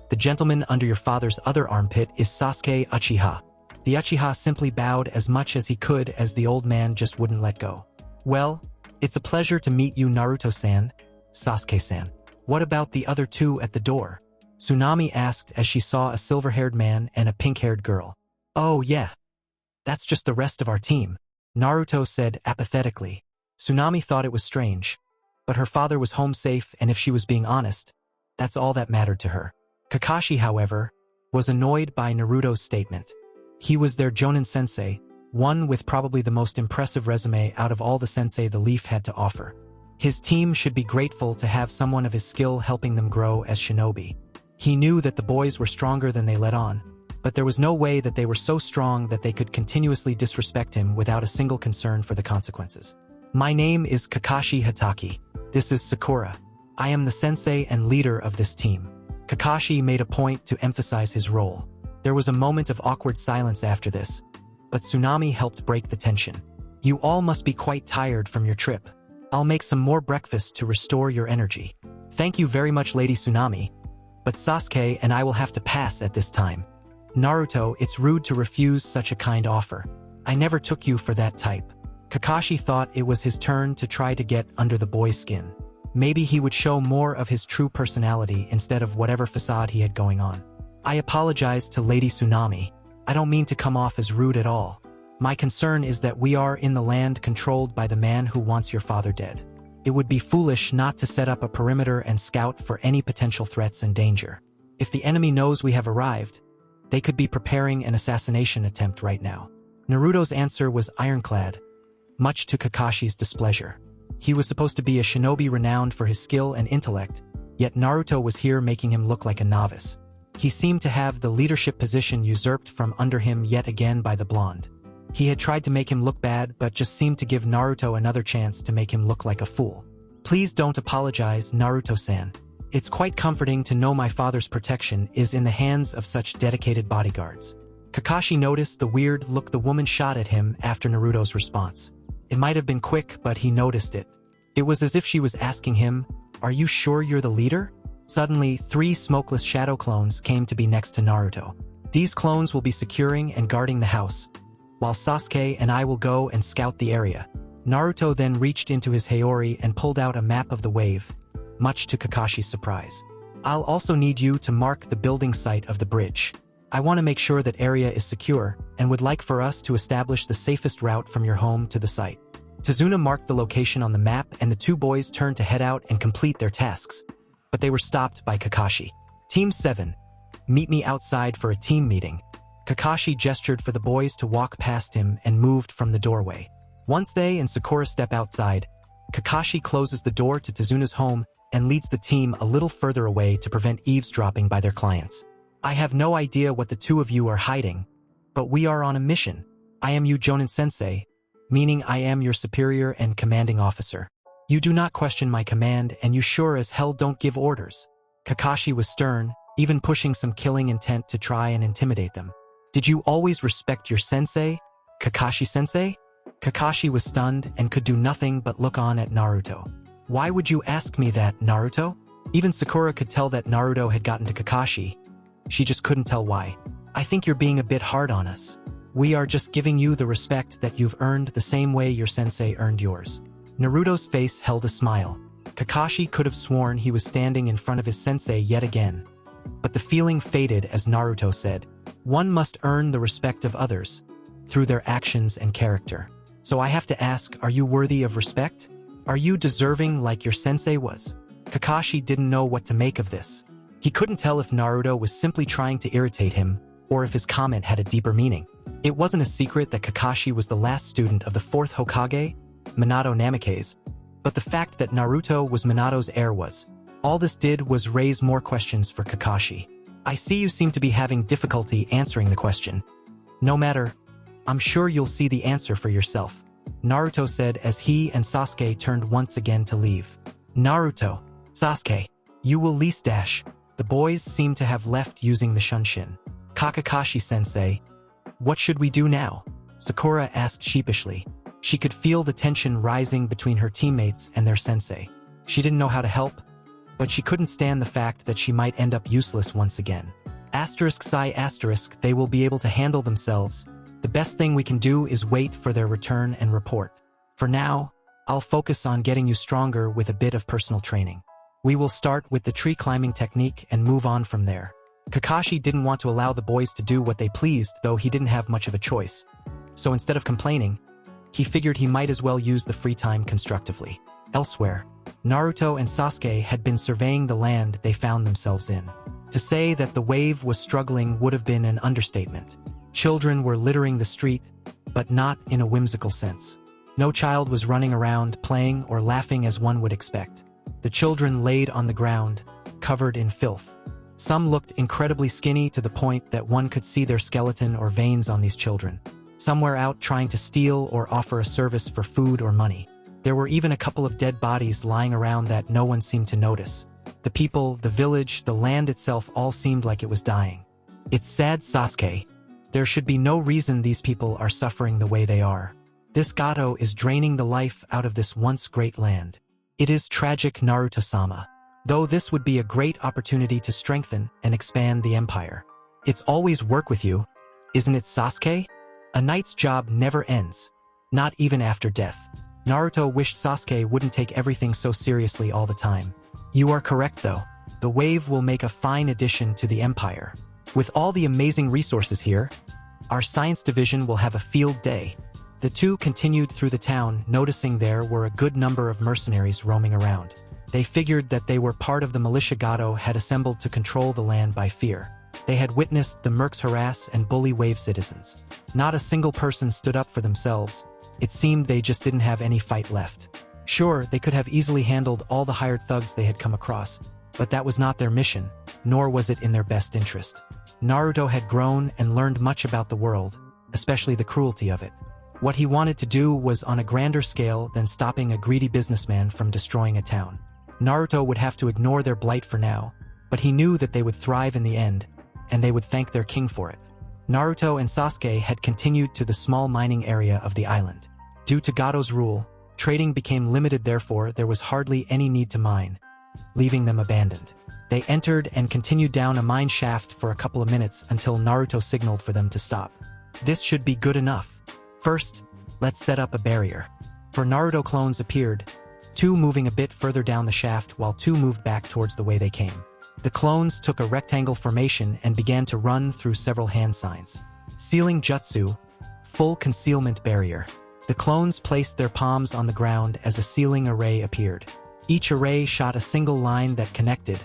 The gentleman under your father's other armpit is Sasuke Uchiha. The Uchiha simply bowed as much as he could as the old man just wouldn't let go. Well, it's a pleasure to meet you, Naruto-san, Sasuke-san. What about the other two at the door? Tsunami asked as she saw a silver-haired man and a pink-haired girl. Oh yeah, that's just the rest of our team, Naruto said apathetically. Tsunami thought it was strange, but her father was home safe, and if she was being honest, that's all that mattered to her. Kakashi, however, was annoyed by Naruto's statement. He was their Jonin sensei, one with probably the most impressive resume out of all the sensei the Leaf had to offer. His team should be grateful to have someone of his skill helping them grow as shinobi. He knew that the boys were stronger than they let on, but there was no way that they were so strong that they could continuously disrespect him without a single concern for the consequences. My name is Kakashi Hatake. This is Sakura. I am the sensei and leader of this team. Kakashi made a point to emphasize his role. There was a moment of awkward silence after this, but Tsunami helped break the tension. You all must be quite tired from your trip. I'll make some more breakfast to restore your energy. Thank you very much, Lady Tsunami, but Sasuke and I will have to pass at this time. Naruto, it's rude to refuse such a kind offer. I never took you for that type. Kakashi thought it was his turn to try to get under the boy's skin. Maybe he would show more of his true personality instead of whatever facade he had going on. I apologize to Lady Tsunami. I don't mean to come off as rude at all. My concern is that we are in the land controlled by the man who wants your father dead. It would be foolish not to set up a perimeter and scout for any potential threats and danger. If the enemy knows we have arrived, they could be preparing an assassination attempt right now. Naruto's answer was ironclad, much to Kakashi's displeasure. He was supposed to be a shinobi renowned for his skill and intellect, yet Naruto was here making him look like a novice. He seemed to have the leadership position usurped from under him yet again by the blonde. He had tried to make him look bad but just seemed to give Naruto another chance to make him look like a fool. Please don't apologize, Naruto-san. It's quite comforting to know my father's protection is in the hands of such dedicated bodyguards. Kakashi noticed the weird look the woman shot at him after Naruto's response. It might have been quick, but he noticed it. It was as if she was asking him, "Are you sure you're the leader?" Suddenly, 3 smokeless shadow clones came to be next to Naruto. These clones will be securing and guarding the house, while Sasuke and I will go and scout the area. Naruto then reached into his Hayori and pulled out a map of the wave, much to Kakashi's surprise. I'll also need you to mark the building site of the bridge. I want to make sure that area is secure and would like for us to establish the safest route from your home to the site. Tazuna marked the location on the map and the 2 boys turned to head out and complete their tasks. But they were stopped by Kakashi. Team 7, meet me outside for a team meeting. Kakashi gestured for the boys to walk past him and moved from the doorway. Once they and Sakura step outside, Kakashi closes the door to Tazuna's home and leads the team a little further away to prevent eavesdropping by their clients. I have no idea what the 2 of you are hiding, but we are on a mission. I am Jonin-sensei, meaning I am your superior and commanding officer. You do not question my command and you sure as hell don't give orders. Kakashi was stern, even pushing some killing intent to try and intimidate them. Did you always respect your sensei, Kakashi-sensei? Kakashi was stunned and could do nothing but look on at Naruto. Why would you ask me that, Naruto? Even Sakura could tell that Naruto had gotten to Kakashi. She just couldn't tell why. I think you're being a bit hard on us. We are just giving you the respect that you've earned the same way your sensei earned yours. Naruto's face held a smile. Kakashi could have sworn he was standing in front of his sensei yet again. But the feeling faded as Naruto said, one must earn the respect of others through their actions and character. So I have to ask, are you worthy of respect? Are you deserving like your sensei was? Kakashi didn't know what to make of this. He couldn't tell if Naruto was simply trying to irritate him or if his comment had a deeper meaning. It wasn't a secret that Kakashi was the last student of the 4th Hokage, Minato Namikaze, but the fact that Naruto was Minato's heir was. All this did was raise more questions for Kakashi. I see you seem to be having difficulty answering the question. No matter, I'm sure you'll see the answer for yourself, Naruto said as he and Sasuke turned once again to leave. Naruto, Sasuke, you will lease dash. The boys seemed to have left using the Shunshin. Kakashi-sensei, what should we do now? Sakura asked sheepishly. She could feel the tension rising between her teammates and their sensei. She didn't know how to help, but she couldn't stand the fact that she might end up useless once again. ***, they will be able to handle themselves. The best thing we can do is wait for their return and report. For now, I'll focus on getting you stronger with a bit of personal training. We will start with the tree climbing technique and move on from there. Kakashi didn't want to allow the boys to do what they pleased, though he didn't have much of a choice. So instead of complaining, he figured he might as well use the free time constructively. Elsewhere, Naruto and Sasuke had been surveying the land they found themselves in. To say that the wave was struggling would have been an understatement. Children were littering the street, but not in a whimsical sense. No child was running around, playing or laughing as one would expect. The children laid on the ground, covered in filth. Some looked incredibly skinny to the point that one could see their skeleton or veins on these children. Some were out trying to steal or offer a service for food or money. There were even a couple of dead bodies lying around that no one seemed to notice. The people, the village, the land itself all seemed like it was dying. It's sad, Sasuke. There should be no reason these people are suffering the way they are. This Gato is draining the life out of this once great land. It is tragic, Naruto-sama. Though this would be a great opportunity to strengthen and expand the empire. It's always work with you, isn't it, Sasuke? A knight's job never ends, not even after death. Naruto wished Sasuke wouldn't take everything so seriously all the time. You are correct though. The wave will make a fine addition to the empire. With all the amazing resources here, our science division will have a field day. The two continued through the town, noticing there were a good number of mercenaries roaming around. They figured that they were part of the militia Gato had assembled to control the land by fear. They had witnessed the mercs harass and bully wave citizens. Not a single person stood up for themselves. It seemed they just didn't have any fight left. Sure, they could have easily handled all the hired thugs they had come across, but that was not their mission. nor was it in their best interest. Naruto had grown and learned much about the world, especially the cruelty of it. What he wanted to do was on a grander scale than stopping a greedy businessman from destroying a town. Naruto would have to ignore their blight for now, but he knew that they would thrive in the end, and they would thank their king for it. Naruto and Sasuke had continued to the small mining area of the island. Due to Gotouge's rule, trading became limited, therefore there was hardly any need to mine, leaving them abandoned. They entered and continued down a mine shaft for a couple of minutes until Naruto signaled for them to stop. This should be good enough. First, let's set up a barrier. For Naruto clones appeared, 2 moving a bit further down the shaft while 2 moved back towards the way they came. The clones took a rectangle formation and began to run through several hand signs. Sealing Jutsu, full concealment barrier. The clones placed their palms on the ground as a sealing array appeared. Each array shot a single line that connected,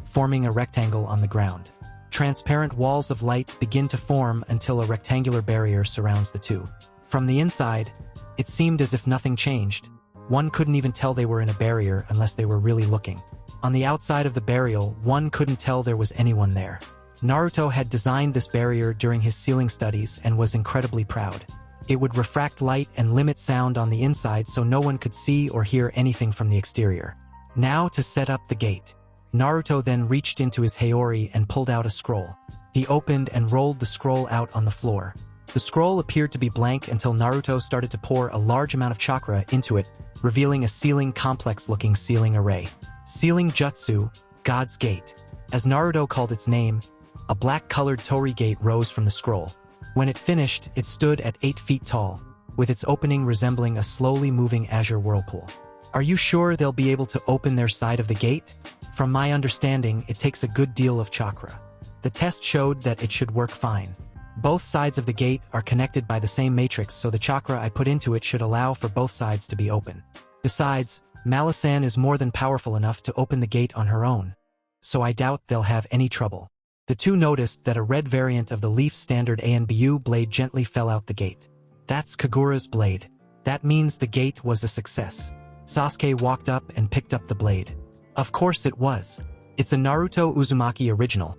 forming a rectangle on the ground. Transparent walls of light begin to form until a rectangular barrier surrounds the 2. From the inside, it seemed as if nothing changed. One couldn't even tell they were in a barrier unless they were really looking. On the outside of the barrier, one couldn't tell there was anyone there. Naruto had designed this barrier during his sealing studies and was incredibly proud. It would refract light and limit sound on the inside so no one could see or hear anything from the exterior. Now to set up the gate. Naruto then reached into his Hayori and pulled out a scroll. He opened and rolled the scroll out on the floor. The scroll appeared to be blank until Naruto started to pour a large amount of chakra into it, revealing a sealing complex-looking sealing array. Sealing Jutsu, God's Gate. As Naruto called its name, a black-colored torii gate rose from the scroll. When it finished, it stood at 8 feet tall, with its opening resembling a slowly moving azure whirlpool. Are you sure they'll be able to open their side of the gate? From my understanding, it takes a good deal of chakra. The test showed that it should work fine. Both sides of the gate are connected by the same matrix, so the chakra I put into it should allow for both sides to be open. Besides, Malisan is more than powerful enough to open the gate on her own, so I doubt they'll have any trouble. The 2 noticed that a red variant of the Leaf Standard ANBU blade gently fell out the gate. That's Kagura's blade. That means the gate was a success. Sasuke walked up and picked up the blade. Of course it was. It's a Naruto Uzumaki original,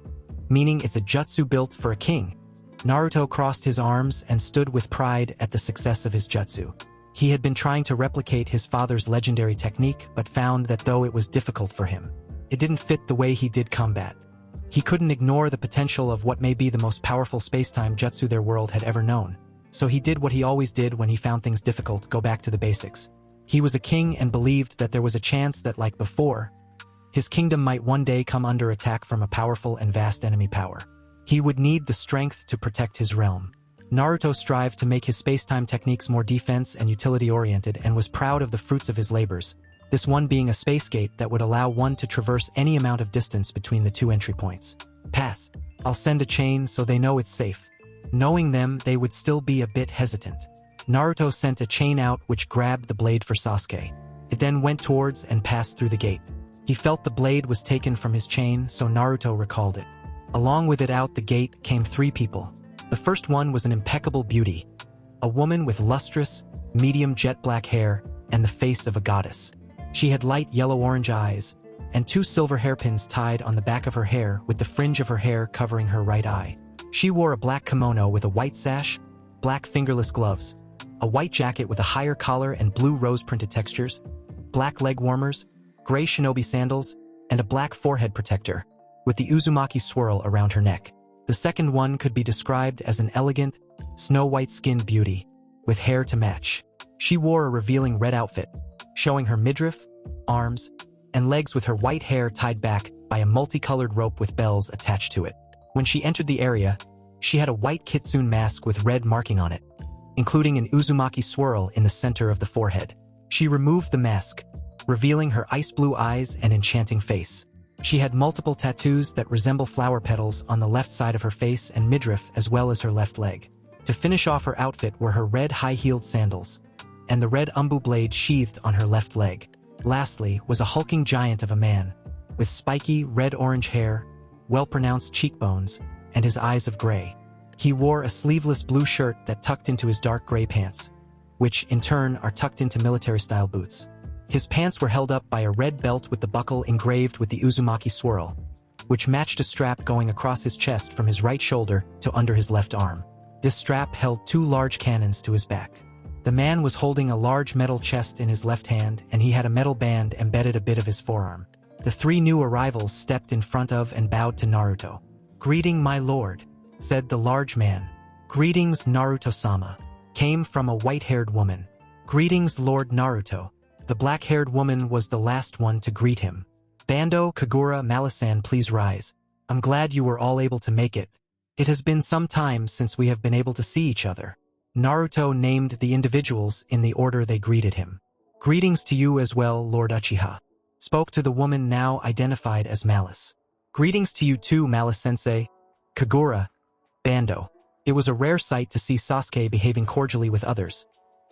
meaning it's a jutsu built for a king. Naruto crossed his arms and stood with pride at the success of his jutsu. He had been trying to replicate his father's legendary technique but found that though it was difficult for him, it didn't fit the way he did combat. He couldn't ignore the potential of what may be the most powerful space-time jutsu their world had ever known. So he did what he always did when he found things difficult: go back to the basics. He was a king and believed that there was a chance that, like before, his kingdom might one day come under attack from a powerful and vast enemy power. He would need the strength to protect his realm. Naruto strived to make his space-time techniques more defense and utility-oriented and was proud of the fruits of his labors, this one being a space gate that would allow one to traverse any amount of distance between the 2 entry points. Pass. I'll send a chain so they know it's safe. Knowing them, they would still be a bit hesitant. Naruto sent a chain out which grabbed the blade for Sasuke. It then went towards and passed through the gate. He felt the blade was taken from his chain, so Naruto recalled it. Along with it out the gate came 3 people. The first one was an impeccable beauty, a woman with lustrous, medium jet black hair and the face of a goddess. She had light yellow-orange eyes and 2 silver hairpins tied on the back of her hair, with the fringe of her hair covering her right eye. She wore a black kimono with a white sash, black fingerless gloves, a white jacket with a higher collar and blue rose-printed textures, black leg warmers, gray shinobi sandals, and a black forehead protector, with the Uzumaki swirl around her neck. The second one could be described as an elegant, snow-white-skinned beauty, with hair to match. She wore a revealing red outfit, showing her midriff, arms, and legs with her white hair tied back by a multicolored rope with bells attached to it. When she entered the area, she had a white kitsune mask with red marking on it, including an Uzumaki swirl in the center of the forehead. She removed the mask, revealing her ice blue eyes and enchanting face. She had multiple tattoos that resemble flower petals on the left side of her face and midriff as well as her left leg. To finish off her outfit were her red high-heeled sandals, and the red umbu blade sheathed on her left leg. Lastly was a hulking giant of a man, with spiky red-orange hair, well-pronounced cheekbones, and his eyes of gray. He wore a sleeveless blue shirt that tucked into his dark gray pants, which in turn are tucked into military-style boots. His pants were held up by a red belt with the buckle engraved with the Uzumaki swirl, which matched a strap going across his chest from his right shoulder to under his left arm. This strap held 2 large cannons to his back. The man was holding a large metal chest in his left hand, and he had a metal band embedded a bit of his forearm. The 3 new arrivals stepped in front of and bowed to Naruto. "Greeting, my lord," said the large man. "Greetings, Naruto-sama," came from a white-haired woman. "Greetings, Lord Naruto." The black-haired woman was the last one to greet him. "Bando, Kagura, Malisan, please rise. I'm glad you were all able to make it. It has been some time since we have been able to see each other." Naruto named the individuals in the order they greeted him. "Greetings to you as well, Lord Uchiha," spoke to the woman now identified as Malice. "Greetings to you too, Malice-sensei, Kagura, Bando." It was a rare sight to see Sasuke behaving cordially with others.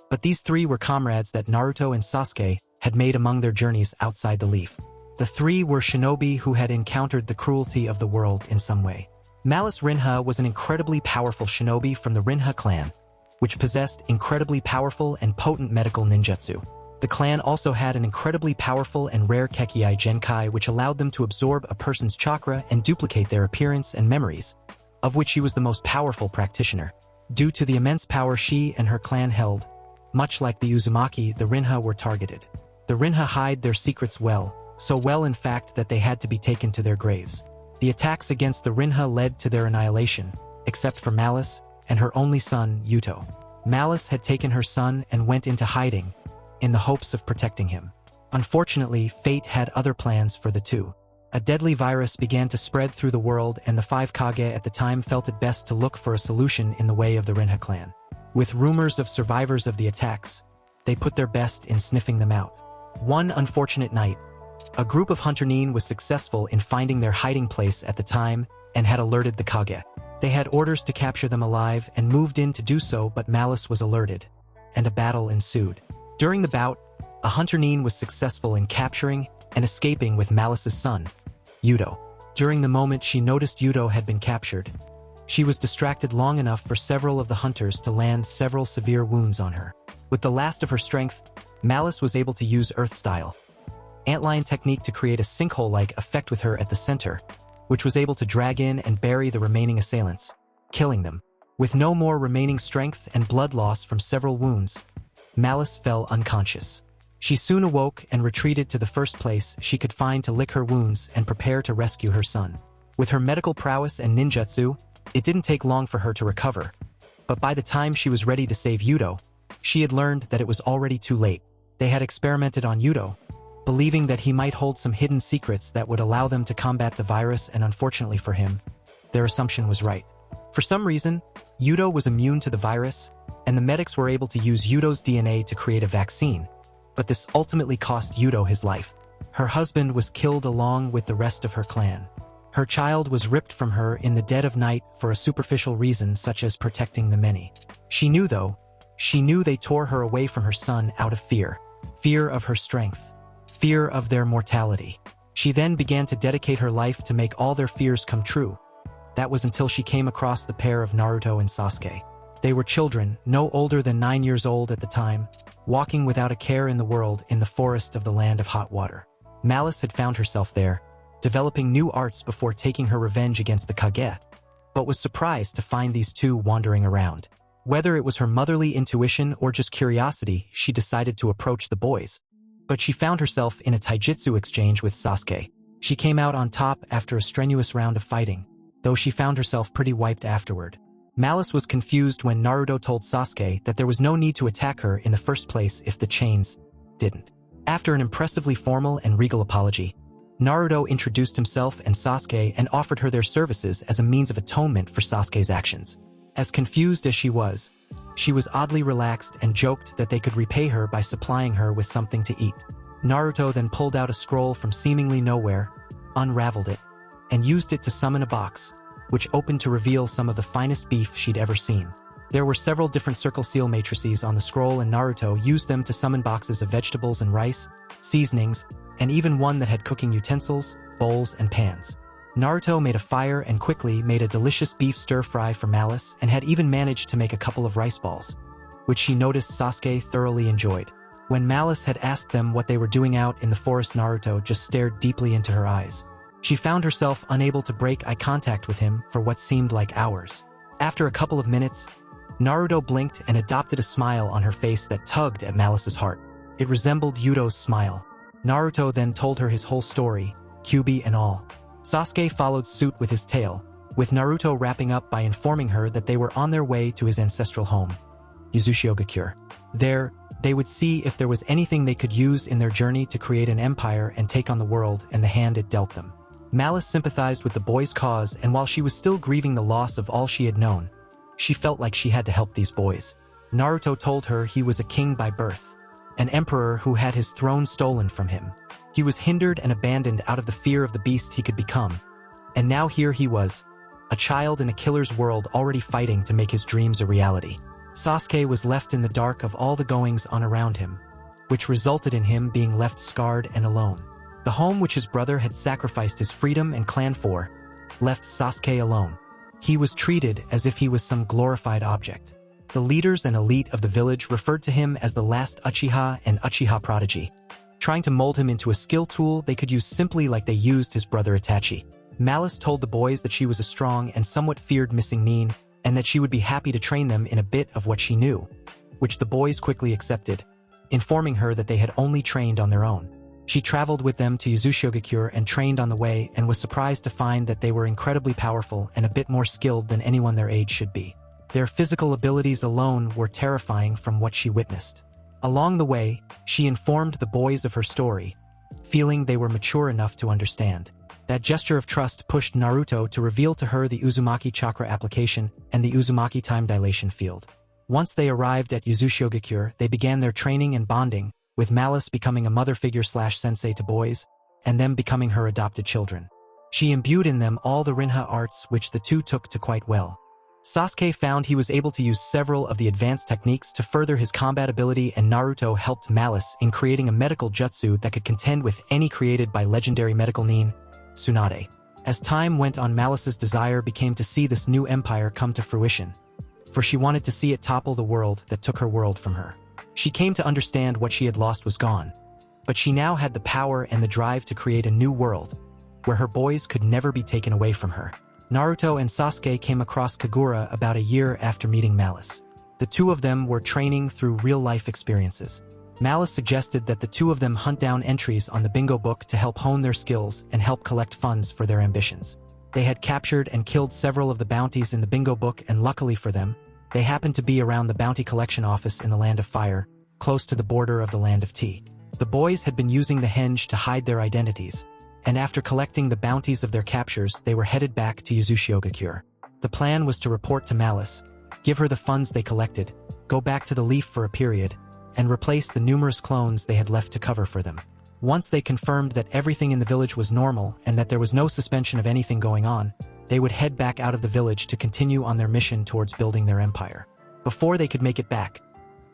But these 3 were comrades that Naruto and Sasuke had made among their journeys outside the leaf. The 3 were shinobi who had encountered the cruelty of the world in some way. Malice Rinha was an incredibly powerful shinobi from the Rinha clan, which possessed incredibly powerful and potent medical ninjutsu. The clan also had an incredibly powerful and rare Kekkei Genkai, which allowed them to absorb a person's chakra and duplicate their appearance and memories, of which she was the most powerful practitioner. Due to the immense power she and her clan held, much like the Uzumaki, the Rinha were targeted. The Rinha hide their secrets well, so well in fact that they had to be taken to their graves. The attacks against the Rinha led to their annihilation, except for Malice and her only son, Yuto. Malice had taken her son and went into hiding, in the hopes of protecting him. Unfortunately, fate had other plans for the 2. A deadly virus began to spread through the world, and the 5 Kage at the time felt it best to look for a solution in the way of the Rinha clan. With rumors of survivors of the attacks, they put their best in sniffing them out. One unfortunate night, a group of Hunter Nin was successful in finding their hiding place at the time and had alerted the Kage. They had orders to capture them alive and moved in to do so, but Malice was alerted, and a battle ensued. During the bout, a Hunter Nin was successful in capturing and escaping with Malice's son, Yuto. During the moment she noticed Yuto had been captured, she was distracted long enough for several of the hunters to land several severe wounds on her. With the last of her strength, Malice was able to use Earth-style antlion technique to create a sinkhole-like effect with her at the center, which was able to drag in and bury the remaining assailants, killing them. With no more remaining strength and blood loss from several wounds, Malice fell unconscious. She soon awoke and retreated to the first place she could find to lick her wounds and prepare to rescue her son. With her medical prowess and ninjutsu, it didn't take long for her to recover, but by the time she was ready to save Yuto, she had learned that it was already too late. They had experimented on Yuto, believing that he might hold some hidden secrets that would allow them to combat the virus, and unfortunately for him, their assumption was right. For some reason, Yuto was immune to the virus, and the medics were able to use Yuto's DNA to create a vaccine, but this ultimately cost Yuto his life. Her husband was killed along with the rest of her clan. Her child was ripped from her in the dead of night for a superficial reason such as protecting the many. She knew they tore her away from her son out of fear. Fear of her strength. Fear of their mortality. She then began to dedicate her life to make all their fears come true. That was until she came across the pair of Naruto and Sasuke. They were children, no older than 9 years old at the time, walking without a care in the world in the forest of the land of hot water. Malice had found herself there, developing new arts before taking her revenge against the Kage, but was surprised to find these 2 wandering around. Whether it was her motherly intuition or just curiosity, she decided to approach the boys. But she found herself in a taijutsu exchange with Sasuke. She came out on top after a strenuous round of fighting, though she found herself pretty wiped afterward. Malice was confused when Naruto told Sasuke that there was no need to attack her in the first place if the chains didn't. After an impressively formal and regal apology, Naruto introduced himself and Sasuke and offered her their services as a means of atonement for Sasuke's actions. As confused as she was oddly relaxed and joked that they could repay her by supplying her with something to eat. Naruto then pulled out a scroll from seemingly nowhere, unraveled it, and used it to summon a box, which opened to reveal some of the finest beef she'd ever seen. There were several different circle seal matrices on the scroll, and Naruto used them to summon boxes of vegetables and rice, seasonings, and even one that had cooking utensils, bowls, and pans. Naruto made a fire and quickly made a delicious beef stir-fry for Malice, and had even managed to make a couple of rice balls, which she noticed Sasuke thoroughly enjoyed. When Malice had asked them what they were doing out in the forest, Naruto just stared deeply into her eyes. She found herself unable to break eye contact with him for what seemed like hours. After a couple of minutes, Naruto blinked and adopted a smile on her face that tugged at Malice's heart. It resembled Yuto's smile. Naruto then told her his whole story, Kyuubi and all. Sasuke followed suit with his tale, with Naruto wrapping up by informing her that they were on their way to his ancestral home, Uzushiogakure. There, they would see if there was anything they could use in their journey to create an empire and take on the world and the hand it dealt them. Malice sympathized with the boys' cause, and while she was still grieving the loss of all she had known, she felt like she had to help these boys. Naruto told her he was a king by birth, an emperor who had his throne stolen from him. He was hindered and abandoned out of the fear of the beast he could become. And now here he was, a child in a killer's world already fighting to make his dreams a reality. Sasuke was left in the dark of all the goings on around him, which resulted in him being left scarred and alone. The home which his brother had sacrificed his freedom and clan for, left Sasuke alone. He was treated as if he was some glorified object. The leaders and elite of the village referred to him as the last Uchiha and Uchiha prodigy, trying to mold him into a skill tool they could use simply like they used his brother Itachi. Malice told the boys that she was a strong and somewhat feared missing Nin, and that she would be happy to train them in a bit of what she knew, which the boys quickly accepted, informing her that they had only trained on their own. She traveled with them to Uzushiogakure and trained on the way, and was surprised to find that they were incredibly powerful and a bit more skilled than anyone their age should be. Their physical abilities alone were terrifying from what she witnessed. Along the way, she informed the boys of her story, feeling they were mature enough to understand. That gesture of trust pushed Naruto to reveal to her the Uzumaki chakra application and the Uzumaki time dilation field. Once they arrived at Uzushiogakure, they began their training and bonding, with Malice becoming a mother figure/sensei to boys, and them becoming her adopted children. She imbued in them all the Rinha arts which the two took to quite well. Sasuke found he was able to use several of the advanced techniques to further his combat ability, and Naruto helped Malice in creating a medical jutsu that could contend with any created by legendary medical nin, Tsunade. As time went on, Malice's desire became to see this new empire come to fruition, for she wanted to see it topple the world that took her world from her. She came to understand what she had lost was gone, but she now had the power and the drive to create a new world, where her boys could never be taken away from her. Naruto and Sasuke came across Kagura about a year after meeting Malice. The two of them were training through real-life experiences. Malice suggested that the two of them hunt down entries on the bingo book to help hone their skills and help collect funds for their ambitions. They had captured and killed several of the bounties in the bingo book, and luckily for them, they happened to be around the bounty collection office in the Land of Fire, close to the border of the Land of Tea. The boys had been using the henge to hide their identities, and after collecting the bounties of their captures, they were headed back to Uzushiogakure. The plan was to report to Malice, give her the funds they collected, go back to the Leaf for a period, and replace the numerous clones they had left to cover for them. Once they confirmed that everything in the village was normal and that there was no suspension of anything going on, they would head back out of the village to continue on their mission towards building their empire. Before they could make it back,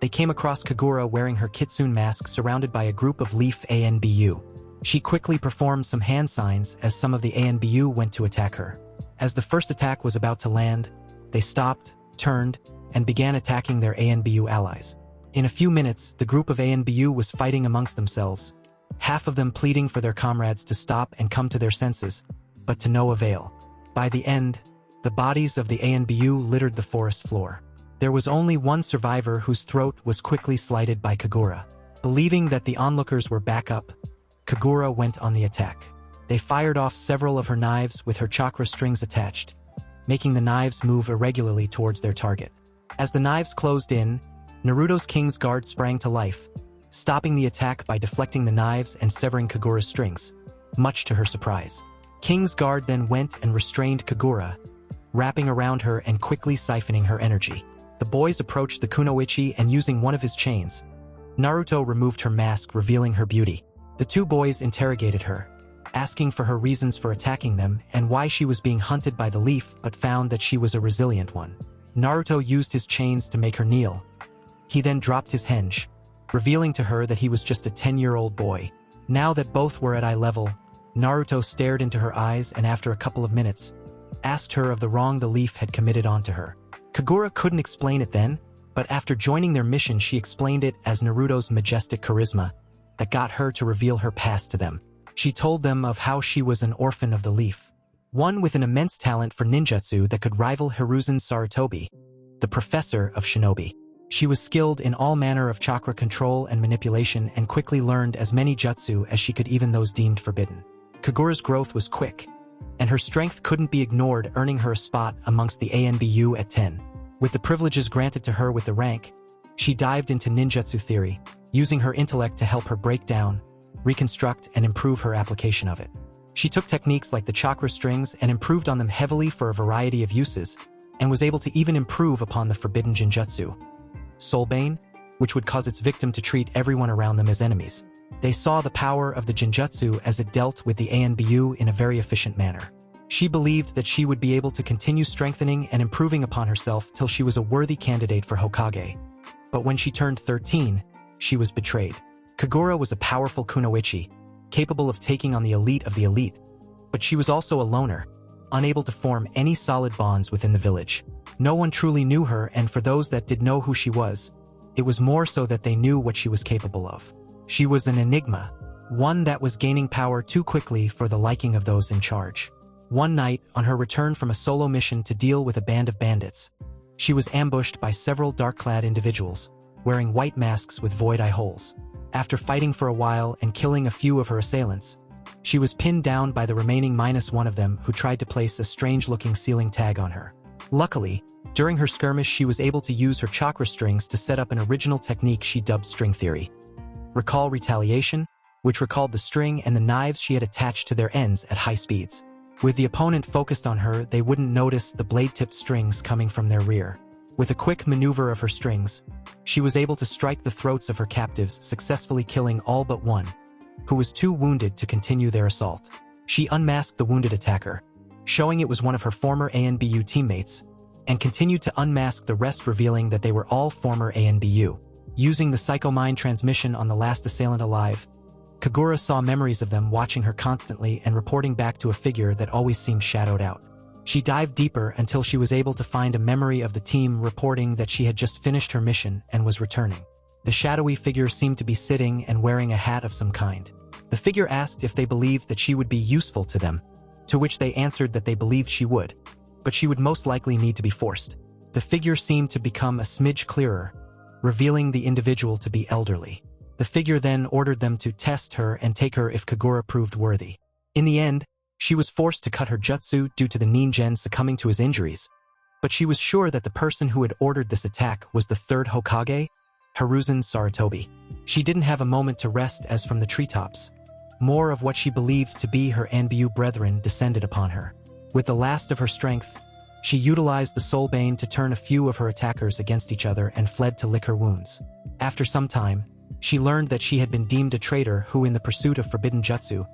they came across Kagura wearing her kitsune mask surrounded by a group of Leaf ANBU. She quickly performed some hand signs as some of the ANBU went to attack her. As the first attack was about to land, they stopped, turned, and began attacking their ANBU allies. In a few minutes, the group of ANBU was fighting amongst themselves, half of them pleading for their comrades to stop and come to their senses, but to no avail. By the end, the bodies of the ANBU littered the forest floor. There was only one survivor whose throat was quickly slited by Kagura. Believing that the onlookers were back up, Kagura went on the attack. They fired off several of her knives with her chakra strings attached, making the knives move irregularly towards their target. As the knives closed in, Naruto's King's Guard sprang to life, stopping the attack by deflecting the knives and severing Kagura's strings, much to her surprise. King's Guard then went and restrained Kagura, wrapping around her and quickly siphoning her energy. The boys approached the kunoichi, and using one of his chains, Naruto removed her mask, revealing her beauty. The two boys interrogated her, asking for her reasons for attacking them and why she was being hunted by the Leaf, but found that she was a resilient one. Naruto used his chains to make her kneel. He then dropped his henge, revealing to her that he was just a 10-year-old boy. Now that both were at eye level, Naruto stared into her eyes and after a couple of minutes, asked her of the wrong the Leaf had committed onto her. Kagura couldn't explain it then, but after joining their mission she explained it as Naruto's majestic charisma that got her to reveal her past to them. She told them of how she was an orphan of the leaf, one with an immense talent for ninjutsu that could rival Hiruzen Sarutobi, the professor of shinobi. She was skilled in all manner of chakra control and manipulation and quickly learned as many jutsu as she could, even those deemed forbidden. Kagura's growth was quick, and her strength couldn't be ignored, earning her a spot amongst the ANBU at 10. With the privileges granted to her with the rank, she dived into ninjutsu theory, using her intellect to help her break down, reconstruct, and improve her application of it. She took techniques like the chakra strings and improved on them heavily for a variety of uses, and was able to even improve upon the forbidden jinjutsu, Soulbane, which would cause its victim to treat everyone around them as enemies. They saw the power of the jinjutsu as it dealt with the ANBU in a very efficient manner. She believed that she would be able to continue strengthening and improving upon herself till she was a worthy candidate for Hokage. But when she turned 13, she was betrayed. Kagura was a powerful kunoichi, capable of taking on the elite of the elite, but she was also a loner, unable to form any solid bonds within the village. No one truly knew her, and for those that did know who she was, it was more so that they knew what she was capable of. She was an enigma, one that was gaining power too quickly for the liking of those in charge. One night, on her return from a solo mission to deal with a band of bandits, she was ambushed by several dark-clad individuals, wearing white masks with void eye holes. After fighting for a while and killing a few of her assailants, she was pinned down by the remaining -1 of them, who tried to place a strange-looking ceiling tag on her. Luckily, during her skirmish she was able to use her chakra strings to set up an original technique she dubbed string theory. Recall retaliation, which recalled the string and the knives she had attached to their ends at high speeds. With the opponent focused on her, they wouldn't notice the blade-tipped strings coming from their rear. With a quick maneuver of her strings, she was able to strike the throats of her captives, successfully killing all but one, who was too wounded to continue their assault. She unmasked the wounded attacker, showing it was one of her former ANBU teammates, and continued to unmask the rest, revealing that they were all former ANBU. Using the psycho-mind transmission on the last assailant alive, Kagura saw memories of them watching her constantly and reporting back to a figure that always seemed shadowed out. She dived deeper until she was able to find a memory of the team reporting that she had just finished her mission and was returning. The shadowy figure seemed to be sitting and wearing a hat of some kind. The figure asked if they believed that she would be useful to them, to which they answered that they believed she would, but she would most likely need to be forced. The figure seemed to become a smidge clearer, revealing the individual to be elderly. The figure then ordered them to test her and take her if Kagura proved worthy. In the end, she was forced to cut her jutsu due to the Ningen succumbing to his injuries, but she was sure that the person who had ordered this attack was the third Hokage, Hiruzen Sarutobi. She didn't have a moment to rest, as from the treetops, more of what she believed to be her ANBU brethren descended upon her. With the last of her strength, she utilized the Soulbane to turn a few of her attackers against each other and fled to lick her wounds. After some time, she learned that she had been deemed a traitor who, in the pursuit of forbidden jutsu,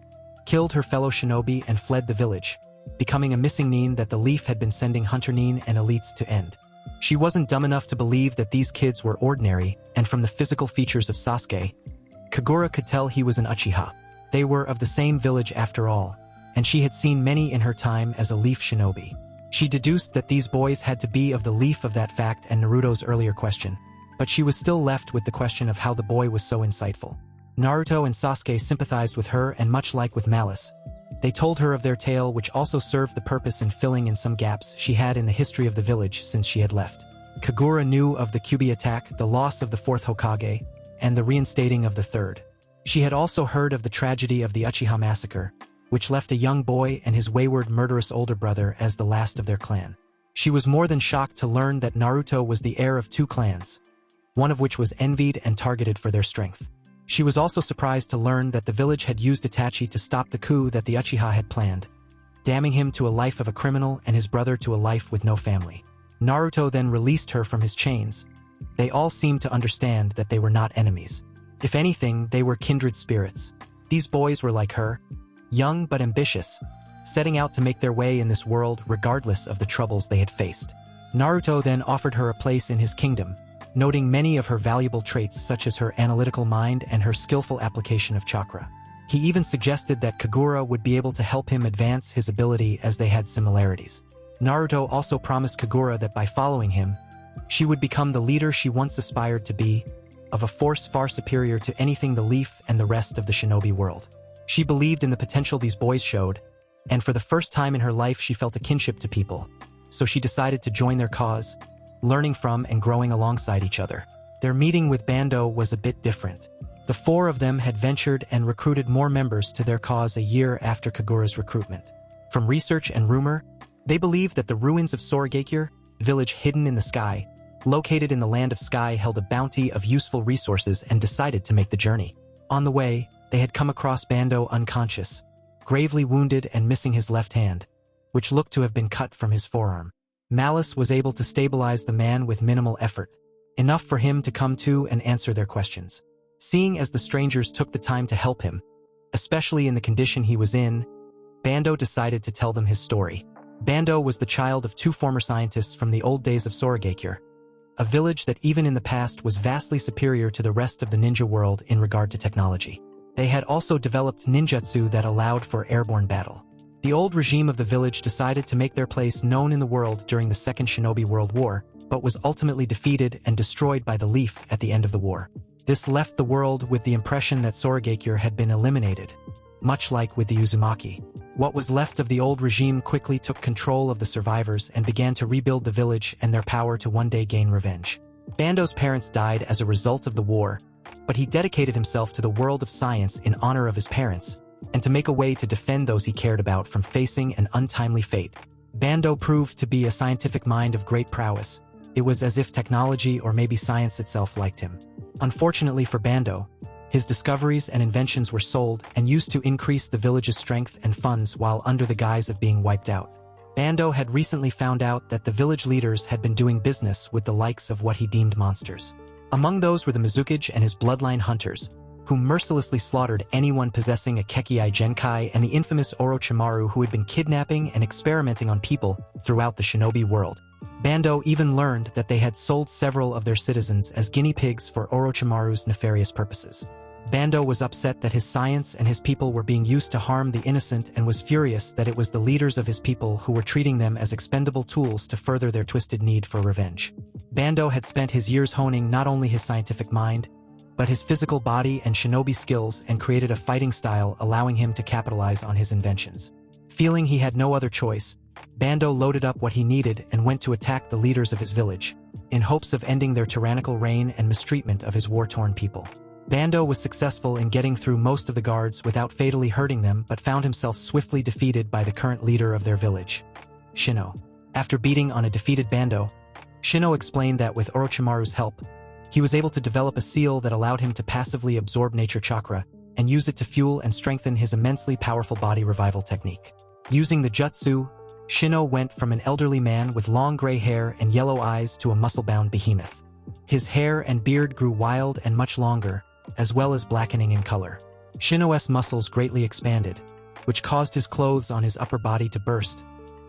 killed her fellow shinobi and fled the village, becoming a missing nin that the leaf had been sending hunter nin and elites to end. She wasn't dumb enough to believe that these kids were ordinary, and from the physical features of Sasuke, Kagura could tell he was an Uchiha. They were of the same village after all, and she had seen many in her time as a leaf shinobi. She deduced that these boys had to be of the leaf of that fact and Naruto's earlier question, but she was still left with the question of how the boy was so insightful. Naruto and Sasuke sympathized with her, and much like with Malice, they told her of their tale, which also served the purpose in filling in some gaps she had in the history of the village since she had left. Kagura knew of the Kyuubi attack, the loss of the fourth Hokage, and the reinstating of the third. She had also heard of the tragedy of the Uchiha massacre, which left a young boy and his wayward, murderous older brother as the last of their clan. She was more than shocked to learn that Naruto was the heir of two clans, one of which was envied and targeted for their strength. She was also surprised to learn that the village had used Itachi to stop the coup that the Uchiha had planned, damning him to a life of a criminal and his brother to a life with no family. Naruto then released her from his chains. They all seemed to understand that they were not enemies. If anything, they were kindred spirits. These boys were like her, young but ambitious, setting out to make their way in this world regardless of the troubles they had faced. Naruto then offered her a place in his kingdom, noting many of her valuable traits such as her analytical mind and her skillful application of chakra. He even suggested that Kagura would be able to help him advance his ability as they had similarities. Naruto also promised Kagura that by following him, she would become the leader she once aspired to be, of a force far superior to anything the Leaf and the rest of the shinobi world. She believed in the potential these boys showed, and for the first time in her life she felt a kinship to people. So she decided to join their cause, learning from and growing alongside each other. Their meeting with Bando was a bit different. The four of them had ventured and recruited more members to their cause a year after Kagura's recruitment. From research and rumor, they believed that the ruins of Soragakure, village hidden in the sky, located in the land of sky, held a bounty of useful resources and decided to make the journey. On the way, they had come across Bando unconscious, gravely wounded and missing his left hand, which looked to have been cut from his forearm. Malice was able to stabilize the man with minimal effort, enough for him to come to and answer their questions. Seeing as the strangers took the time to help him, especially in the condition he was in, Bando decided to tell them his story. Bando was the child of two former scientists from the old days of Soragakure, a village that even in the past was vastly superior to the rest of the ninja world in regard to technology. They had also developed ninjutsu that allowed for airborne battle. The old regime of the village decided to make their place known in the world during the Second Shinobi World War, but was ultimately defeated and destroyed by the Leaf at the end of the war. This left the world with the impression that Soragakure had been eliminated, much like with the Uzumaki. What was left of the old regime quickly took control of the survivors and began to rebuild the village and their power to one day gain revenge. Bando's parents died as a result of the war, but he dedicated himself to the world of science in honor of his parents, and to make a way to defend those he cared about from facing an untimely fate. Bando proved to be a scientific mind of great prowess. It was as if technology or maybe science itself liked him. Unfortunately for Bando, his discoveries and inventions were sold and used to increase the village's strength and funds while under the guise of being wiped out. Bando had recently found out that the village leaders had been doing business with the likes of what he deemed monsters. Among those were the Mizukage and his bloodline hunters, who mercilessly slaughtered anyone possessing a Kekii Genkai, and the infamous Orochimaru, who had been kidnapping and experimenting on people throughout the shinobi world. Bando even learned that they had sold several of their citizens as guinea pigs for Orochimaru's nefarious purposes. Bando was upset that his science and his people were being used to harm the innocent and was furious that it was the leaders of his people who were treating them as expendable tools to further their twisted need for revenge. Bando had spent his years honing not only his scientific mind, but his physical body and shinobi skills, and created a fighting style allowing him to capitalize on his inventions. Feeling he had no other choice, Bando loaded up what he needed and went to attack the leaders of his village, in hopes of ending their tyrannical reign and mistreatment of his war-torn people. Bando was successful in getting through most of the guards without fatally hurting them, but found himself swiftly defeated by the current leader of their village, Shino. After beating on a defeated Bando, Shino explained that with Orochimaru's help, he was able to develop a seal that allowed him to passively absorb nature chakra and use it to fuel and strengthen his immensely powerful body revival technique. Using the jutsu, Shino went from an elderly man with long gray hair and yellow eyes to a muscle-bound behemoth. His hair and beard grew wild and much longer, as well as blackening in color. Shino's muscles greatly expanded, which caused his clothes on his upper body to burst,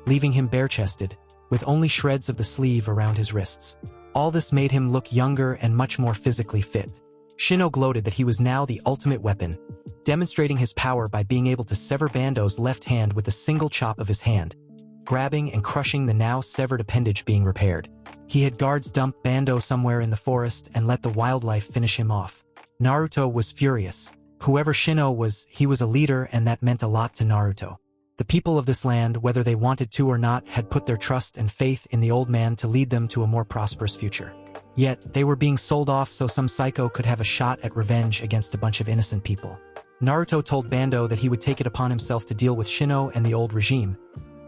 leaving him bare-chested, with only shreds of the sleeve around his wrists. All this made him look younger and much more physically fit. Shino gloated that he was now the ultimate weapon, demonstrating his power by being able to sever Bando's left hand with a single chop of his hand, grabbing and crushing the now severed appendage being repaired. He had guards dump Bando somewhere in the forest and let the wildlife finish him off. Naruto was furious. Whoever Shino was, he was a leader, and that meant a lot to Naruto. The people of this land, whether they wanted to or not, had put their trust and faith in the old man to lead them to a more prosperous future. Yet, they were being sold off so some psycho could have a shot at revenge against a bunch of innocent people. Naruto told Bando that he would take it upon himself to deal with Shino and the old regime,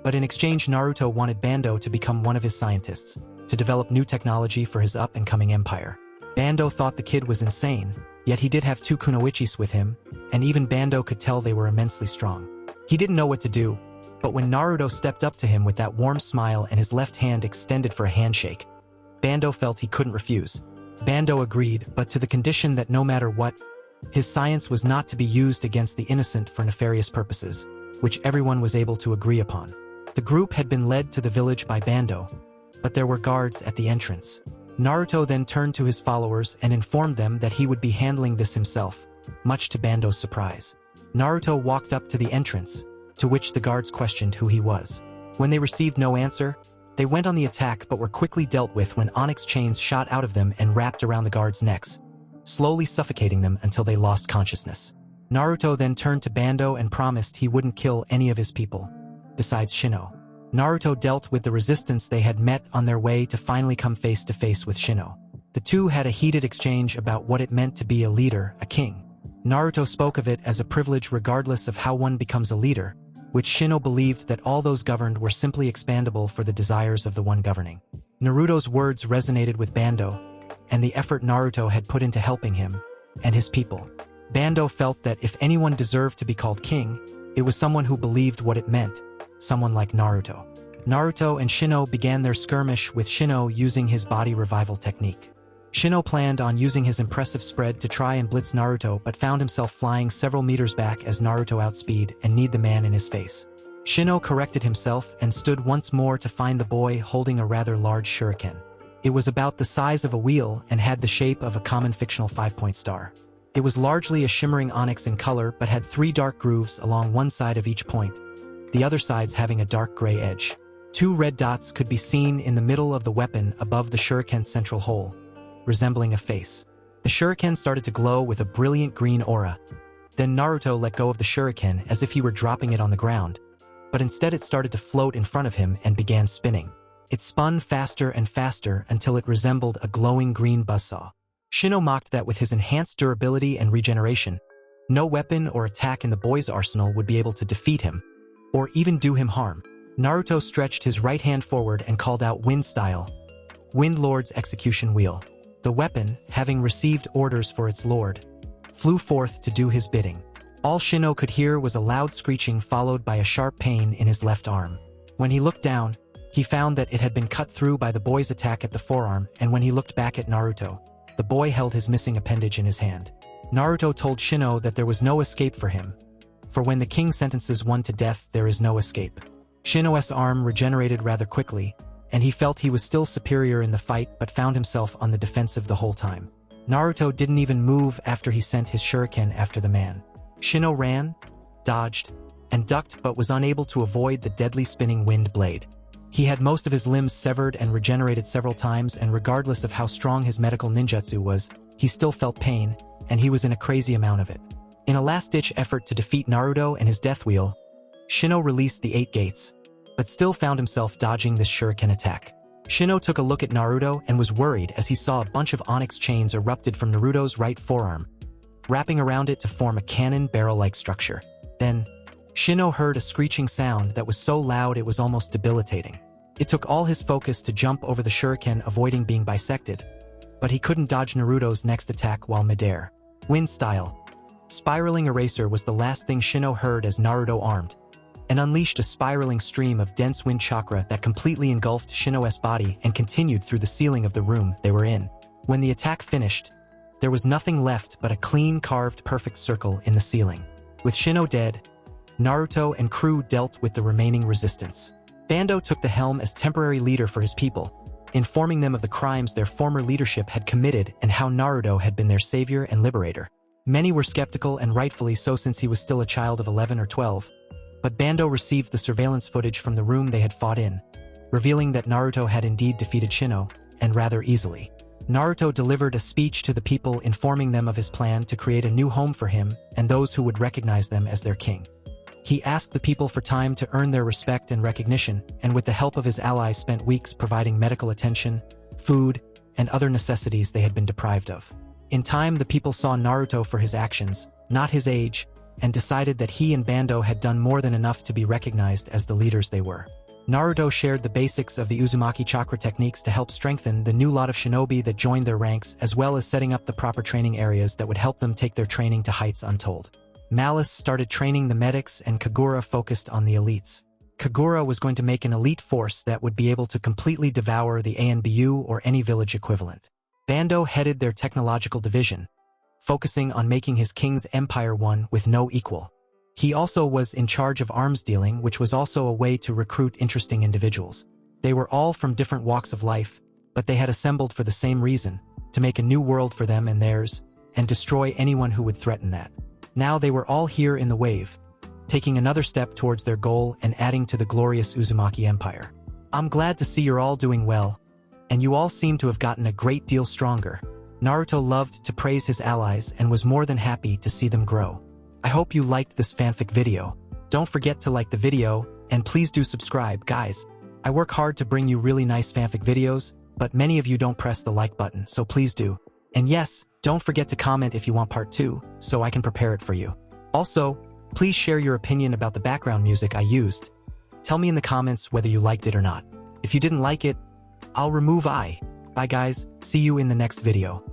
but in exchange Naruto wanted Bando to become one of his scientists, to develop new technology for his up-and-coming empire. Bando thought the kid was insane, yet he did have two kunoichis with him, and even Bando could tell they were immensely strong. He didn't know what to do, but when Naruto stepped up to him with that warm smile and his left hand extended for a handshake, Bando felt he couldn't refuse. Bando agreed, but to the condition that no matter what, his science was not to be used against the innocent for nefarious purposes, which everyone was able to agree upon. The group had been led to the village by Bando, but there were guards at the entrance. Naruto then turned to his followers and informed them that he would be handling this himself, much to Bando's surprise. Naruto walked up to the entrance, to which the guards questioned who he was. When they received no answer, they went on the attack but were quickly dealt with when onyx chains shot out of them and wrapped around the guards' necks, slowly suffocating them until they lost consciousness. Naruto then turned to Bando and promised he wouldn't kill any of his people, besides Shino. Naruto dealt with the resistance they had met on their way to finally come face to face with Shino. The two had a heated exchange about what it meant to be a leader, a king. Naruto spoke of it as a privilege regardless of how one becomes a leader, which Shino believed that all those governed were simply expandable for the desires of the one governing. Naruto's words resonated with Bando, and the effort Naruto had put into helping him and his people. Bando felt that if anyone deserved to be called king, it was someone who believed what it meant, someone like Naruto. Naruto and Shino began their skirmish with Shino using his body revival technique. Shino planned on using his impressive spread to try and blitz Naruto but found himself flying several meters back as Naruto outspeed and kneed the man in his face. Shino corrected himself and stood once more to find the boy holding a rather large shuriken. It was about the size of a wheel and had the shape of a common fictional 5-point star. It was largely a shimmering onyx in color but had 3 dark grooves along one side of each point, the other sides having a dark gray edge. 2 red dots could be seen in the middle of the weapon above the shuriken's central hole, resembling a face. The shuriken started to glow with a brilliant green aura. Then Naruto let go of the shuriken as if he were dropping it on the ground, but instead it started to float in front of him and began spinning. It spun faster and faster until it resembled a glowing green buzzsaw. Shino mocked that with his enhanced durability and regeneration, no weapon or attack in the boy's arsenal would be able to defeat him, or even do him harm. Naruto stretched his right hand forward and called out Wind Style, Wind Lord's execution wheel. The weapon, having received orders for its lord, flew forth to do his bidding. All Shino could hear was a loud screeching followed by a sharp pain in his left arm. When he looked down, he found that it had been cut through by the boy's attack at the forearm, and when he looked back at Naruto, the boy held his missing appendage in his hand. Naruto told Shino that there was no escape for him, for when the king sentences one to death there is no escape. Shino's arm regenerated rather quickly, and he felt he was still superior in the fight but found himself on the defensive the whole time. Naruto didn't even move after he sent his shuriken after the man. Shino ran, dodged, and ducked but was unable to avoid the deadly spinning wind blade. He had most of his limbs severed and regenerated several times, and regardless of how strong his medical ninjutsu was, he still felt pain, and he was in a crazy amount of it. In a last-ditch effort to defeat Naruto and his death wheel, Shino released the 8 gates, but still found himself dodging this shuriken attack. Shino took a look at Naruto and was worried as he saw a bunch of onyx chains erupted from Naruto's right forearm, wrapping around it to form a cannon barrel-like structure. Then, Shino heard a screeching sound that was so loud it was almost debilitating. It took all his focus to jump over the shuriken, avoiding being bisected, but he couldn't dodge Naruto's next attack while midair. Wind Style, Spiraling Eraser was the last thing Shino heard as Naruto armed, and unleashed a spiraling stream of dense wind chakra that completely engulfed Shino's body and continued through the ceiling of the room they were in. When the attack finished, there was nothing left but a clean carved perfect circle in the ceiling. With Shino dead, Naruto and crew dealt with the remaining resistance. Bando took the helm as temporary leader for his people, informing them of the crimes their former leadership had committed and how Naruto had been their savior and liberator. Many were skeptical, and rightfully so since he was still a child of 11 or 12, but Bando received the surveillance footage from the room they had fought in, revealing that Naruto had indeed defeated Shino, and rather easily. Naruto delivered a speech to the people informing them of his plan to create a new home for him and those who would recognize them as their king. He asked the people for time to earn their respect and recognition, and with the help of his allies spent weeks providing medical attention, food, and other necessities they had been deprived of. In time, the people saw Naruto for his actions, not his age, and decided that he and Bando had done more than enough to be recognized as the leaders they were. Naruto shared the basics of the Uzumaki chakra techniques to help strengthen the new lot of shinobi that joined their ranks, as well as setting up the proper training areas that would help them take their training to heights untold. Malice started training the medics, and Kagura focused on the elites. Kagura was going to make an elite force that would be able to completely devour the ANBU or any village equivalent. Bando headed their technological division, focusing on making his king's empire one with no equal. He also was in charge of arms dealing, which was also a way to recruit interesting individuals. They were all from different walks of life, but they had assembled for the same reason, to make a new world for them and theirs, and destroy anyone who would threaten that. Now they were all here in the wave, taking another step towards their goal and adding to the glorious Uzumaki Empire. I'm glad to see you're all doing well, and you all seem to have gotten a great deal stronger. Naruto loved to praise his allies and was more than happy to see them grow. I hope you liked this fanfic video. Don't forget to like the video, and please do subscribe, guys. I work hard to bring you really nice fanfic videos, but many of you don't press the like button, so please do. And yes, don't forget to comment if you want part 2, so I can prepare it for you. Also, please share your opinion about the background music I used. Tell me in the comments whether you liked it or not. If you didn't like it, I'll remove I. Bye guys, see you in the next video.